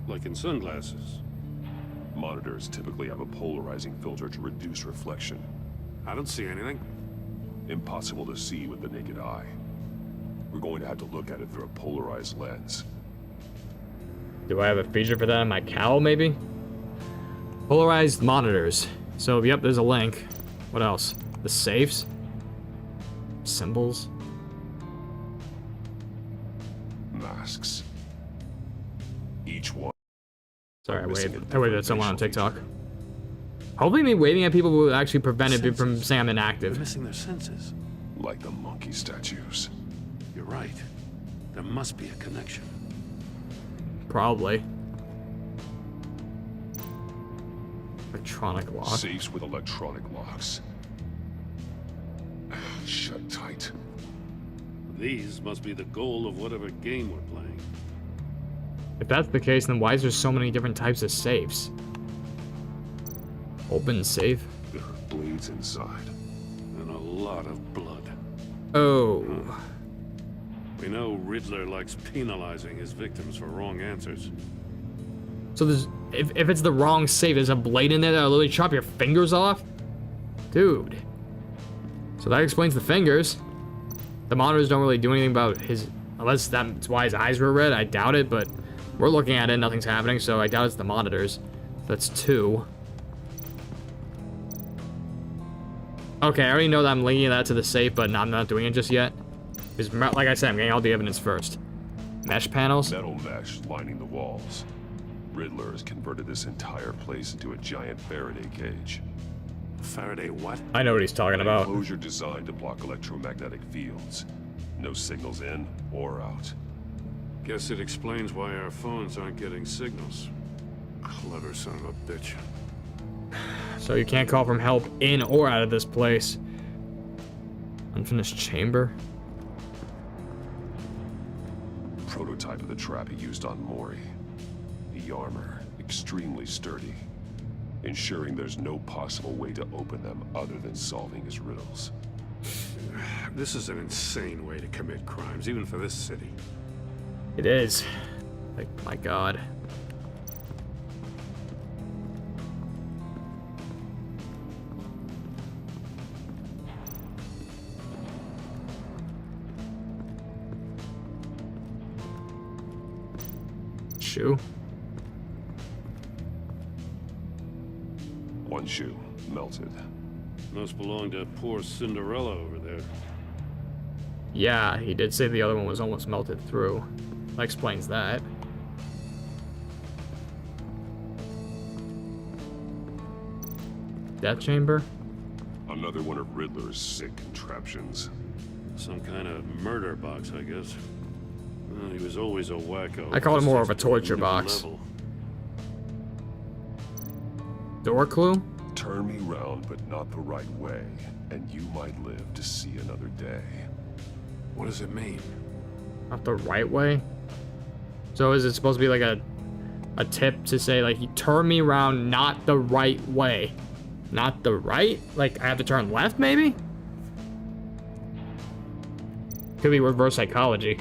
Like in sunglasses. Monitors typically have a polarizing filter to reduce reflection. I don't see anything. Impossible to see with the naked eye. We're going to have to look at it through a polarized lens. Do I have a feature for that on my cowl, maybe? Polarized monitors. So, yep, there's a link. What else? The safes? Symbols? Masks. Each one. Sorry, I waved at someone on TikTok. Hopefully me waving at people will actually prevent it from saying I'm inactive. They're missing their senses. Like the monkey statues. You're right. There must be a connection. Probably. Electronic lock. Safes with electronic locks. Shut tight. These must be the goal of whatever game we're playing. If that's the case, then why is there so many different types of safes? Open safe. There are blades inside. And a lot of blood. Oh. We know Riddler likes penalizing his victims for wrong answers. So there's, if it's the wrong safe, there's a blade in there that'll literally chop your fingers off? Dude. So that explains the fingers. The monitors don't really do anything about his, unless that's why his eyes were red. I doubt it, but we're looking at it, nothing's happening, so I doubt it's the monitors. That's 2. Okay, I already know that I'm linking that to the safe, but I'm not doing it just yet. Because, like I said, I'm getting all the evidence first. Mesh panels. Metal mesh lining the walls. Riddler has converted this entire place into a giant Faraday cage. Faraday what? I know what he's talking about. An enclosure designed to block electromagnetic fields. No signals in or out. Guess it explains why our phones aren't getting signals. Clever son of a bitch. So you can't call from help in or out of this place. Unfinished chamber. Prototype of the trap he used on Mori. The armor, extremely sturdy, ensuring there's no possible way to open them other than solving his riddles. This is an insane way to commit crimes, even for this city. It is. Like, my God. Shoe. One shoe, melted. Must belong to poor Cinderella over there. Yeah, he did say the other one was almost melted through. That explains that. Death chamber? Another one of Riddler's sick contraptions. Some kind of murder box, I guess. Well, he was always a wacko. I call it more of a torture box. Level. Door clue? Turn me round, but not the right way, and you might live to see another day. What does it mean? Not the right way? So is it supposed to be like a tip to say, like, you turn me around not the right way? Not the right? Like, I have to turn left, maybe? Could be reverse psychology.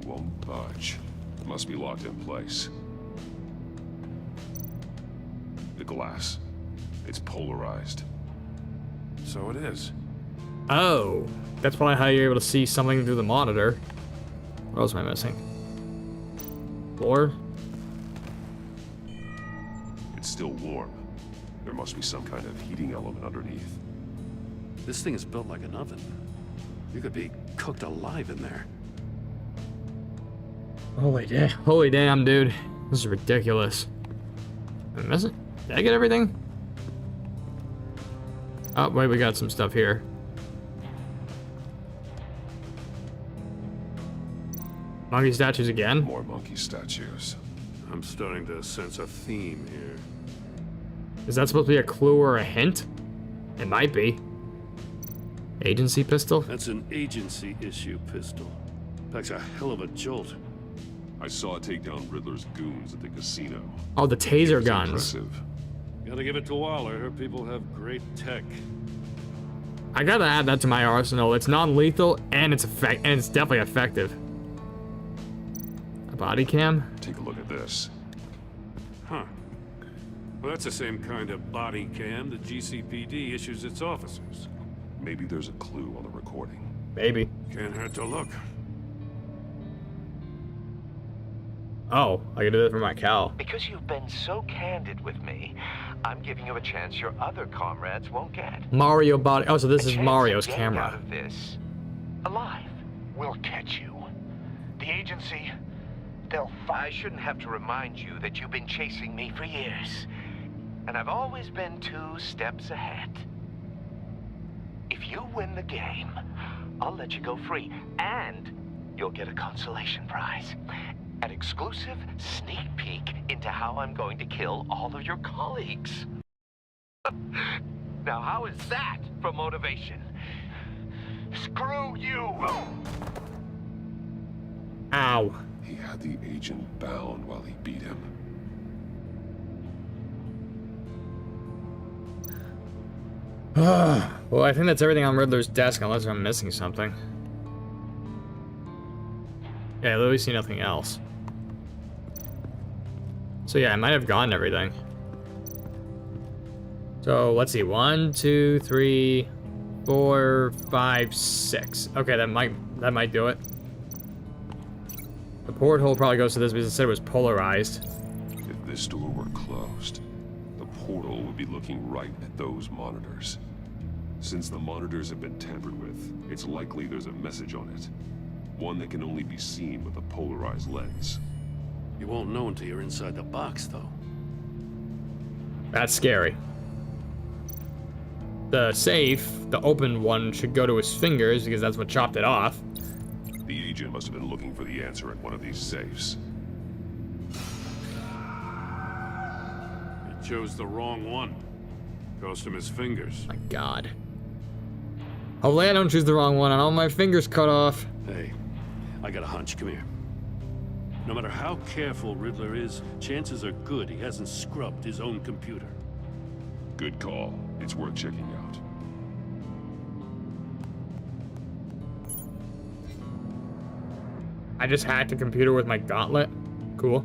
Won't budge. It must be locked in place. The glass. It's polarized. So it is. Oh. That's probably how you're able to see something through the monitor. What else am I missing? Floor? It's still warm. There must be some kind of heating element underneath. This thing is built like an oven. You could be cooked alive in there. Holy damn, dude. This is ridiculous. Am I missing? Did I get everything? Oh, wait, we got some stuff here. Monkey statues again? More monkey statues. I'm starting to sense a theme here. Is that supposed to be a clue or a hint? It might be. Agency pistol? That's an agency issue pistol. Packs a hell of a jolt. I saw it take down Riddler's goons at the casino. Oh, the taser guns. Impressive. Gotta give it to Waller. Her people have great tech. I gotta add that to my arsenal. It's non-lethal and it's definitely effective. A body cam? Take a look at this. Huh. Well, that's the same kind of body cam the GCPD issues its officers. Maybe there's a clue on the recording. Maybe. Can't hurt to look. Oh, I can do that for my Cal. Because you've been so candid with me, I'm giving you a chance your other comrades won't get. Mario body. Oh, so this is chance Mario's to get camera. out of this alive. We'll catch you. The agency, they'll I shouldn't have to remind you that you've been chasing me for years. And I've always been 2 steps ahead. If you win the game, I'll let you go free. And you'll get a consolation prize. An exclusive sneak peek into how I'm going to kill all of your colleagues. Now, how is that for motivation? Screw you! Ow. He had the agent bound while he beat him. Well, I think that's everything on Riddler's desk, unless I'm missing something. Yeah, I literally see nothing else. So yeah, I might have gotten everything. So let's see, 1, 2, 3, 4, 5, 6. Okay, that might do it. The porthole probably goes to this because it said it was polarized. If this door were closed, the portal would be looking right at those monitors. Since the monitors have been tampered with, it's likely there's a message on it. One that can only be seen with a polarized lens. You won't know until you're inside the box, though. That's scary. The safe, the open one, should go to his fingers because that's what chopped it off. The agent must have been looking for the answer in one of these safes. He chose the wrong one. Cost him his fingers. My God. Hopefully I don't choose the wrong one and all my fingers cut off. Hey, I got a hunch. Come here. No matter how careful Riddler is, chances are good he hasn't scrubbed his own computer. Good call. It's worth checking out. I just hacked a computer with my gauntlet. Cool.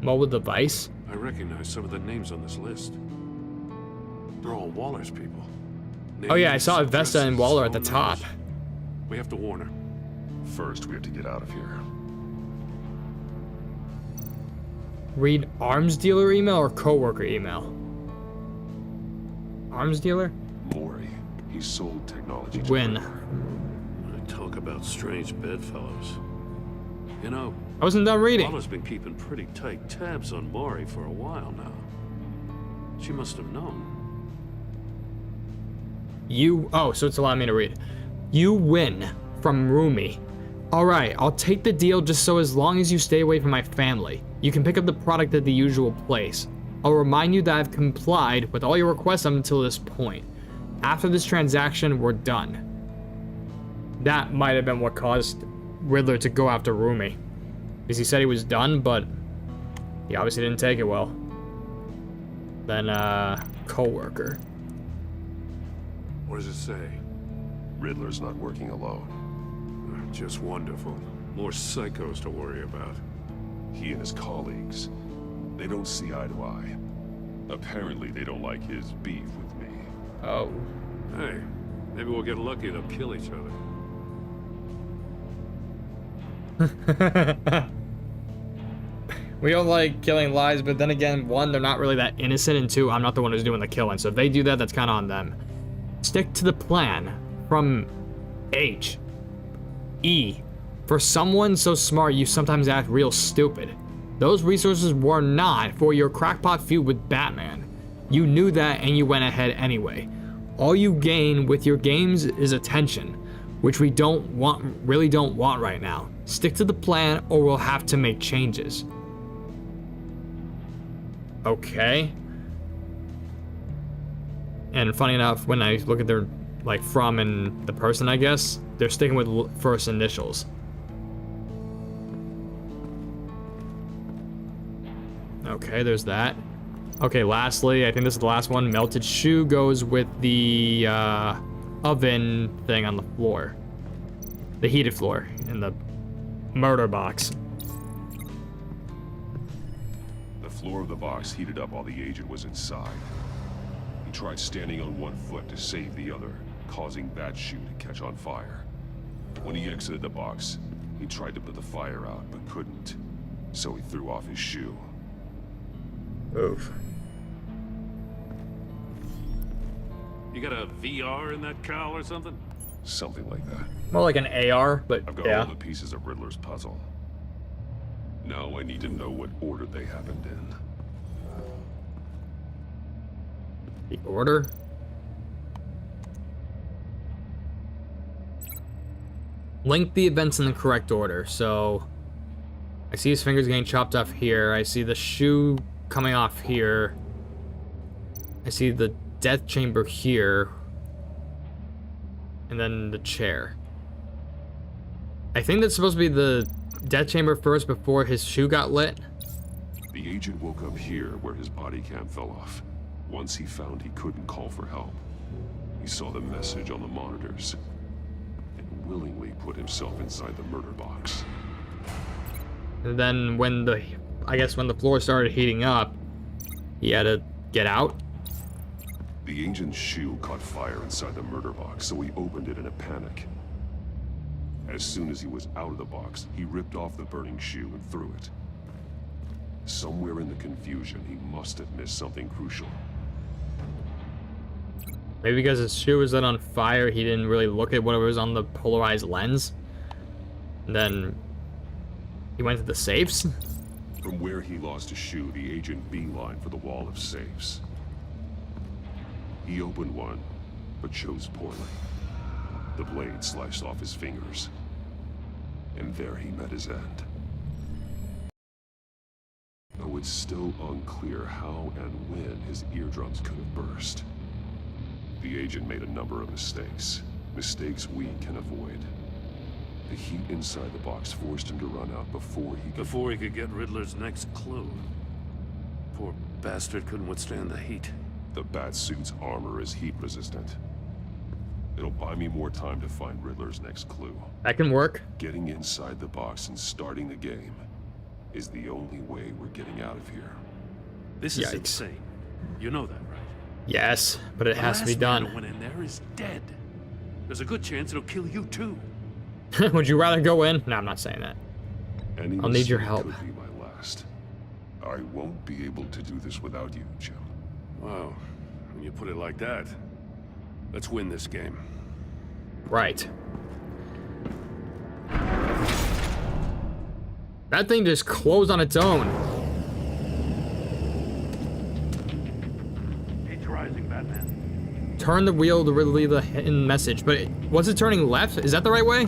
Mobile device. I recognize some of the names on this list. They're all Waller's people. Oh yeah, I saw Vesta and Waller at the top. We have to warn her. First, we have to get out of here. Read arms dealer email or coworker email? Arms dealer? Mori. He sold technology to When? Talk about strange bedfellows. You know, I wasn't done reading. Waller's been keeping pretty tight tabs on Mori for a while now. She must have known. Oh, so it's allowing me to read. You win from Rumi. Alright, I'll take the deal just so as long as you stay away from my family. You can pick up the product at the usual place. I'll remind you that I've complied with all your requests up until this point. After this transaction, we're done. That might have been what caused Riddler to go after Rumi. Because he said he was done, but he obviously didn't take it well. Then, co-worker. What does it say? Riddler's not working alone. Just wonderful. More psychos to worry about. He and his colleagues, they don't see eye to eye. Apparently, they don't like his beef with me. Oh. Hey, maybe we'll get lucky. They'll kill each other. We don't like killing lies, but then again, one, they're not really that innocent, and two, I'm not the one who's doing the killing. So if they do that, that's kind of on them. Stick to the plan. From H. E. For someone so smart, you sometimes act real stupid. Those resources were not for your crackpot feud with Batman. You knew that and you went ahead anyway. All you gain with your games is attention, which we really don't want right now. Stick to the plan or we'll have to make changes. Okay. And funny enough, when I look at their, like, from and the person, I guess, they're sticking with first initials. Okay, there's that. Okay, lastly, I think this is the last one. Melted shoe goes with the oven thing on the floor. The heated floor in the murder box. The floor of the box heated up while the agent was inside. He tried standing on one foot to save the other, causing that shoe to catch on fire. When he exited the box, he tried to put the fire out, but couldn't. So he threw off his shoe. Oof. You got a VR in that cowl or something? Something like that. More like an AR, but I've got yeah. all the pieces of Riddler's puzzle. Now I need to know what order they happened in. The order? Link the events in the correct order. So I see his fingers getting chopped off here. I see the shoe coming off here. I see the death chamber here. And then the chair. I think that's supposed to be the death chamber first before his shoe got lit. The agent woke up here where his body cam fell off. Once he found he couldn't call for help, he saw the message on the monitors and willingly put himself inside the murder box. And then when I guess when the floor started heating up, he had to get out. The agent's shoe caught fire inside the murder box, so he opened it in a panic. As soon as he was out of the box, he ripped off the burning shoe and threw it. Somewhere in the confusion, he must have missed something crucial. Maybe because his shoe was lit on fire, he didn't really look at what was on the polarized lens. And then he went to the safes. From where he lost his shoe, the agent beelined for the wall of safes. He opened one, but chose poorly. The blade sliced off his fingers, and there he met his end. Though it's still unclear how and when his eardrums could have burst. The agent made a number of mistakes. Mistakes we can avoid. The heat inside the box forced him to run out before he could get Riddler's next clue. Poor bastard couldn't withstand the heat. The Batsuit's armor is heat resistant. It'll buy me more time to find Riddler's next clue. That can work. Getting inside the box and starting the game is the only way we're getting out of here. This is insane. You know that, right? Yes, but it has to be done. The last man who went in there is dead. There's a good chance it'll kill you too. Would you rather go in? No, I'm not saying that. Any I'll need your mistake help. Could be my last. I won't be able to do this without you, Jim. Wow, when you put it like that, let's win this game. Right. That thing just closed on its own. It's rising, Batman. Turn the wheel to relay the hidden message, but was it turning left? Is that the right way?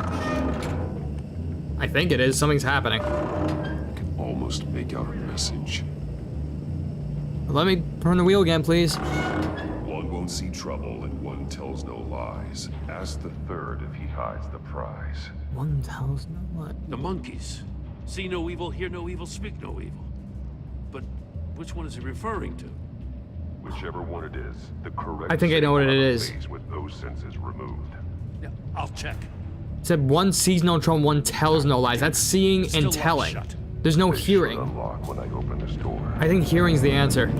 I think it is. Something's happening. I can almost make out a message. Let me turn the wheel again, please. One won't see trouble and one tells no lies. Ask the third if he hides the prize. One tells no what? The monkeys. See no evil, hear no evil, speak no evil. But which one is he referring to? Whichever one it is, the correct. I think I know what it is. With those senses removed. Yeah, I'll check. It said one sees no trouble, one tells no lies. That's seeing and telling. There's no hearing. Unlock when I open this door. I think hearing's the answer.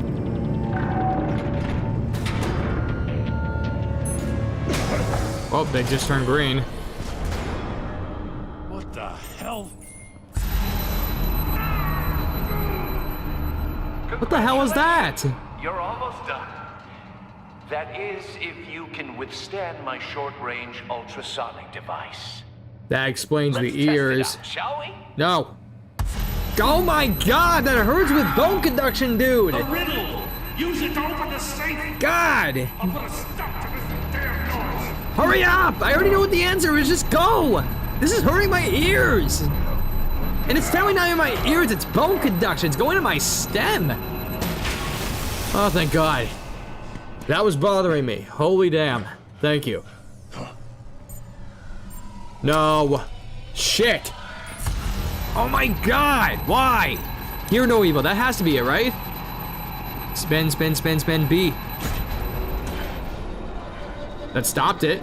Oh, they just turned green. What the hell? What the hell was that? You're almost done. That is, if you can withstand my short-range ultrasonic device. That explains Let's the test ears. it out, shall we? No. Oh my god, that hurts with bone conduction, dude. A riddle. Use it to open the safe. God. I'll put a stop to this damn noise. Hurry up. I already know what the answer is. Just go. This is hurting my ears. And it's telling not in my ears, it's bone conduction. It's going to my stem. Oh, thank God. That was bothering me. Holy damn. Thank you. No. Shit. Oh my God. Why? Hear no evil. That has to be it, right? Spin, spin, spin, spin, B. That stopped it.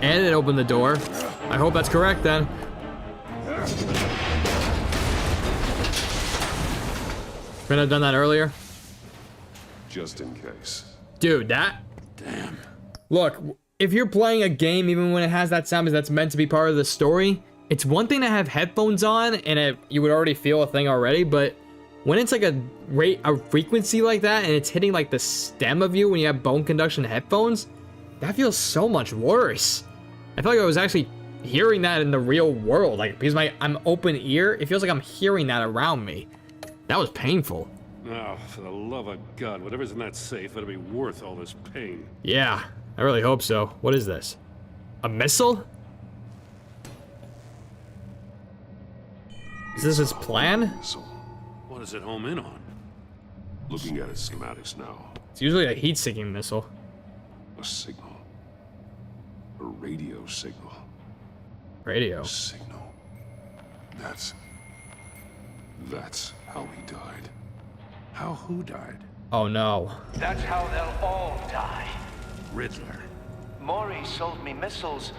And it opened the door. I hope that's correct then. Couldn't have done that earlier. Just in case. Dude, that... Damn. Look, if you're playing a game, even when it has that sound that's meant to be part of the story, it's one thing to have headphones on and you would already feel a thing already, but when it's like a frequency like that and it's hitting like the stem of you when you have bone conduction headphones, that feels so much worse. I feel like I was actually hearing that in the real world, like because I'm open ear, it feels like I'm hearing that around me. That was painful. Oh, for the love of God, whatever's in that safe, it'll be worth all this pain. Yeah, I really hope so. What is this? A missile? Is this his plan? What does it home in on? Looking at its schematics now. It's usually a heat-seeking missile. A signal. A radio signal. Radio. A signal. That's how he died. How who died? Oh no. That's how they'll all die. Riddler. Maury sold me missiles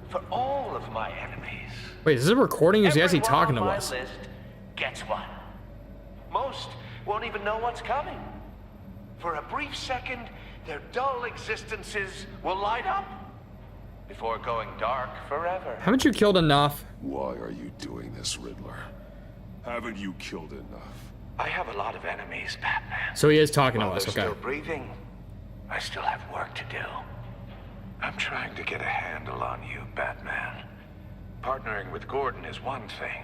for all of my enemies. Wait, is this a recording or is he actually talking to Everyone on us? my list gets one. Most won't even know what's coming. For a brief second, their dull existences will light up before going dark forever. Haven't you killed enough? Why are you doing this, Riddler? Haven't you killed enough? I have a lot of enemies, Batman. So he is talking to While us, they're okay. still breathing, I still have work to do. I'm trying to get a handle on you, Batman. Partnering with Gordon is one thing.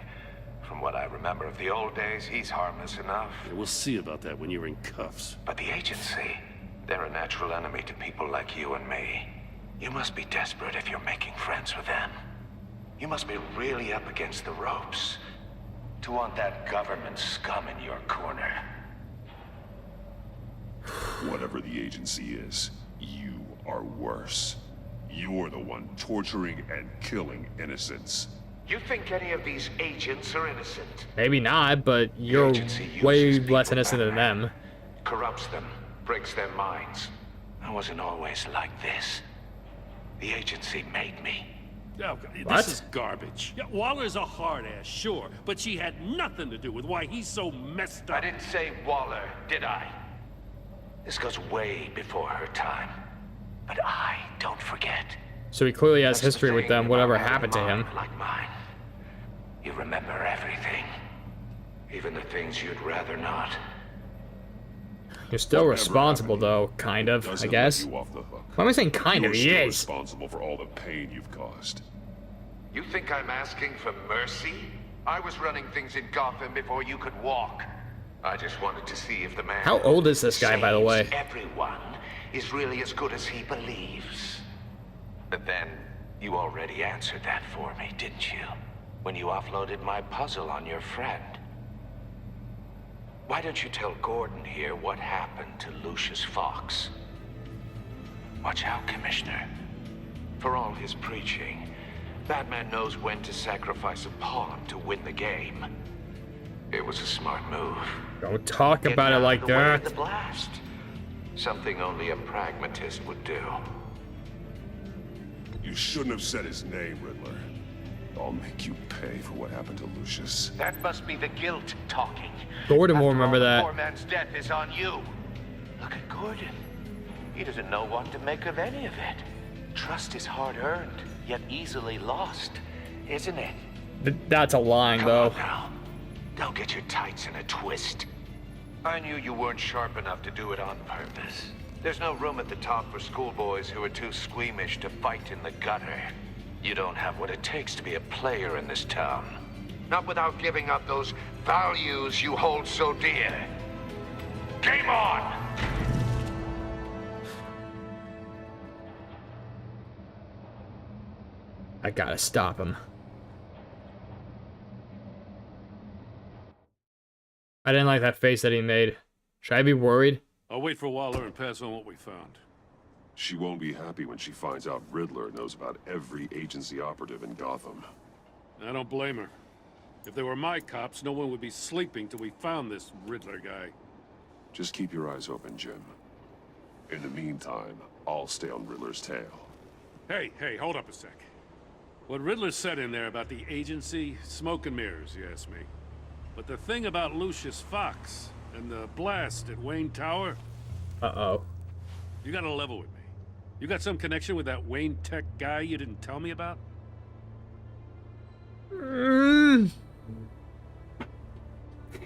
From what I remember of the old days, he's harmless enough. Yeah, we'll see about that when you're in cuffs. But the agency, they're a natural enemy to people like you and me. You must be desperate if you're making friends with them. You must be really up against the ropes to want that government scum in your corner. Whatever the agency is, you are worse. You're the one torturing and killing innocents. You think any of these agents are innocent? Maybe not, but you're way less innocent than them. Corrupts them, breaks their minds. I wasn't always like this. The agency made me. Oh, What? this is garbage. Yeah, Waller's a hard ass, sure, but she had nothing to do with why he's so messed up. I didn't say Waller, did I? This goes way before her time. But I don't forget. So he clearly has history with them, whatever happened to him. Like mine. You remember everything. Even the things you'd rather not. You're still responsible, though, kind of, I guess. You off the hook. Why am I saying kind of? You're He still is. responsible for all the pain you've caused. You think I'm asking for mercy? I was running things in Gotham before you could walk. I just wanted to see if the man How old is this guy, by the way? everyone is really as good as he believes. But then, you already answered that for me, didn't you? When you offloaded my puzzle on your friend. Why don't you tell Gordon here what happened to Lucius Fox? Watch out, Commissioner. For all his preaching, Batman knows when to sacrifice a pawn to win the game. It was a smart move. Don't talk about it like that. The blast. Something only a pragmatist would do. You shouldn't have said his name, Riddler. I'll make you pay for what happened to Lucius. That must be the guilt talking. Gordon will remember The that. poor man's death is on you. Look at Gordon. He doesn't know what to make of any of it. Trust is hard-earned, yet easily lost, isn't it? That's a line, though. Come on now. Don't get your tights in a twist. I knew you weren't sharp enough to do it on purpose. There's no room at the top for schoolboys who are too squeamish to fight in the gutter. You don't have what it takes to be a player in this town. Not without giving up those values you hold so dear. Game on! I gotta stop him. I didn't like that face that he made. Should I be worried? I'll wait for Waller and pass on what we found. She won't be happy when she finds out Riddler knows about every agency operative in Gotham. I don't blame her. If they were my cops, no one would be sleeping till we found this Riddler guy. Just keep your eyes open, Jim. In the meantime, I'll stay on Riddler's tail. Hey, hold up a sec. What Riddler said in there about the agency, smoke and mirrors, you ask me. But the thing about Lucius Fox and the blast at Wayne Tower... Uh-oh. You gotta level with me. You got some connection with that Wayne Tech guy you didn't tell me about?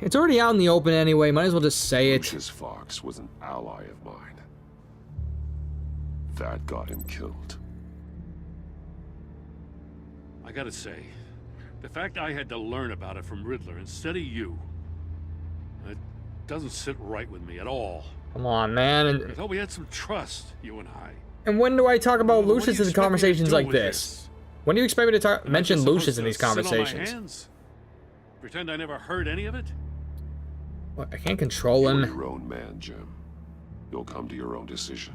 It's already out in the open anyway. Might as well just say it. Lucius Fox was an ally of mine. That got him killed. I gotta say, the fact I had to learn about it from Riddler instead of you, it doesn't sit right with me at all. Come on, man. I thought we had some trust, you and I. And when do I talk about What do Lucius you in expect me to conversations do like with this? When do you expect me to mention Lucius in these Sit on my conversations? hands? Pretend I never heard any of it? What, I can't control him. You're your own man, Jim. You'll come to your own decision.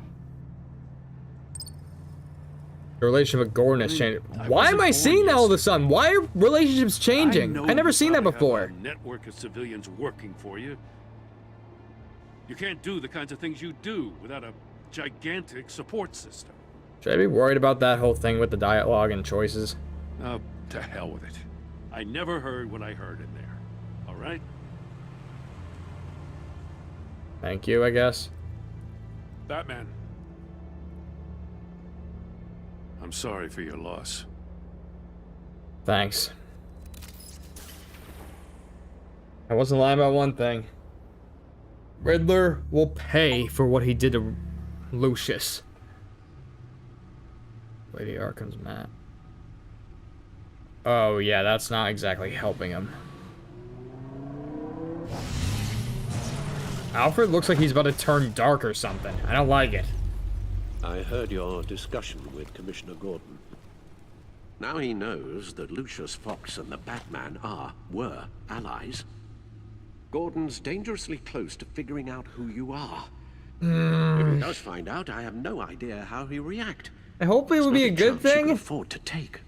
The relationship with Gordon has changed. Why am I seeing that all of a sudden? Why are relationships changing? I never seen that before. A network of civilians working for you. You can't do the kinds of things you do without a gigantic support system. Should I be worried about that whole thing with the dialogue and choices? Oh, to hell with it. I never heard what I heard in there. All right? Thank you, I guess. Batman. I'm sorry for your loss. Thanks. I wasn't lying about one thing. Riddler will pay for what he did to Lucius. Lady Arkham's map. Oh yeah, that's not exactly helping him. Alfred looks like he's about to turn dark or something. I don't like it. I heard your discussion with Commissioner Gordon. Now he knows that Lucius Fox and the Batman were allies. Gordon's dangerously close to figuring out who you are. If he does find out, I have no idea how he'll react. I hope it would be a good thing. You can afford to take.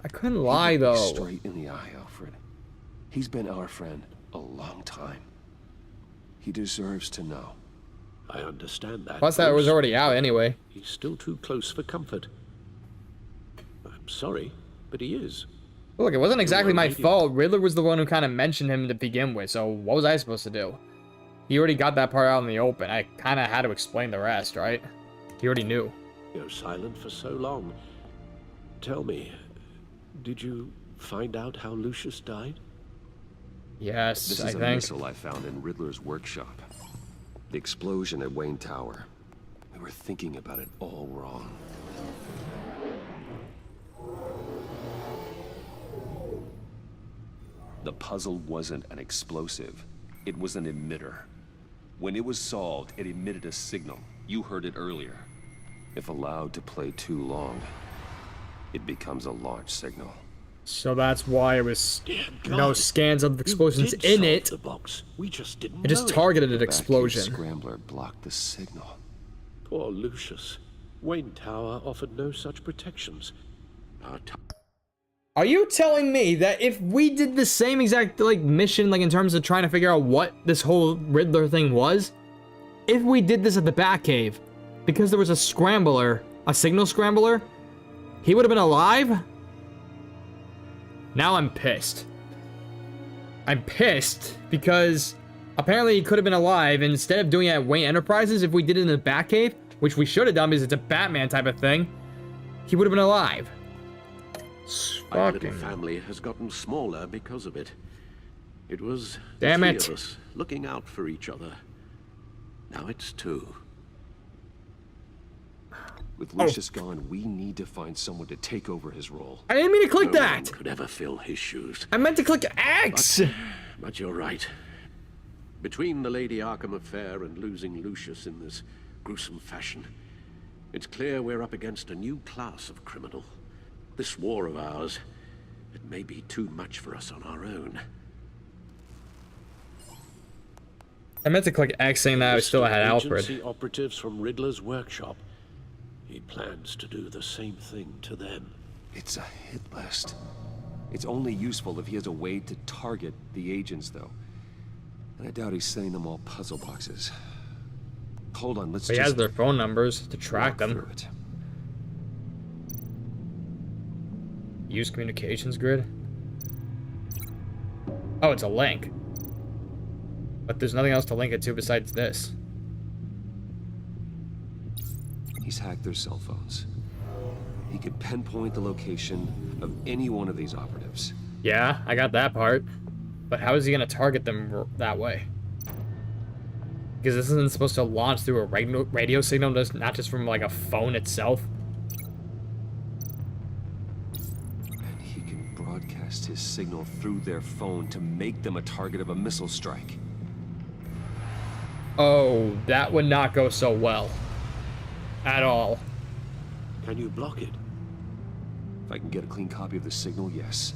I couldn't lie though. Straight in the eye, Alfred. He's been our friend a long time. He deserves to know. I understand that. Plus that was already out anyway. He's still too close for comfort. I'm sorry, but he is. Look, it wasn't exactly my fault. Riddler was the one who kind of mentioned him to begin with, so what was I supposed to do? He already got that part out in the open. I kind of had to explain the rest, right? He already knew. You're silent for so long. Tell me, did you find out how Lucius died? Yes, This is a missile I found in Riddler's workshop. The explosion at Wayne Tower. We were thinking about it all wrong. The puzzle wasn't an explosive. It was an emitter. When it was solved, it emitted a signal. You heard it earlier. If allowed to play too long, it becomes a launch signal. So that's why it was no scans of explosions in it. The box. We just didn't It just know targeted an The explosion. Scrambler blocked the signal. Poor Lucius. Wayne Tower offered no such protections. Are you telling me that if we did the same exact mission, in terms of trying to figure out what this whole Riddler thing was, if we did this at the Batcave, because there was a scrambler, a signal scrambler, he would have been alive? Now I'm pissed. I'm pissed because apparently he could have been alive, and instead of doing it at Wayne Enterprises, if we did it in the Batcave, which we should have done because it's a Batman type of thing, he would have been alive. Our little family has gotten smaller because of it. It was the Damn three it. of us looking out for each other. Now it's two. With Lucius gone, we need to find someone to take over his role. I didn't mean to click No that. one could ever fill his shoes. I meant to click X. But you're right. Between the Lady Arkham affair and losing Lucius in this gruesome fashion, it's clear we're up against a new class of criminal. This war of ours, it may be too much for us on our own. I meant to click X saying that I still had Alfred. Agency operatives from Riddler's workshop. He plans to do the same thing to them. It's a hit list. It's only useful if he has a way to target the agents, though. And I doubt he's sending them all puzzle boxes. Hold on, let's But he has their phone numbers to track them. Use communications grid. Oh, it's a link. But there's nothing else to link it to besides this. He's hacked their cell phones. He could pinpoint the location of any one of these operatives. Yeah, I got that part. But how is he going to target them that way? Because this isn't supposed to launch through a radio signal, not just from a phone itself. And he can broadcast his signal through their phone to make them a target of a missile strike. Oh, that would not go so well. At all. Can you block it? If I can get a clean copy of the signal, yes.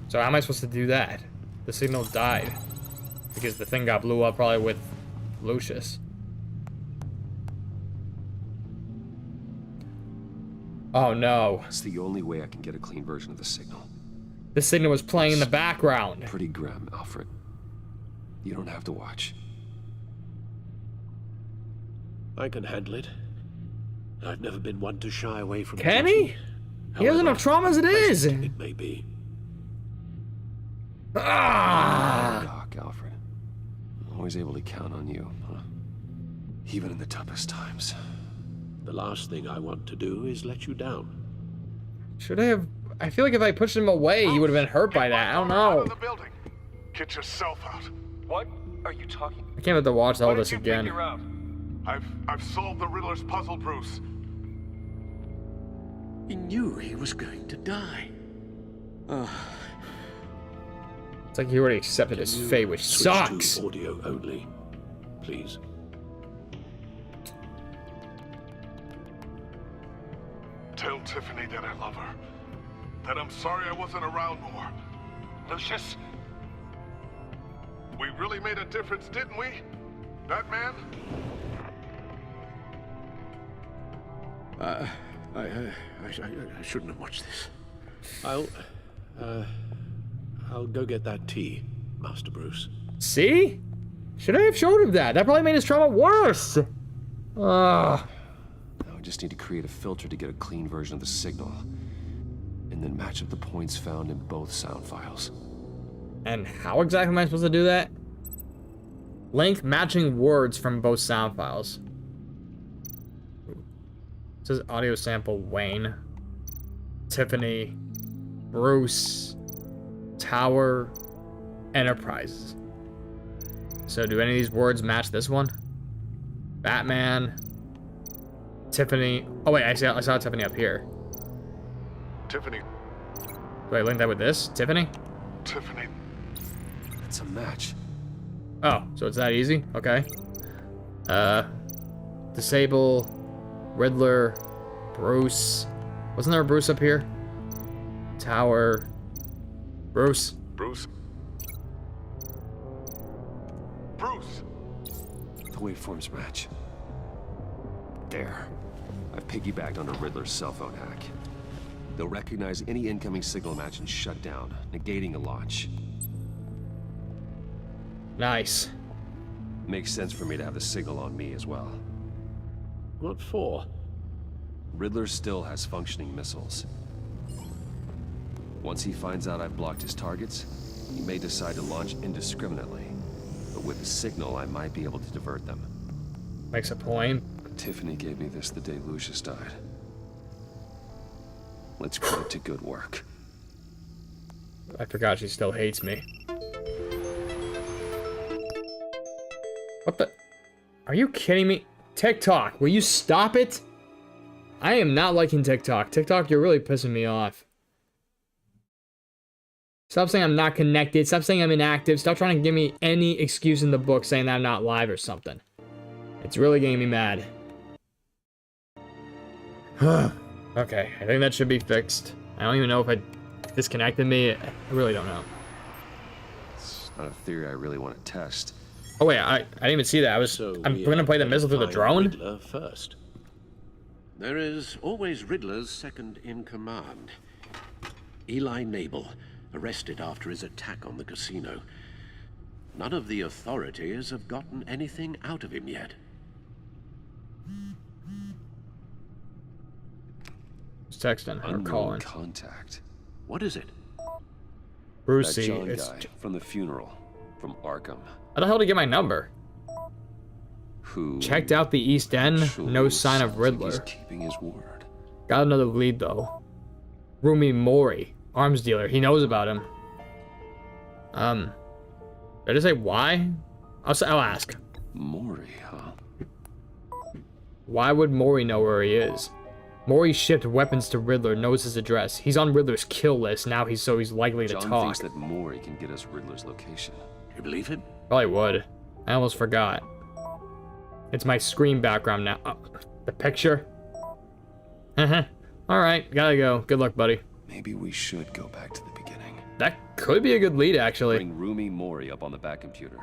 So how am I supposed to do that? The signal died. Because the thing got blew up probably with Lucius. Oh no. It's the only way I can get a clean version of the signal. The signal was playing in the background. Pretty grim, Alfred. You don't have to watch. I can handle it. I've never been one to shy away from Can duty, he? He has enough trauma as it is. It may be. Doc, Alfred. Always able to count on you, huh? Even in the toughest times. The last thing I want to do is let you down. Should I have? I feel like if I pushed him away, he would have been hurt by that. I don't know. Get yourself out. What are you talking? I can't have to watch all this again. I've solved the Riddler's puzzle, Bruce. He knew he was going to die. It's like he already accepted his fate, which sucks. To audio only, please. Tell Tiffany that I love her. That I'm sorry I wasn't around more. Lucius? We really made a difference, didn't we? Batman? I shouldn't have watched this. I'll go get that tea, Master Bruce. See? Should I have showed him that? That probably made his trauma worse. Now we just need to create a filter to get a clean version of the signal. And then match up the points found in both sound files. And how exactly am I supposed to do that? Link matching words from both sound files. It says audio sample Wayne, Tiffany, Bruce, Tower, Enterprises. So do any of these words match this one? Batman, Tiffany. Oh wait, I saw Tiffany up here. Tiffany. Do I link that with this? Tiffany? Tiffany. It's a match. Oh, so it's that easy? Okay. Disable, Riddler, Bruce. Wasn't there a Bruce up here? Tower, Bruce. Bruce. Bruce. The waveforms match. There. I've piggybacked onto Riddler's cell phone hack. They'll recognize any incoming signal match and shut down, negating a launch. Nice. Makes sense for me to have the signal on me as well. What for? Riddler still has functioning missiles. Once he finds out I've blocked his targets, he may decide to launch indiscriminately. But with the signal, I might be able to divert them. Makes a point. Tiffany gave me this the day Lucius died. Let's put it to good work. I forgot she still hates me. What the? Are you kidding me? TikTok, will you stop it? I am not liking TikTok. TikTok, you're really pissing me off. Stop saying I'm not connected. Stop saying I'm inactive. Stop trying to give me any excuse in the book saying that I'm not live or something. It's really getting me mad. Okay, I think that should be fixed. I don't even know if I disconnected me. I really don't know. It's not a theory I really want to test. Oh wait, I didn't even see that. I'm gonna play the missile through the drone? Riddler first. There is always Riddler's second in command. Eli Nabel, arrested after his attack on the casino. None of the authorities have gotten anything out of him yet. Just texting or calling. Contact. What is it? Brucey. That John guy from the funeral, from Arkham. How the hell did he get my number? Who? Checked out the East End. No sign of Riddler. He's keeping his word. Got another lead though. Rumi Mori, arms dealer. He knows about him. Did I just say why? I'll ask. Mori, huh? Why would Mori know where he is? Mori shipped weapons to Riddler, knows his address. He's on Riddler's kill list now. He's likely to John talk. thinks that Mori can get us Riddler's location. You believe him? Probably would. I almost forgot. It's my screen background now. Oh, the picture. All right, gotta go. Good luck, buddy. Maybe we should go back to the beginning. That could be a good lead, actually. Bring Rumi Mori up on the back computer.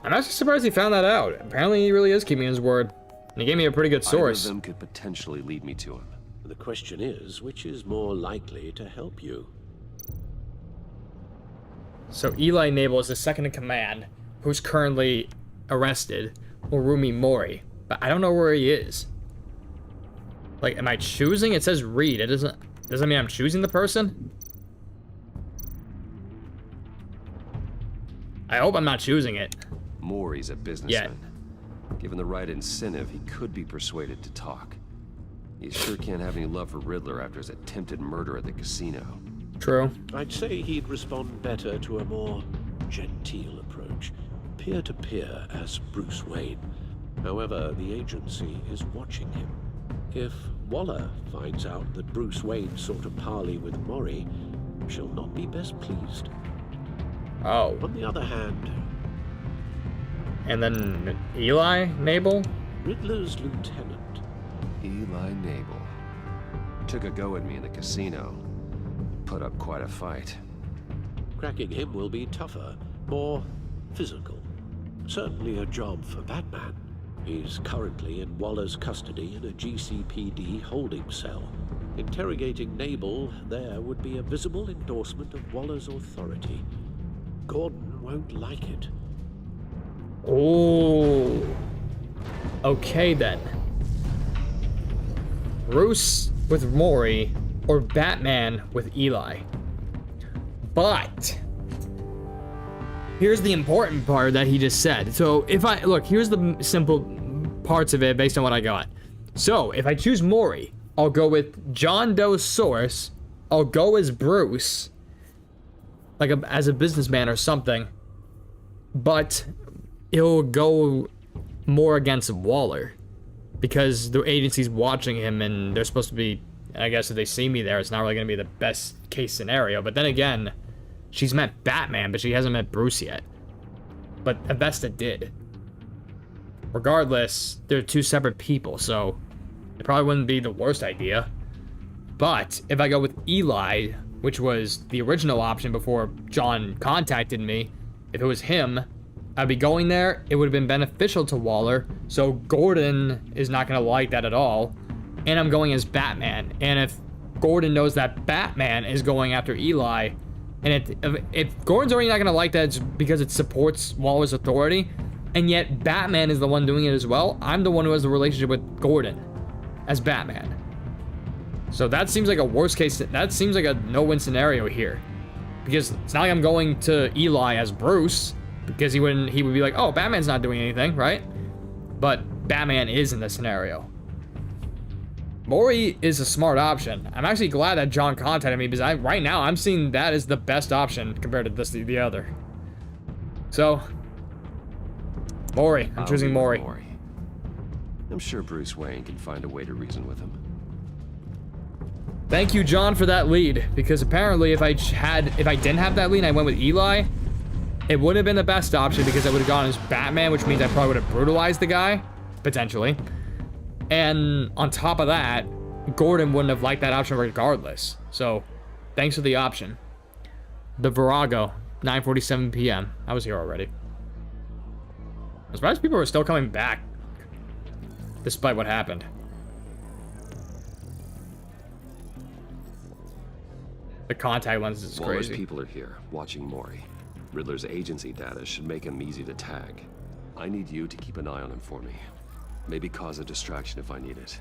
I'm actually surprised he found that out. Apparently, he really is keeping his word. And he gave me a pretty good source. Either of them could potentially lead me to him. The question is, which is more likely to help you? So Eli Nabel is the second in command. who's currently arrested, Urumi Mori, but I don't know where he is. Like, am I choosing? It says read. It doesn't mean I'm choosing the person. I hope I'm not choosing it. Mori's a businessman. Given the right incentive, he could be persuaded to talk. He sure can't have any love for Riddler after his attempted murder at the casino. True. I'd say he'd respond better to a more genteel approach, peer-to-peer as Bruce Wayne. However, the agency is watching him. If Waller finds out that Bruce Wayne sought a parley with Mori, she'll not be best pleased. Oh. On the other hand... And then Eli Nabel? Riddler's lieutenant. Eli Nabel. Took a go at me in the casino. Put up quite a fight. Cracking him will be tougher, more physical. Certainly a job for Batman. He's currently in Waller's custody in a GCPD holding cell. Interrogating Nabel there would be a visible endorsement of Waller's authority. Gordon won't like it. Oh. Okay then. Bruce with Mori or Batman with Eli. But here's the important part that he just said. So if I look, here's the simple parts of it based on what I got. So if I choose Mori, I'll go with John Doe's source. I'll go as Bruce, like as a businessman or something. But it'll go more against Waller because the agency's watching him and they're supposed to be, I guess if they see me there, it's not really going to be the best case scenario. But then again, she's met Batman, but she hasn't met Bruce yet. But Avesta did. Regardless, they're two separate people, so it probably wouldn't be the worst idea. But if I go with Eli, which was the original option before John contacted me, if it was him, I'd be going there. It would have been beneficial to Waller, so Gordon is not going to like that at all. And I'm going as Batman. And if Gordon knows that Batman is going after Eli, and if Gordon's already not going to like that, it's because it supports Waller's authority, and yet Batman is the one doing it as well, I'm the one who has the relationship with Gordon as Batman. So that seems like a worst case, that seems like a no-win scenario here. Because it's not like I'm going to Eli as Bruce, because he would be like, oh, Batman's not doing anything, right? But Batman is in this scenario. Mori is a smart option. I'm actually glad that John contacted me because right now I'm seeing that as the best option compared to the other. So, Mori. I'm choosing Mori. I'm sure Bruce Wayne can find a way to reason with him. Thank you, John, for that lead. Because apparently, if I didn't have that lead and I went with Eli, it would have been the best option because I would have gone as Batman, which means I probably would have brutalized the guy, potentially. And on top of that, Gordon wouldn't have liked that option regardless. So, thanks for the option. The Virago, 9:47 p.m. I was here already. I'm surprised people are still coming back, despite what happened. The contact lenses is Waller's crazy. people are here, watching Mori. Riddler's agency data should make him easy to tag. I need you to keep an eye on him for me. Maybe cause a distraction if I need it.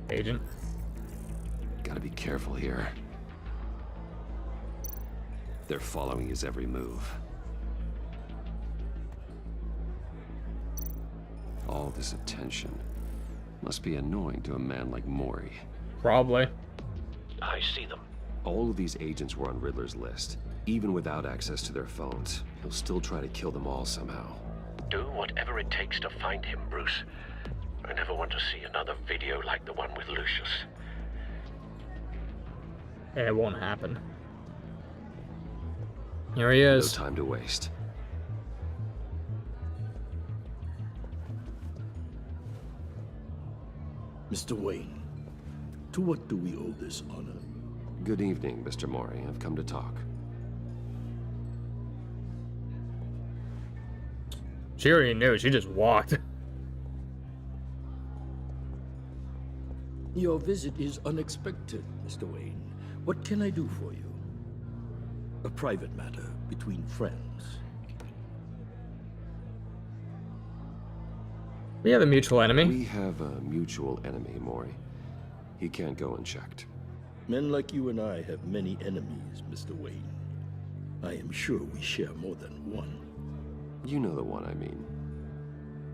Agent. Gotta be careful here. They're following his every move. All this attention must be annoying to a man like Mori. Probably. I see them. All of these agents were on Riddler's list. Even without access to their phones, he'll still try to kill them all somehow. Do whatever it takes to find him, Bruce. I never want to see another video like the one with Lucius. It won't happen. Here he is. No time to waste. Mr. Wayne, to what do we owe this honor? Good evening, Mr. Mori. I've come to talk. She already knew. She just walked. Your visit is unexpected, Mr. Wayne. What can I do for you? A private matter between friends. We have a mutual enemy. We have a mutual enemy, Mori. He can't go unchecked. Men like you and I have many enemies, Mr. Wayne. I am sure we share more than one. You know the one I mean.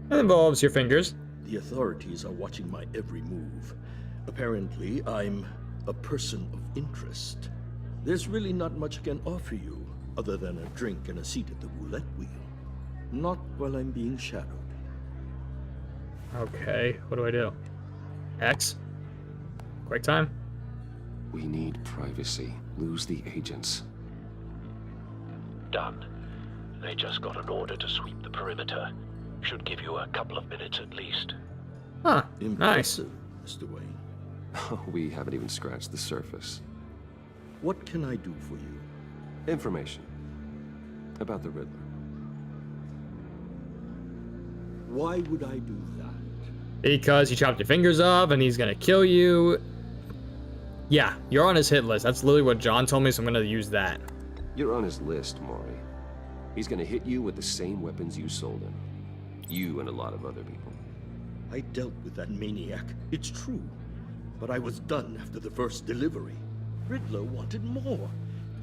It involves your fingers. The authorities are watching my every move. Apparently, I'm a person of interest. There's really not much I can offer you, other than a drink and a seat at the roulette wheel. Not while I'm being shadowed. Okay, what do I do? X? Quick time? We need privacy. Lose the agents. Done. They just got an order to sweep the perimeter. Should give you a couple of minutes at least. Huh, Impressive, Mr. Wayne. We haven't even scratched the surface. What can I do for you? Information. About the Riddler. Why would I do that? Because he chopped your fingers off and he's gonna kill you. Yeah, you're on his hit list. That's literally what John told me, so I'm gonna use that. You're on his list, Maury. He's gonna hit you with the same weapons you sold him. You and a lot of other people. I dealt with that maniac, it's true. But I was done after the first delivery. Riddler wanted more.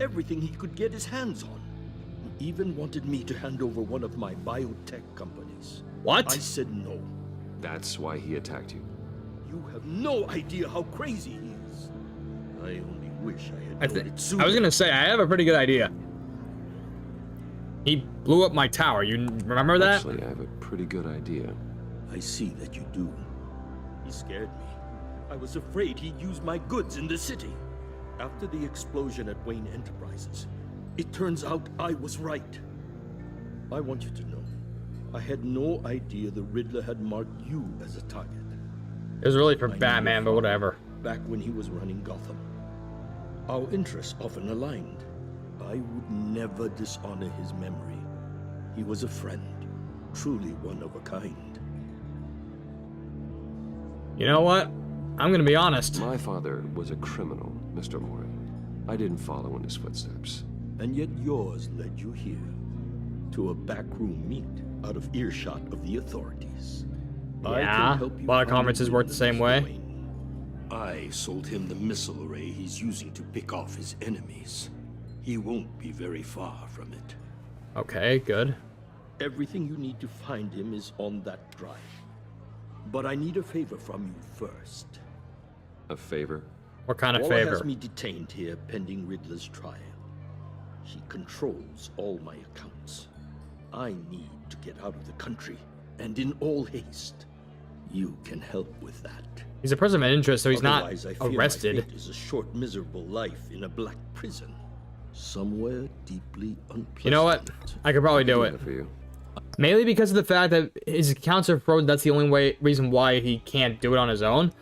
Everything he could get his hands on. He even wanted me to hand over one of my biotech companies. What? I said no. That's why he attacked you. You have no idea how crazy he is. I only wish I had known it sooner. I was gonna say, I have a pretty good idea. He blew up my tower. You remember that? Actually, I have a pretty good idea. I see that you do. He scared me. I was afraid he'd use my goods in the city. After the explosion at Wayne Enterprises, it turns out I was right. I want you to know, I had no idea the Riddler had marked you as a target. It was really for Batman, but whatever. Back when he was running Gotham. Our interests often aligned. I would never dishonor his memory. He was a friend, truly one of a kind. You know what? I'm gonna be honest. My father was a criminal, Mr. Mori. I didn't follow in his footsteps. And yet yours led you here, to a backroom meet out of earshot of the authorities. Yeah, a lot of conferences work the same way. I sold him the missile array he's using to pick off his enemies. He won't be very far from it. Okay, good. Everything you need to find him is on that drive. But I need a favor from you first. A favor? What kind of Waller favor? has me detained here pending Riddler's trial. He controls all my accounts. I need to get out of the country, and in all haste. You can help with that. He's a person of interest, so he's Otherwise, not I fear arrested. My fate is a short, miserable life in a black prison, somewhere deeply unpleasant. You know what? I could probably do it. For you. Mainly because of the fact that his accounts are frozen. That's the only reason why he can't do it on his own.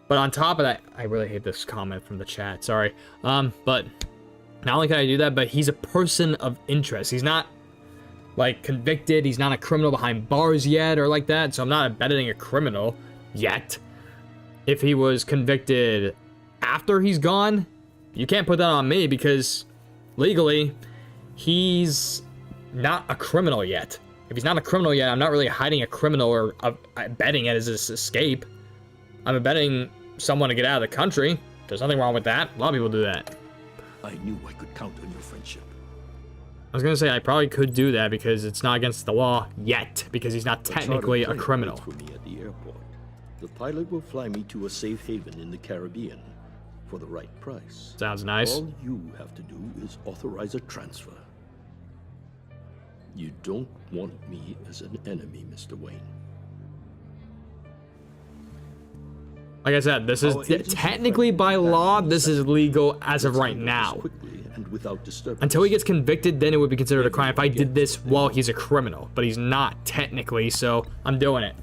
But on top of that, I really hate this comment from the chat. Sorry. But not only can I do that, but he's a person of interest. He's not like convicted. He's not a criminal behind bars yet or like that. So I'm not abetting a criminal yet. If he was convicted after he's gone, you can't put that on me because legally he's not a criminal yet. If he's not a criminal yet, I'm not really hiding a criminal or abetting it as his escape. I'm abetting someone to get out of the country. There's nothing wrong with that. A lot of people do that. I knew I could count on your friendship. I was gonna say I probably could do that because it's not against the law yet, because he's not technically a criminal. For me at the airport. The pilot will fly me to a safe haven in the Caribbean for the right price. Sounds nice. All you have to do is authorize a transfer. You don't want me as an enemy, Mr. Wayne. Like I said, this is technically by law, this is legal as of right now. And without disturbance. Until he gets convicted, then it would be considered a crime if I did this while he's a criminal. But he's not technically, so I'm doing it.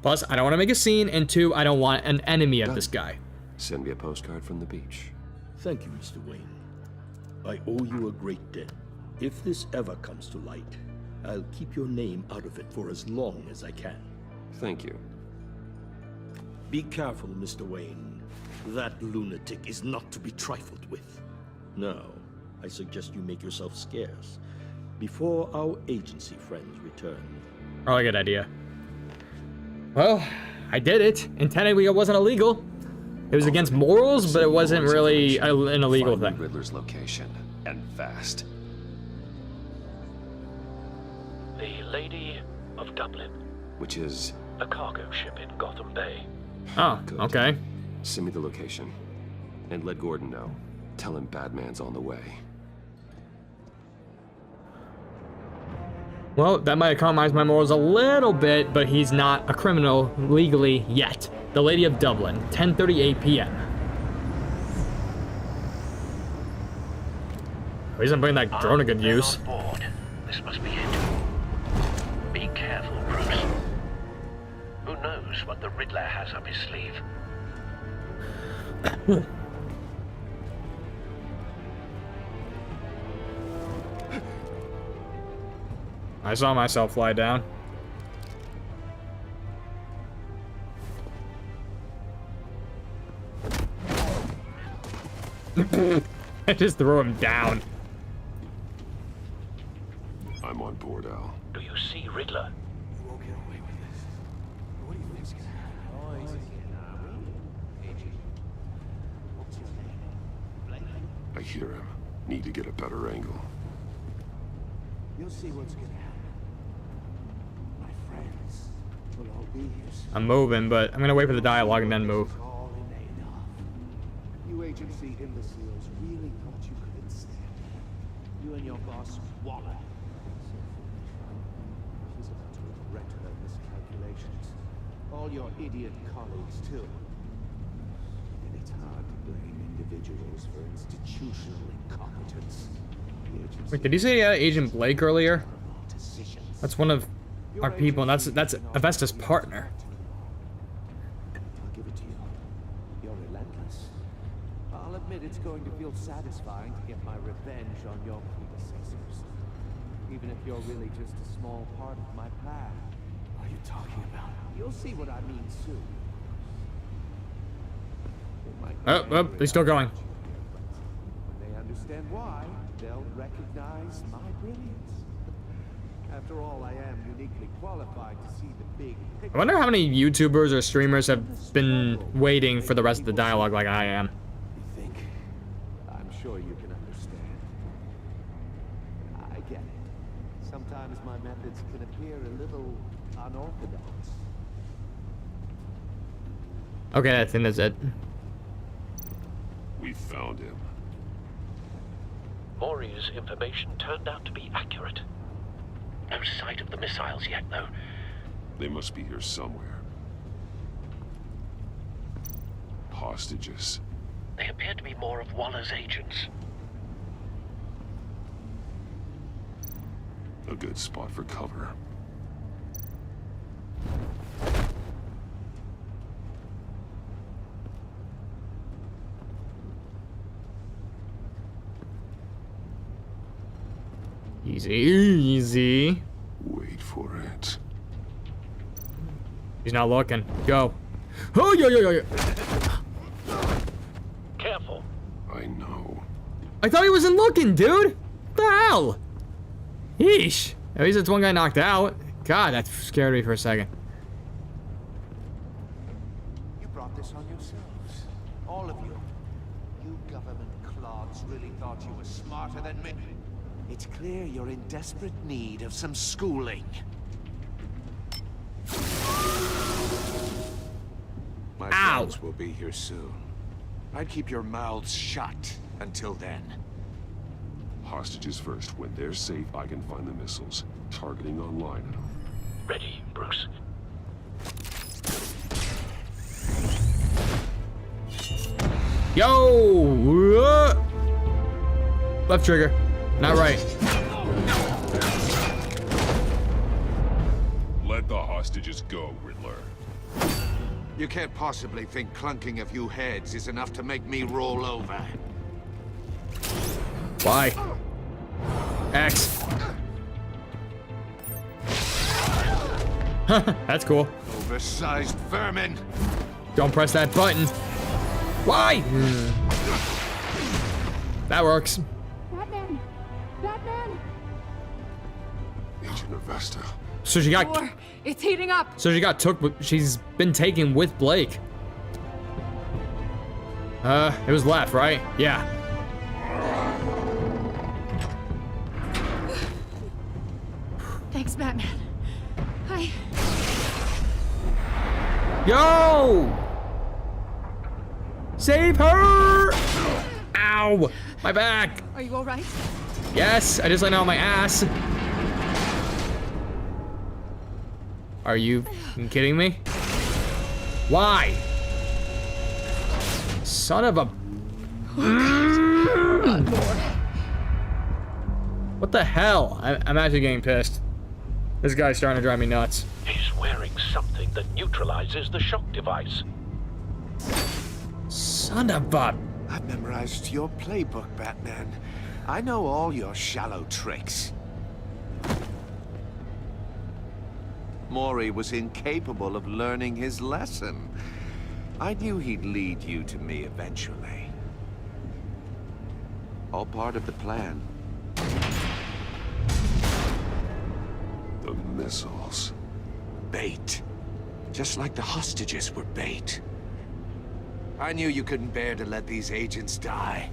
Plus, I don't want to make a scene, and two, I don't want an enemy of this guy. Send me a postcard from the beach. Thank you, Mr. Wayne. I owe you a great debt. If this ever comes to light, I'll keep your name out of it for as long as I can. Thank you. Be careful, Mr. Wayne. That lunatic is not to be trifled with. Now, I suggest you make yourself scarce before our agency friends return. Probably a good idea. Well, I did it, and technically it wasn't illegal. It was against morals, but it wasn't really an illegal thing. Riddler's location, and fast. The Lady of Dublin. Which is? A cargo ship in Gotham Bay. Oh, Good. okay. Send me the location. And let Gordon know. Tell him Batman's on the way. Well, that might have compromised my morals a little bit, but he's not a criminal legally yet. The Lady of Dublin, 10:38 p.m. At least I'm putting that drone to good use. On board. This must be it. Be careful, Bruce. Who knows what the Riddler has up his sleeve? I saw myself fly down. I just threw him down. I'm on board, Al. Do you see Riddler? You won't get away with this. What do you think's gonna happen? I hear him. Need to get a better angle. You'll see what's gonna happen. My friends will all be here soon. I'm moving, but I'm gonna wait for the dialogue and then move. You agency imbeciles really thought you couldn't stand it. You and your boss, Waller. She's about to regret her miscalculations. All your idiot colleagues, too. And it's hard to blame individuals for institutional incompetence. Wait, did you say Agent Blake earlier? That's one of our people, and that's Avesta's partner. I'll give it to you. You're relentless. I'll admit it's going to feel satisfying to get my revenge on your predecessors. Even if you're really just a small part of my plan. What are you talking about? You'll see what I mean soon. Oh, they're still going. When they understand why, they'll recognize my brilliance. After all, I am uniquely qualified to see the big picture. I wonder how many YouTubers or streamers have been waiting for the rest of the dialogue like I am. You think? I'm sure you can understand. I get it. Sometimes my methods can appear a little unorthodox. Okay, I think that's it. We found him. Maury's information turned out to be accurate. No sight of the missiles yet, though. They must be here somewhere. Hostages. They appear to be more of Waller's agents. A good spot for cover. Easy, easy. Wait for it. He's not looking. Go. Oh, yo. Careful. I know. I thought he wasn't looking, dude. What the hell? Yeesh. At least it's one guy knocked out. God, that scared me for a second. You brought this on yourselves. All of you. You government clods really thought you were smarter than me. It's clear you're in desperate need of some schooling. My friends will be here soon. I'd keep your mouths shut until then. Hostages first. When they're safe, I can find the missiles. Targeting online. Ready, Bruce. Yo! Left trigger. Not right. Let the hostages go, Riddler. You can't possibly think clunking a few heads is enough to make me roll over. Why? X. That's cool. Oversized vermin. Don't press that button. Why? That works. Batman. Vesta. So she got. War. It's heating up. So she got took. She's been taken with Blake. It was left, right? Yeah. Thanks, Batman. Yo! Save her! Ow! My back! Are you all right? Yes, I just landed on my ass. Are you kidding me? Why? Son of a... What the hell? I'm actually getting pissed. This guy's starting to drive me nuts. He's wearing something that neutralizes the shock device. Son of a... I've memorized your playbook, Batman. I know all your shallow tricks. Maury was incapable of learning his lesson. I knew he'd lead you to me eventually. All part of the plan. The missiles. Bait. Just like the hostages were bait. I knew you couldn't bear to let these agents die.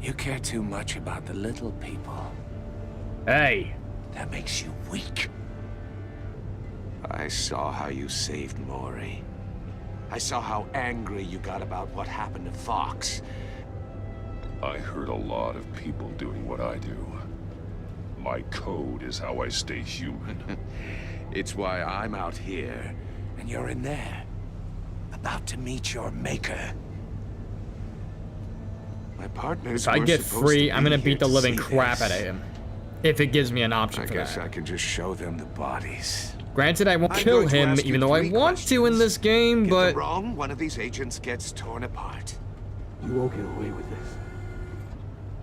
You care too much about the little people. Hey. That makes you weak. I saw how you saved Maury. I saw how angry you got about what happened to Fox. I heard a lot of people doing what I do. My code is how I stay human. It's why I'm out here, and you're in there. About to meet your maker. My partners If I get free, I'm gonna beat the living crap out of him. If it gives me an option for that. I guess I can just show them the bodies. Granted, I won't kill him, even though I want to in this game, but... wrong, one of these agents gets torn apart. You won't get away with this.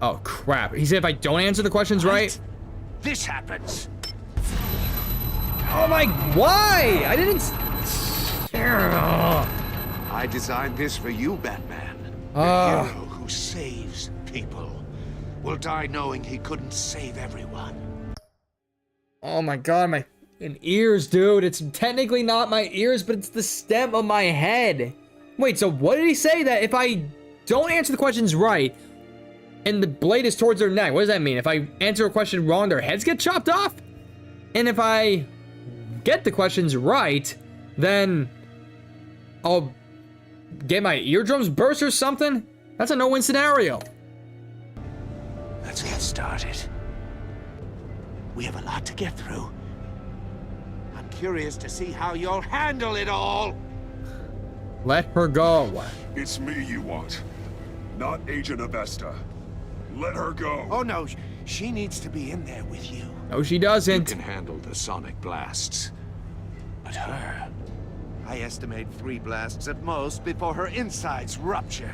Oh, crap. He said if I don't answer the questions right... This happens. Oh my... Why? I didn't... I designed this for you, Batman. The hero who saves people will die knowing he couldn't save everyone. Oh my god, my ears, dude. It's technically not my ears, but it's the stem of my head. Wait, so what did he say? That if I don't answer the questions right, and the blade is towards their neck, what does that mean? If I answer a question wrong, their heads get chopped off? And if I get the questions right, then I'll get my eardrums burst or something? That's a no-win scenario. Let's get started. We have a lot to get through. I'm curious to see how you'll handle it all. Let her go. It's me you want, not Agent Avesta. Let her go. Oh no, she needs to be in there with you. No, she doesn't. You can handle the sonic blasts. But her, I estimate 3 blasts at most before her insides rupture.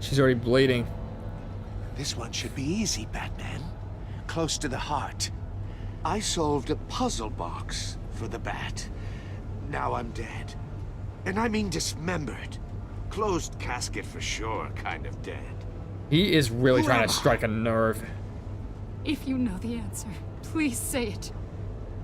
She's already bleeding. This one should be easy, Batman. Close to the heart. I solved a puzzle box for the Bat. Now I'm dead. And I mean dismembered. Closed casket for sure, kind of dead. He is really trying to strike a nerve. If you know the answer, please say it.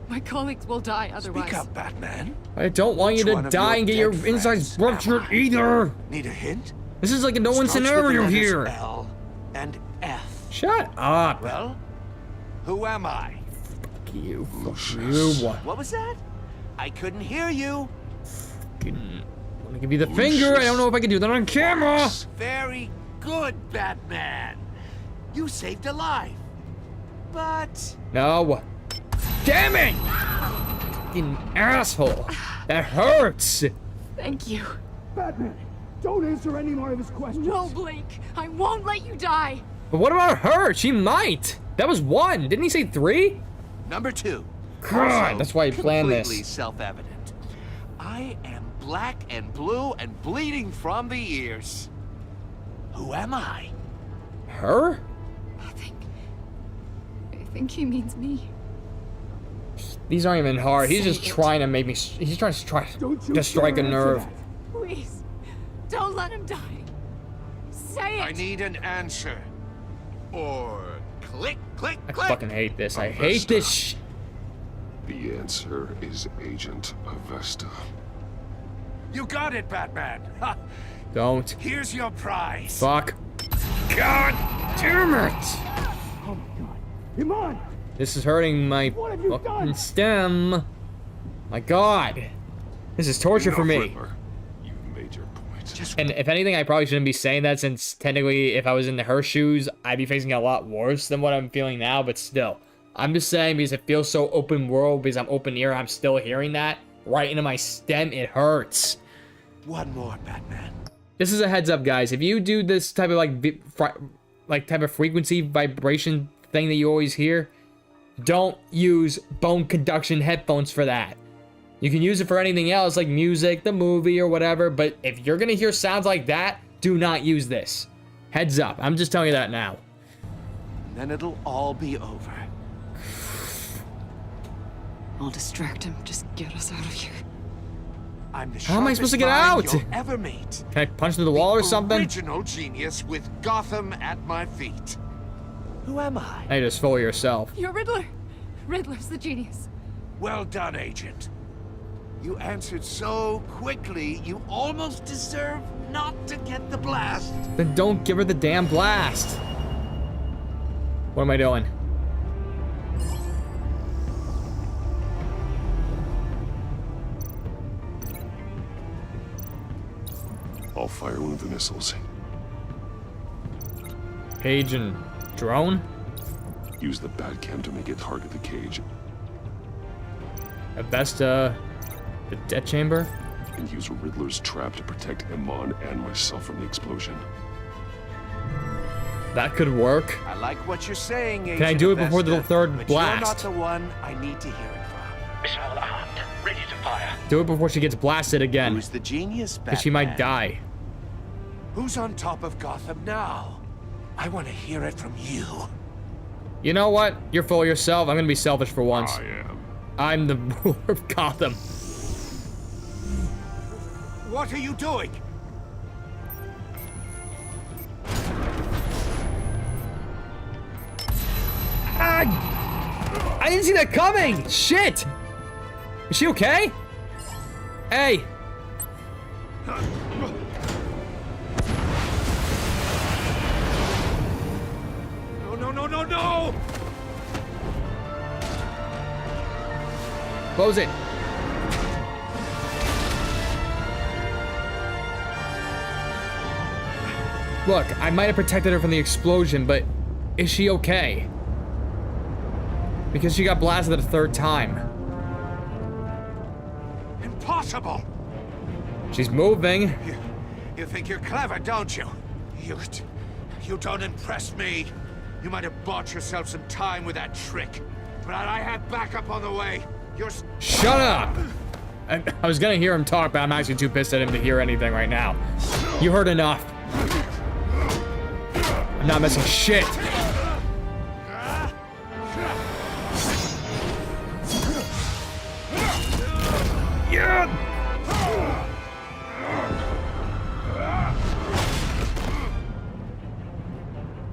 My colleagues will die otherwise. Speak up, Batman. I don't want you to die and get your insides ruptured either. Need a hint? This is like a no-win scenario here. L and F. Shut up. Well, who am I? Fuck you. Fuck you. What was that? I couldn't hear you. Let me give you the finger. I don't know if I can do that on camera. Very good, Batman. You saved a life. But... No. Damn it! Fucking asshole. That hurts. Thank you. Batman, don't answer any more of his questions. No, Blake. I won't let you die. But what about her? She might. That was 1. Didn't he say 3? Number 2. God, that's why I planned this. Completely self-evident. I am black and blue and bleeding from the ears. Who am I? Her? I think he means me. These aren't even hard. He's just trying to make me... He's trying to strike a nerve. Please, don't let him die. Say it. I need an answer. Or Click, click, I click. fucking hate this. I hate this The answer is Agent Avesta. You got it, Batman. Ha. Don't. Here's your prize. Fuck. God damn it! Oh my god. Come on. This is hurting my fucking stem. My god. This is torture for me. You've made your point. And if anything, I probably shouldn't be saying that, since technically if I was in her shoes, I'd be facing a lot worse than what I'm feeling now, but still. I'm just saying because it feels so open world, because I'm open ear, I'm still hearing that right into my stem. It hurts. One more, Batman. This is a heads up, guys. If you do this type of type of frequency vibration thing that you always hear, don't use bone conduction headphones for that. You can use it for anything else, like music, the movie, or whatever, but if you're gonna hear sounds like that, do not use this. Heads up. I'm just telling you that now. And then it'll all be over. I'll distract him. Just get us out of here. I'm the How am I supposed to get sharpest out? mind you'll ever meet. Can I punch through the wall or something? Original genius with Gotham at my feet. Who am I? Hey, just fool yourself. You're Riddler. Riddler's the genius. Well done, Agent. You answered so quickly, you almost deserve not to get the blast. Then don't give her the damn blast. What am I doing? I'll fire one of the missiles. Page and drone? Use the Batcam to make it target the cage. Avesta, the death chamber? And use Riddler's trap to protect Iman and myself from the explosion. That could work. I like what you're saying, Agent Can I do it before the Avesta, third but blast? You're not the one I need to hear it from. Missile armed, ready to fire. Do it before she gets blasted again. Who's the genius, Because she might Batman? die. Who's on top of Gotham now? I want to hear it from you. You know what? You're full of yourself. I'm gonna be selfish for once. I am. I'm the ruler of Gotham. What are you doing? I didn't see that coming! Shit! Is she okay? Hey! No, no! Close it. Look, I might have protected her from the explosion, but is she okay? Because she got blasted a third time. Impossible! She's moving. You think you're clever, don't you? You don't impress me. You might have bought yourself some time with that trick, but I have backup on the way. Shut up! I was gonna hear him talk, but I'm actually too pissed at him to hear anything right now. You heard enough. I'm not missing shit. Yeah!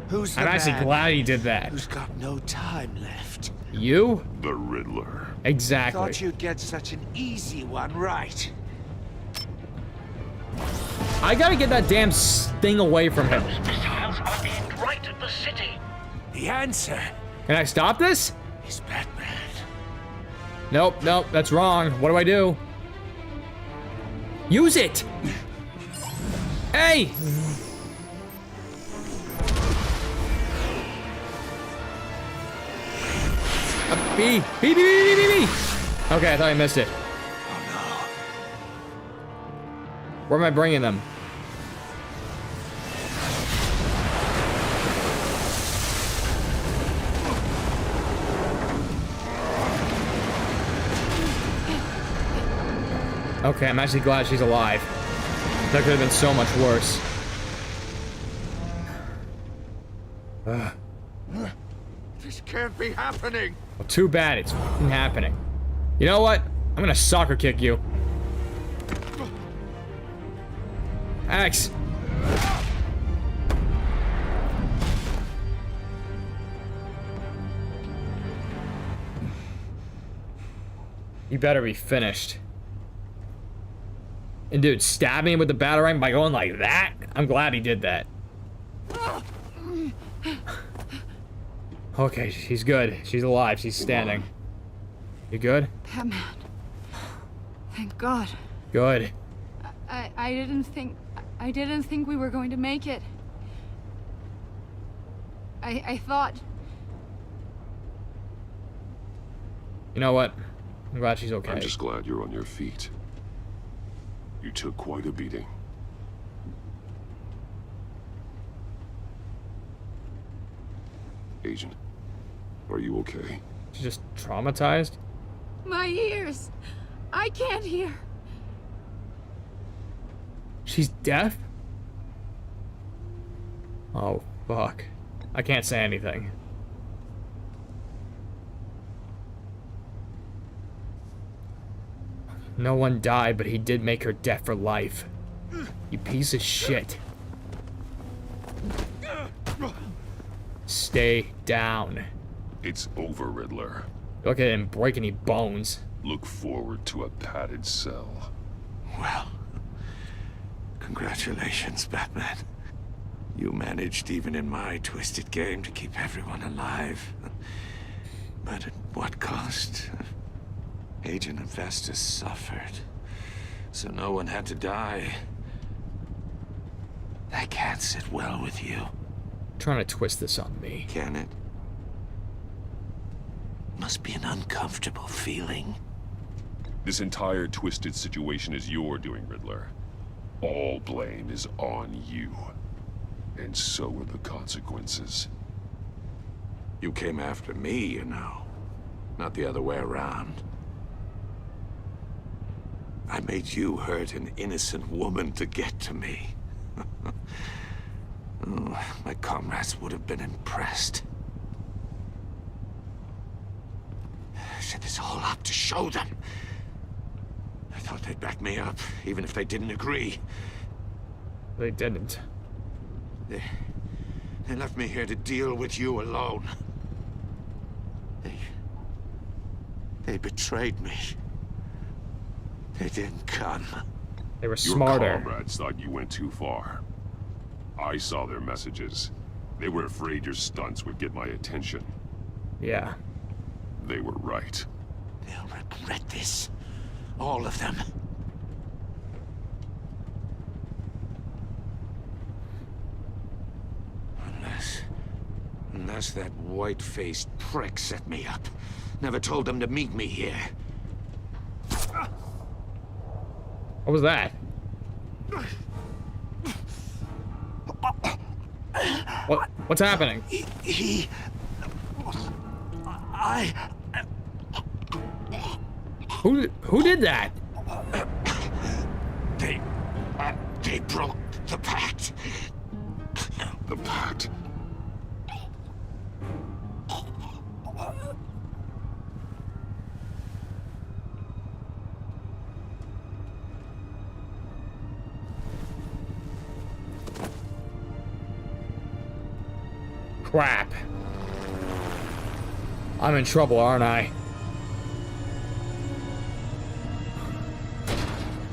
Who's the I'm actually man glad he did that. who's got no time left? You? The Riddler. Exactly. Thought you'd get such an easy one right. I gotta get that damn thing away from him. Missiles are aimed right at the city. The answer Can I stop this? is Batman. Nope, that's wrong. What do I do? Use it! Hey! B. Okay, I thought I missed it. Oh no. Where am I bringing them? Okay, I'm actually glad she's alive. That could have been so much worse. This can't be happening. Well, too bad it's f***ing happening. You know what? I'm gonna soccer kick you. X. You better be finished. And dude, stabbing him with the batarang by going like that? I'm glad he did that. Okay, she's good. She's alive. She's standing. You good? Batman. Thank God. Good. I didn't think we were going to make it. I thought... You know what? I'm glad she's okay. I'm just glad you're on your feet. You took quite a beating. Agent, are you okay? She's just traumatized? My ears! I can't hear! She's deaf? Oh, fuck. I can't say anything. No one died, but he did make her deaf for life. You piece of shit. Stay down. It's over, Riddler. Look at him break any bones. Look forward to a padded cell. Well, congratulations, Batman. You managed, even in my twisted game, to keep everyone alive. But at what cost? Agent Avestus suffered, so no one had to die. That can't sit well with you. Trying to twist this on me. Can it? Must be an uncomfortable feeling. This entire twisted situation is your doing, Riddler. All blame is on you. And so are the consequences. You came after me, you know. Not the other way around. I made you hurt an innocent woman to get to me. Oh, my comrades would have been impressed. I set this all up to show them. I thought they'd back me up, even if they didn't agree. They didn't. They left me here to deal with you alone. They betrayed me. They didn't come. They were smarter. Your comrades thought you went too far. I saw their messages. They were afraid your stunts would get my attention. Yeah. They were right. They'll regret this. All of them. Unless that white-faced prick set me up. Never told them to meet me here. What was that? What's happening? Who did that? They broke the pact. The pact? Crap. I'm in trouble, aren't I?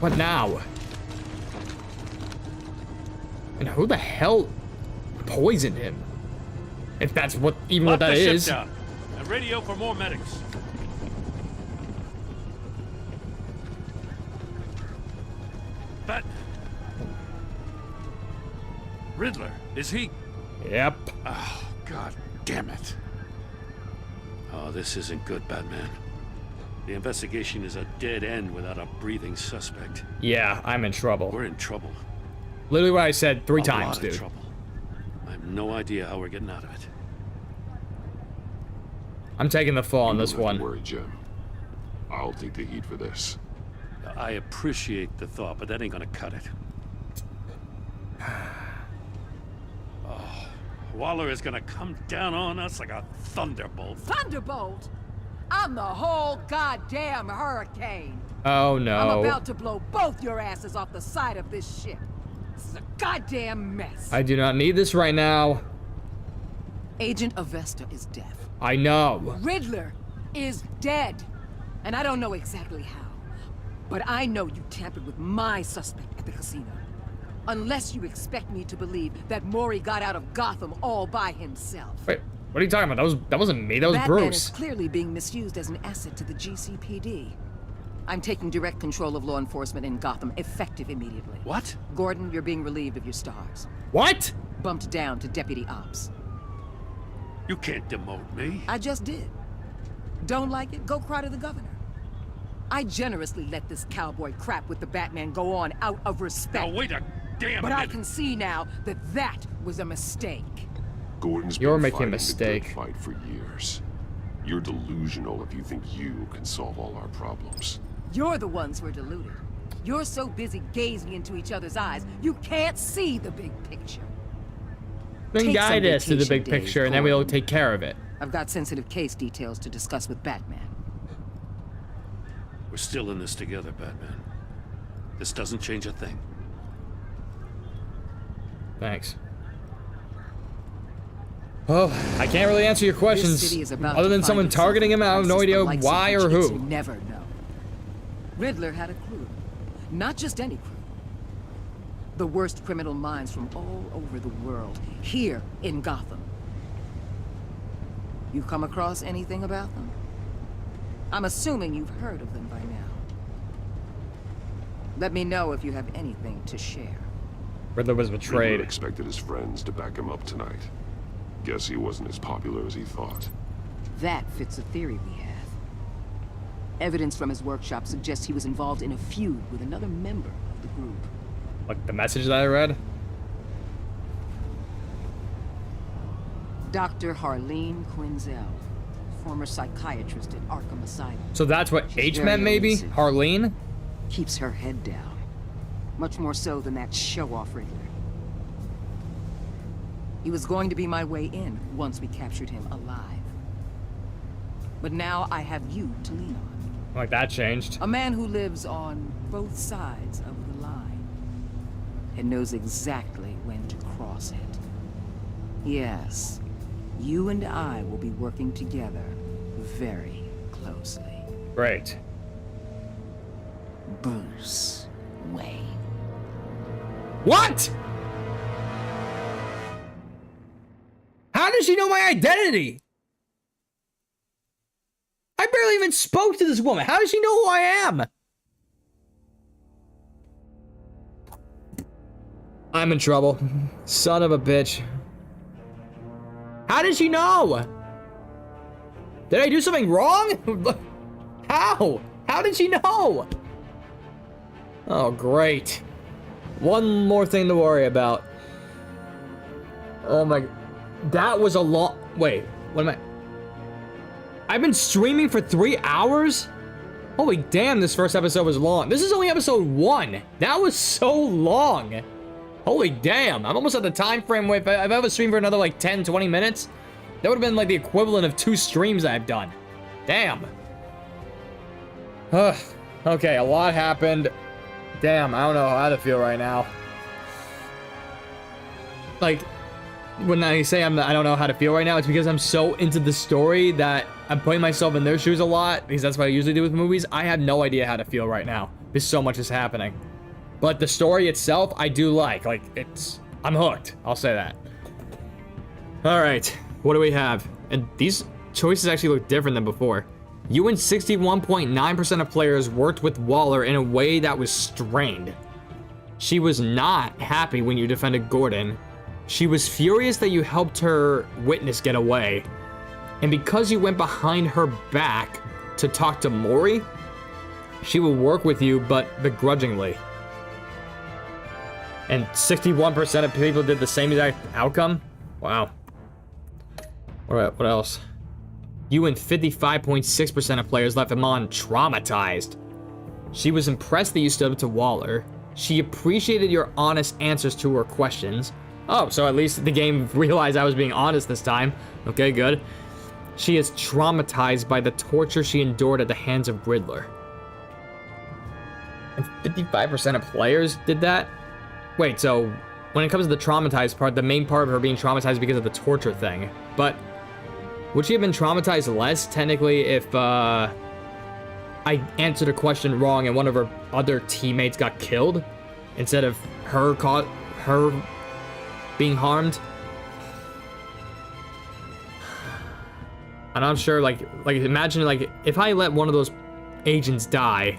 What now? And who the hell poisoned him? If that's what what that is. Down. And radio for more medics. But Riddler, is he? Yep. Oh, God damn it. Oh, this isn't good, Batman. The investigation is a dead end without a breathing suspect. Yeah, I'm in trouble. We're in trouble. Literally what I said 3 times, A lot dude. of trouble. I have no idea how we're getting out of it. I'm taking the fall on this one. Don't worry, Jim. I'll take the heat for this. I appreciate the thought, but that ain't gonna cut it. Oh, Waller is gonna come down on us like a thunderbolt. Thunderbolt? I'm the whole goddamn hurricane. Oh no. I'm about to blow both your asses off the side of this ship. This is a goddamn mess. I do not need this right now. Agent Avesta is deaf. I know. Riddler is dead. And I don't know exactly how, but I know you tampered with my suspect at the casino. Unless you expect me to believe that Maury got out of Gotham all by himself. Wait, what are you talking about? That wasn't me, that was Batman Bruce. is clearly being misused as an asset to the GCPD. I'm taking direct control of law enforcement in Gotham, effective immediately. What? Gordon, you're being relieved of your stars. What? Bumped down to Deputy Ops. You can't demote me. I just did. Don't like it? Go cry to the governor. I generously let this cowboy crap with the Batman go on out of respect. Now wait a damn But minute. I can see now that that was a mistake. Gordon's You're been making a fighting mistake. the good fight for years. You're delusional if you think you can solve all our problems. You're the ones who are deluded. You're so busy gazing into each other's eyes, you can't see the big picture. Then Take guide some us to the vacation big days, picture, and then we'll Gordon. take care of it. I've got sensitive case details to discuss with Batman. We're still in this together, Batman. This doesn't change a thing. Thanks. Well, I can't really answer your questions This city is about other to than find someone itself targeting in him. I have no crisis, the idea likes of why which or it's who. never know. Riddler had a crew. Not just any crew. The worst criminal minds from all over the world, here in Gotham. You come across anything about them? I'm assuming you've heard of them by now. Let me know if you have anything to share. Riddler was betrayed. Riddler expected his friends to back him up tonight. Guess he wasn't as popular as he thought. That fits a theory we have. Evidence from his workshop suggests he was involved in a feud with another member of the group. Like the message that I read? Dr. Harleen Quinzel, former psychiatrist at Arkham Asylum. So that's what She's H very meant, maybe? elusive. Harleen? Keeps her head down. Much more so than that show-off Riddler. He was going to be my way in once we captured him alive. But now I have you to lean on. Like that changed. A man who lives on both sides of the line and knows exactly when to cross it. Yes, you and I will be working together very closely. Great. Bruce Wayne. What? How does she know my identity? I barely even spoke to this woman. How does she know who I am? I'm in trouble. Son of a bitch. How did she know? Did I do something wrong? How? How did she know? Oh, great. One more thing to worry about. Oh my... That was a long... Wait, what am I... I've been streaming for 3 hours? Holy damn, this first episode was long. This is only episode 1. That was so long. Holy damn, I'm almost at the time frame where if I ever streamed for another like 10, 20 minutes, that would have been like the equivalent of 2 streams I've done. Damn. Okay, a lot happened. Damn, I don't know how to feel right now. Like, when I say I don't know how to feel right now, it's because I'm so into the story that I'm putting myself in their shoes a lot, because that's what I usually do with movies. I have no idea how to feel right now, because so much is happening. But the story itself, I do like. I'm hooked. I'll say that. All right, what do we have? And these choices actually look different than before. You and 61.9% of players worked with Waller in a way that was strained. She was not happy when you defended Gordon. She was furious that you helped her witness get away. And because you went behind her back to talk to Maury, she will work with you, but begrudgingly. And 61% of people did the same exact outcome? Wow. Alright, what else? You and 55.6% of players left Amon traumatized. She was impressed that you stood up to Waller. She appreciated your honest answers to her questions. Oh, so at least the game realized I was being honest this time. Okay, good. She is traumatized by the torture she endured at the hands of Riddler. And 55% of players did that? Wait, so when it comes to the traumatized part, the main part of her being traumatized because of the torture thing. But would she have been traumatized less, technically, if I answered a question wrong and one of her other teammates got killed instead of her being harmed. And I'm sure, like imagine, like, if I let one of those agents die,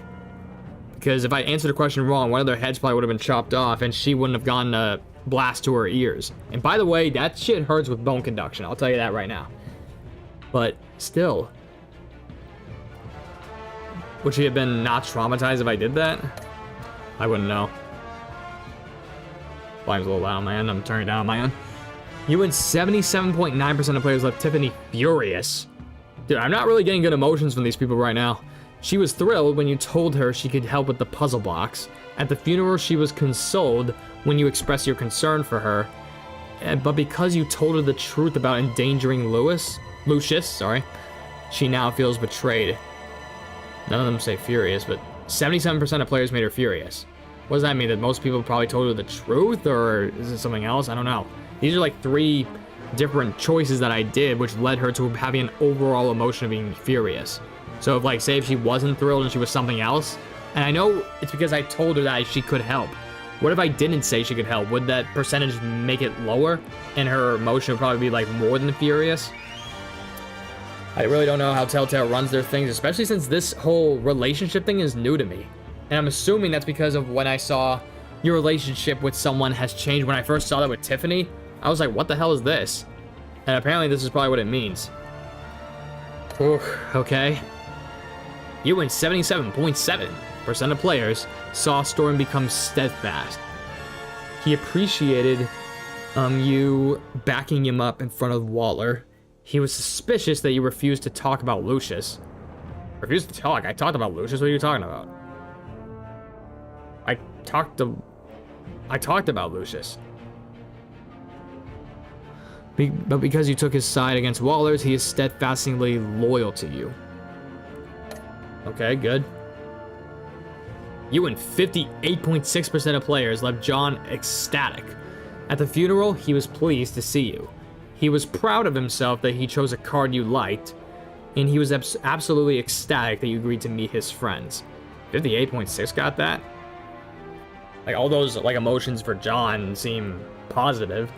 because if I answered a question wrong, one of their heads probably would have been chopped off, and she wouldn't have gotten a blast to her ears. And by the way, that shit hurts with bone conduction, I'll tell you that right now. But still, would she have been not traumatized if I did that? I wouldn't know. Volume's a little loud, man. I'm turning it down on my own. You and 77.9% of players left Tiffany furious. Dude, I'm not really getting good emotions from these people right now. She was thrilled when you told her she could help with the puzzle box. At the funeral, she was consoled when you expressed your concern for her. But because you told her the truth about endangering Lucius, she now feels betrayed. None of them say furious, but 77% of players made her furious. What does that mean? That most people probably told her the truth, or is it something else? I don't know. These are like 3 different choices that I did, which led her to having an overall emotion of being furious. So if, like, say if she wasn't thrilled and she was something else, and I know it's because I told her that she could help. What if I didn't say she could help? Would that percentage make it lower? And her emotion would probably be, like, more than furious? I really don't know how Telltale runs their things, especially since this whole relationship thing is new to me. And I'm assuming that's because of when I saw your relationship with someone has changed. When I first saw that with Tiffany, I was like, what the hell is this? And apparently this is probably what it means. Ooh, okay. You and 77.7% of players saw Storm become steadfast. He appreciated you backing him up in front of Waller. He was suspicious that you refused to talk about Lucius. Refused to talk? I talked about Lucius, what are you talking about? I talked about Lucius. But because you took his side against Waller's, he is steadfastly loyal to you. Okay, good. You and 58.6% of players left John ecstatic. At the funeral, he was pleased to see you. He was proud of himself that he chose a card you liked, and he was absolutely ecstatic that you agreed to meet his friends. 58.6 got that? Like, all those, like, emotions for John seem positive.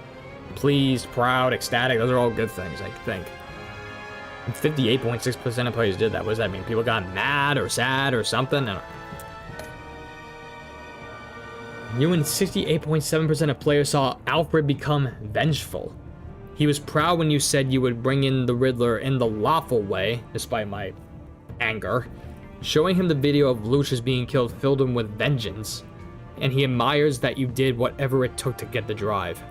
Pleased, proud, ecstatic, those are all good things, I think. 58.6% of players did that. What does that mean? People got mad or sad or something? You and 68.7% of players saw Alfred become vengeful. He was proud when you said you would bring in the Riddler in the lawful way, despite my anger. Showing him the video of Lucius being killed filled him with vengeance, and he admires that you did whatever it took to get the drive.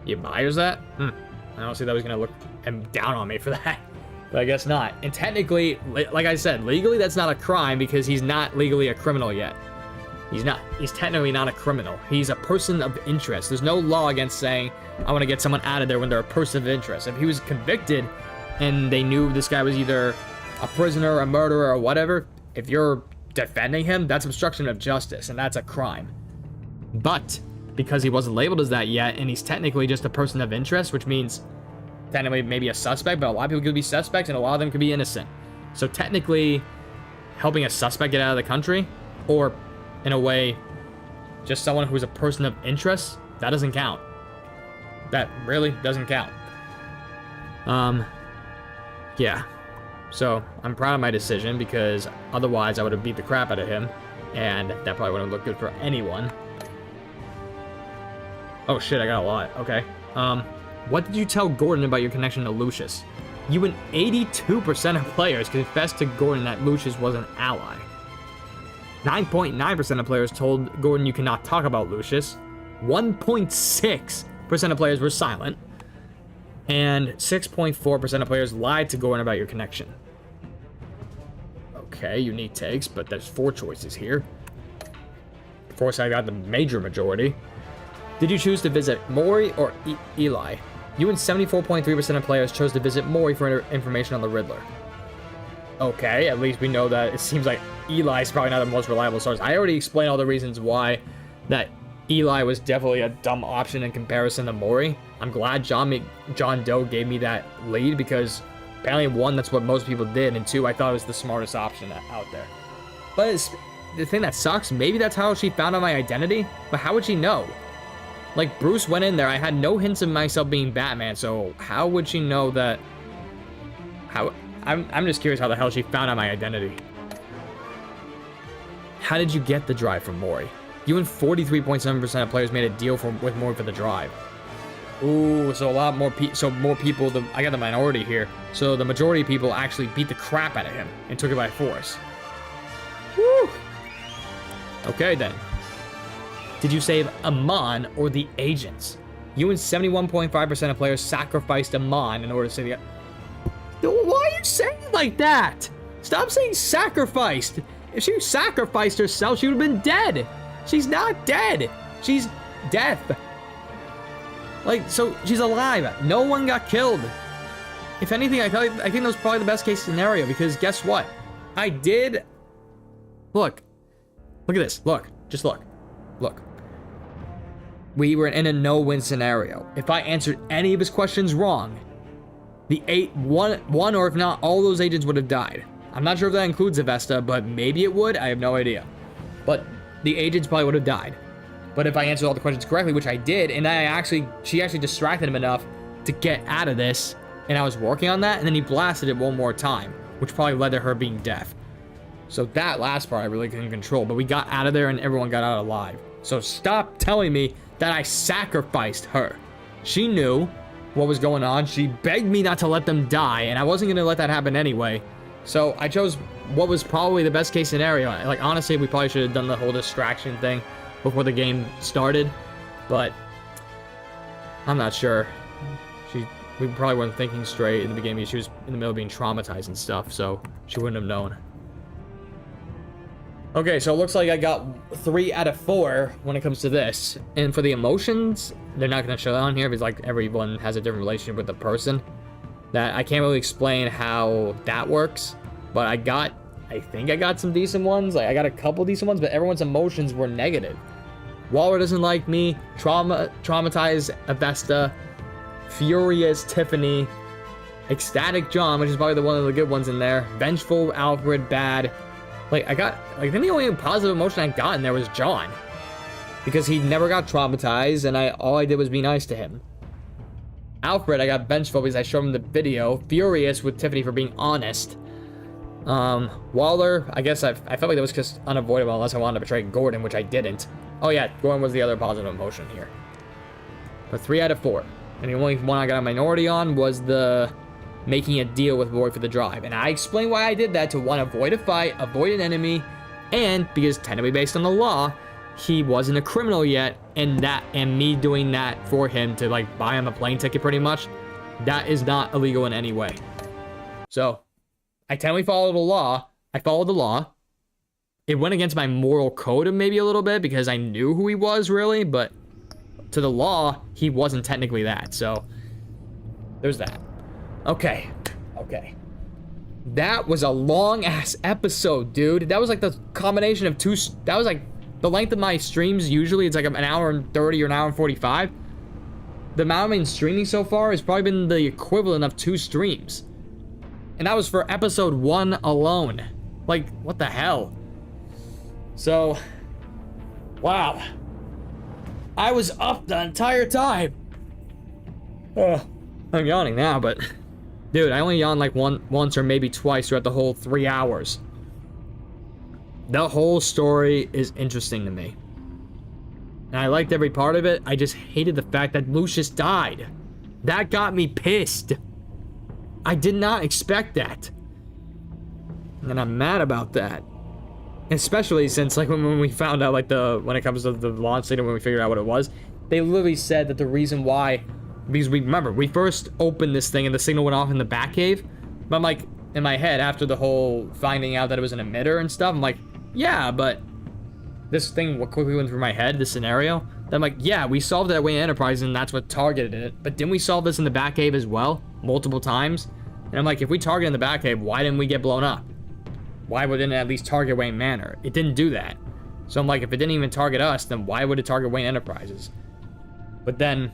He admires that? I don't see that he's gonna look down on me for that, but I guess not. And technically, like I said, legally that's not a crime because he's not legally a criminal yet. He's technically not a criminal. He's a person of interest. There's no law against saying, I want to get someone out of there when they're a person of interest. If he was convicted and they knew this guy was either a prisoner, a murderer, or whatever, if you're defending him, that's obstruction of justice, and that's a crime. But because he wasn't labeled as that yet, and he's technically just a person of interest, which means technically maybe a suspect, but a lot of people could be suspects, and a lot of them could be innocent. So technically, helping a suspect get out of the country, or in a way, just someone who's a person of interest, that doesn't count. That really doesn't count. Yeah. So, I'm proud of my decision, because otherwise I would have beat the crap out of him, and that probably wouldn't look good for anyone. Oh shit, I got a lot. Okay. What did you tell Gordon about your connection to Lucius? You and 82% of players confessed to Gordon that Lucius was an ally. 9.9% of players told Gordon you cannot talk about Lucius. 1.6% of players were silent. And 6.4% of players lied to Gordon about your connection. Okay, unique takes, but there's 4 choices here. Of course, I got the major majority. Did you choose to visit Maury or Eli? You and 74.3% of players chose to visit Maury for information on the Riddler. Okay, at least we know that it seems like Eli's probably not the most reliable source. I already explained all the reasons why that Eli was definitely a dumb option in comparison to Maury. I'm glad John Doe gave me that lead, because apparently, one, that's what most people did, and two, I thought it was the smartest option out there. But the thing that sucks, maybe that's how she found out my identity, but how would she know? Like, Bruce went in there, I had no hints of myself being Batman, so how would she know that... I'm just curious how the hell she found out my identity. How did you get the drive from Mori? You and 43.7% of players made a deal with Mori for the drive. Ooh, so a lot more more people, I got the minority here. So the majority of people actually beat the crap out of him and took it by force. Woo! Okay then. Did you save Amon or the agents? You and 71.5% of players sacrificed Amon in order to save the... Why are you saying it like that? Stop saying sacrificed. If she sacrificed herself, she would have been dead. She's not dead. She's death. Like, so she's alive. No one got killed. If anything, I think that was probably the best case scenario, because guess what? I did... Look. Look at this. Look. Just look. Look. We were in a no-win scenario. If I answered any of his questions wrong, one or if not, all those agents would have died. I'm not sure if that includes Avesta, but maybe it would. I have no idea. But the agents probably would have died. But if I answered all the questions correctly, which I did, and she actually distracted him enough to get out of this, and I was working on that, and then he blasted it one more time, which probably led to her being deaf. So that last part I really couldn't control, but we got out of there and everyone got out alive. So stop telling me that I sacrificed her. She knew what was going on. She begged me not to let them die, and I wasn't going to let that happen anyway. So I chose what was probably the best case scenario. Like, honestly, we probably should have done the whole distraction thing before the game started, but I'm not sure. We probably weren't thinking straight in the beginning. She was in the middle of being traumatized and stuff, so she wouldn't have known. Okay, so it looks like I got 3 out of 4 when it comes to this. And for the emotions, they're not going to show that on here because like everyone has a different relationship with the person. That I can't really explain how that works, but I think I got some decent ones. Like I got a couple decent ones, but everyone's emotions were negative. Waller doesn't like me, traumatized Avesta, furious Tiffany, ecstatic John, which is probably one of the good ones in there, vengeful Alfred, bad. Like I think the only positive emotion I got in there was John, because he never got traumatized, and all I did was be nice to him. Alfred, I got vengeful because I showed him the video. Furious with Tiffany for being honest. Waller, I guess I felt like that was just unavoidable unless I wanted to betray Gordon, which I didn't. Oh yeah, Gordon was the other positive emotion here. But 3 out of 4. And the only one I got a minority on was the making a deal with Roy for the drive. And I explained why I did that: to one, avoid a fight, avoid an enemy, and because technically based on the law, he wasn't a criminal yet, and me doing that for him to like buy him a plane ticket pretty much, that is not illegal in any way. So I technically followed the law. I followed the law. It went against my moral code maybe a little bit because I knew who he was really, but to the law, he wasn't technically that. So there's that. Okay. That was a long ass episode, dude. That was like the combination of two. That was like the length of my streams. Usually it's like an hour and 30 or an hour and 45. The amount I've been streaming so far has probably been the equivalent of 2 streams. And that was for episode 1 alone. Like, what the hell? So, wow. I was up the entire time. Oh, I'm yawning now, but dude, I only yawned like once or maybe twice throughout the whole 3 hours. The whole story is interesting to me. And I liked every part of it. I just hated the fact that Lucius died. That got me pissed. I did not expect that. And I'm mad about that. Especially since like when we found out like when it comes to the launch date and when we figured out what it was, they literally said that the reason why, because we first opened this thing and the signal went off in the Batcave. But I'm like, in my head, after the whole finding out that it was an emitter and stuff, I'm like, yeah, but this thing quickly went through my head, this scenario. Then I'm like, yeah, we solved it at Wayne Enterprise and that's what targeted it. But didn't we solve this in the Batcave as well? Multiple times? And I'm like, if we target in the Batcave, why didn't we get blown up? Why wouldn't it at least target Wayne Manor? It didn't do that. So I'm like, if it didn't even target us, then why would it target Wayne Enterprises? But then,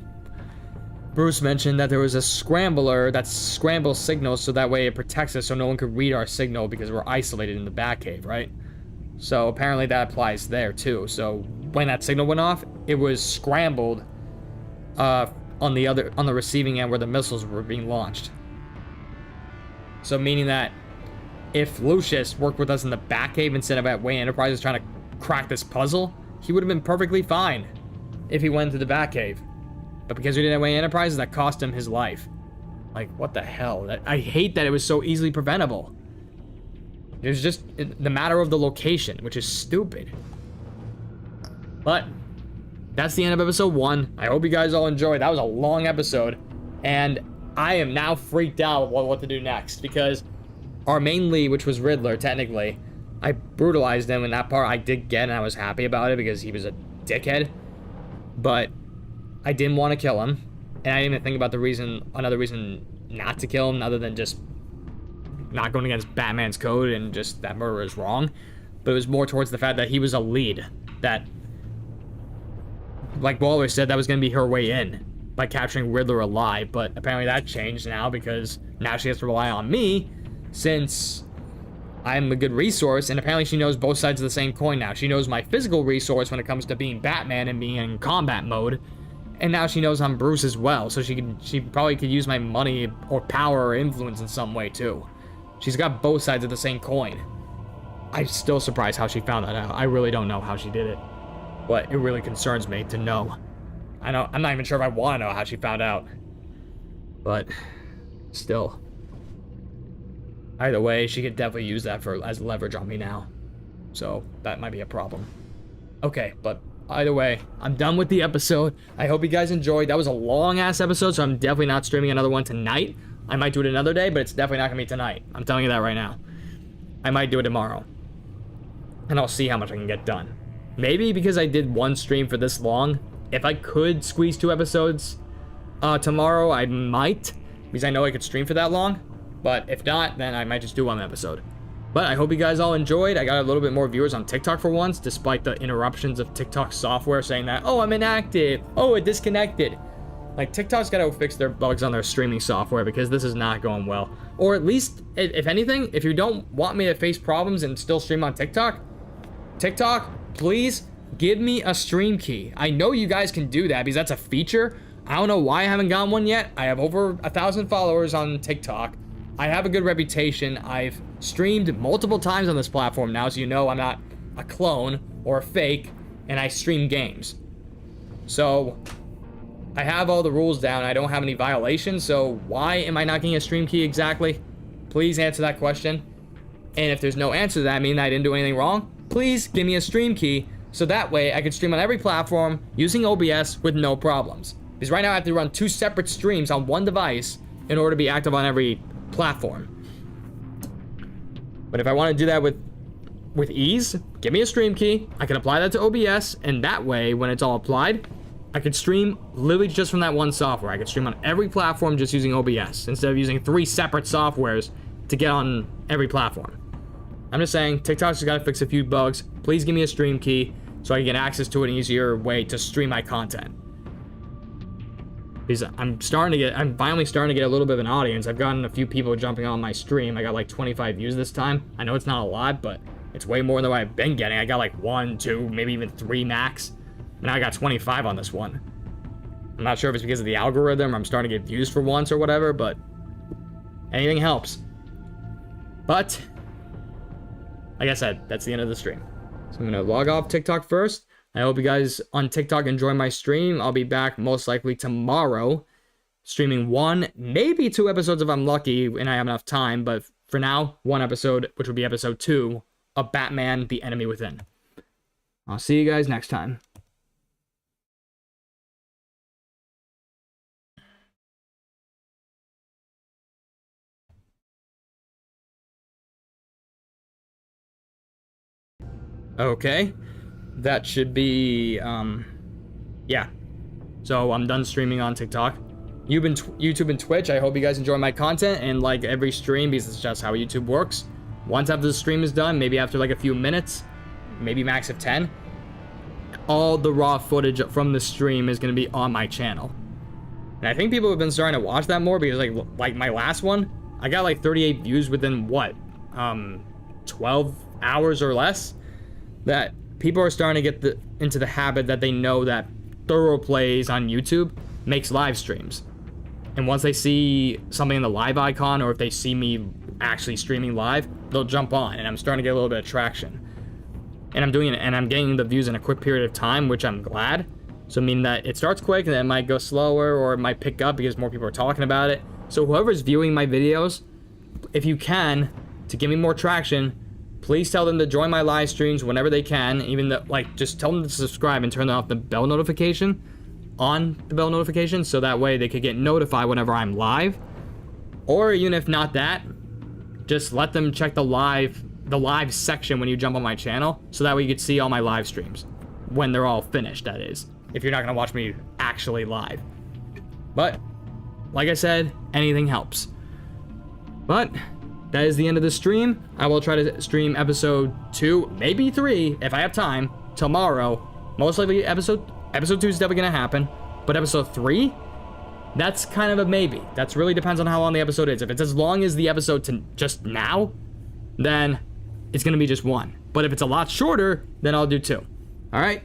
Bruce mentioned that there was a scrambler that scrambles signals so that way it protects us so no one could read our signal because we're isolated in the Batcave, right? So apparently that applies there too. So when that signal went off, it was scrambled on the receiving end where the missiles were being launched. So meaning that if Lucius worked with us in the Batcave instead of at Wayne Enterprises trying to crack this puzzle, he would have been perfectly fine if he went to the Batcave. But because we didn't have Wayne Enterprises, that cost him his life. Like, what the hell? I hate that it was so easily preventable. It was just the matter of the location, which is stupid. But that's the end of episode 1. I hope you guys all enjoyed. That was a long episode. And I am now freaked out what to do next. Because our main lead, which was Riddler, technically, I brutalized him in that part. I did get, and I was happy about it because he was a dickhead. But I didn't want to kill him. And I didn't even think about another reason not to kill him other than just not going against Batman's code and just that murder is wrong. But it was more towards the fact that he was a lead. That, like Waller said, that was going to be her way in by capturing Riddler alive. But apparently that changed now because now she has to rely on me since I'm a good resource. And apparently she knows both sides of the same coin now. She knows my physical resource when it comes to being Batman and being in combat mode. And now she knows I'm Bruce as well. So she probably could use my money or power or influence in some way too. She's got both sides of the same coin. I'm still surprised how she found that out. I really don't know how she did it. But it really concerns me to know. I'm not even sure if I want to know how she found out. But still. Either way, she could definitely use that as leverage on me now. So that might be a problem. Okay, but either way, I'm done with the episode. I hope you guys enjoyed. That was a long-ass episode, so I'm definitely not streaming another one tonight. I might do it another day, but it's definitely not going to be tonight. I'm telling you that right now. I might do it tomorrow. And I'll see how much I can get done. Maybe because I did one stream for this long, if I could squeeze 2 episodes tomorrow, I might. Because I know I could stream for that long. But if not, then I might just do 1 episode. But I hope you guys all enjoyed. I got a little bit more viewers on TikTok for once, despite the interruptions of TikTok software saying that, oh, I'm inactive. Oh, it disconnected. Like, TikTok's got to fix their bugs on their streaming software because this is not going well. Or at least, if anything, if you don't want me to face problems and still stream on TikTok, please give me a stream key. I know you guys can do that because that's a feature. I don't know why I haven't gotten one yet. I have over 1,000 followers on TikTok. I have a good reputation. I've streamed multiple times on this platform now, so you know I'm not a clone or a fake, and I stream games. So I have all the rules down. I don't have any violations, so why am I not getting a stream key exactly? Please answer that question. And if there's no answer to that, meaning I didn't do anything wrong, please give me a stream key so that way I can stream on every platform using OBS with no problems. Because right now I have to run 2 separate streams on 1 device in order to be active on every platform. But if I want to do that with ease, give me a stream key. I can apply that to OBS, and that way, when it's all applied, I could stream literally just from that 1 software. I could stream on every platform just using OBS instead of using 3 separate softwares to get on every platform. I'm just saying, TikTok's got to fix a few bugs. Please give me a stream key so I can get access to an easier way to stream my content. Because I'm finally starting to get a little bit of an audience. I've gotten a few people jumping on my stream. I got like 25 views this time. I know it's not a lot, but it's way more than what I've been getting. I got like 1, 2, maybe even 3 max. And now I got 25 on this one. I'm not sure if it's because of the algorithm or I'm starting to get views for once or whatever, but anything helps. But like I said, that's the end of the stream. So I'm going to log off TikTok first. I hope you guys on TikTok enjoy my stream. I'll be back most likely tomorrow, streaming 1, maybe 2 episodes if I'm lucky and I have enough time. But for now, 1 episode, which will be episode 2 of Batman: The Enemy Within. I'll see you guys next time. Okay, that should be, yeah. So I'm done streaming on TikTok. YouTube and Twitch, I hope you guys enjoy my content and like every stream because it's just how YouTube works. Once after the stream is done, maybe after like a few minutes, maybe max of 10, all the raw footage from the stream is going to be on my channel. And I think people have been starting to watch that more because like my last one, I got like 38 views within what, 12 hours or less. That people are starting to get into the habit that they know that thorough plays on YouTube makes live streams. And once they see something in the live icon, or if they see me actually streaming live, they'll jump on, and I'm starting to get a little bit of traction. And I'm doing it, and I'm getting the views in a quick period of time, which I'm glad. So I mean that it starts quick, and then it might go slower, or it might pick up because more people are talking about it. So whoever's viewing my videos, if you can, to give me more traction, please tell them to join my live streams whenever they can. Even though, like, just tell them to subscribe and turn off the bell notification, so that way they could get notified whenever I'm live. Or even if not that, just let them check the live section when you jump on my channel, so that way you could see all my live streams when they're all finished, that is, if you're not gonna watch me actually live. But like I said, anything helps. But that is the end of the stream. I will try to stream episode 2, maybe 3 if I have time, tomorrow. Most likely episode 2 is definitely gonna happen, but episode 3, that's kind of a maybe. That's really depends on how long the episode is. If it's as long as the episode to just now, then it's gonna be just 1. But if it's a lot shorter, then I'll do 2. All right.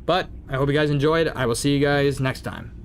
But I hope you guys enjoyed. I will see you guys next time.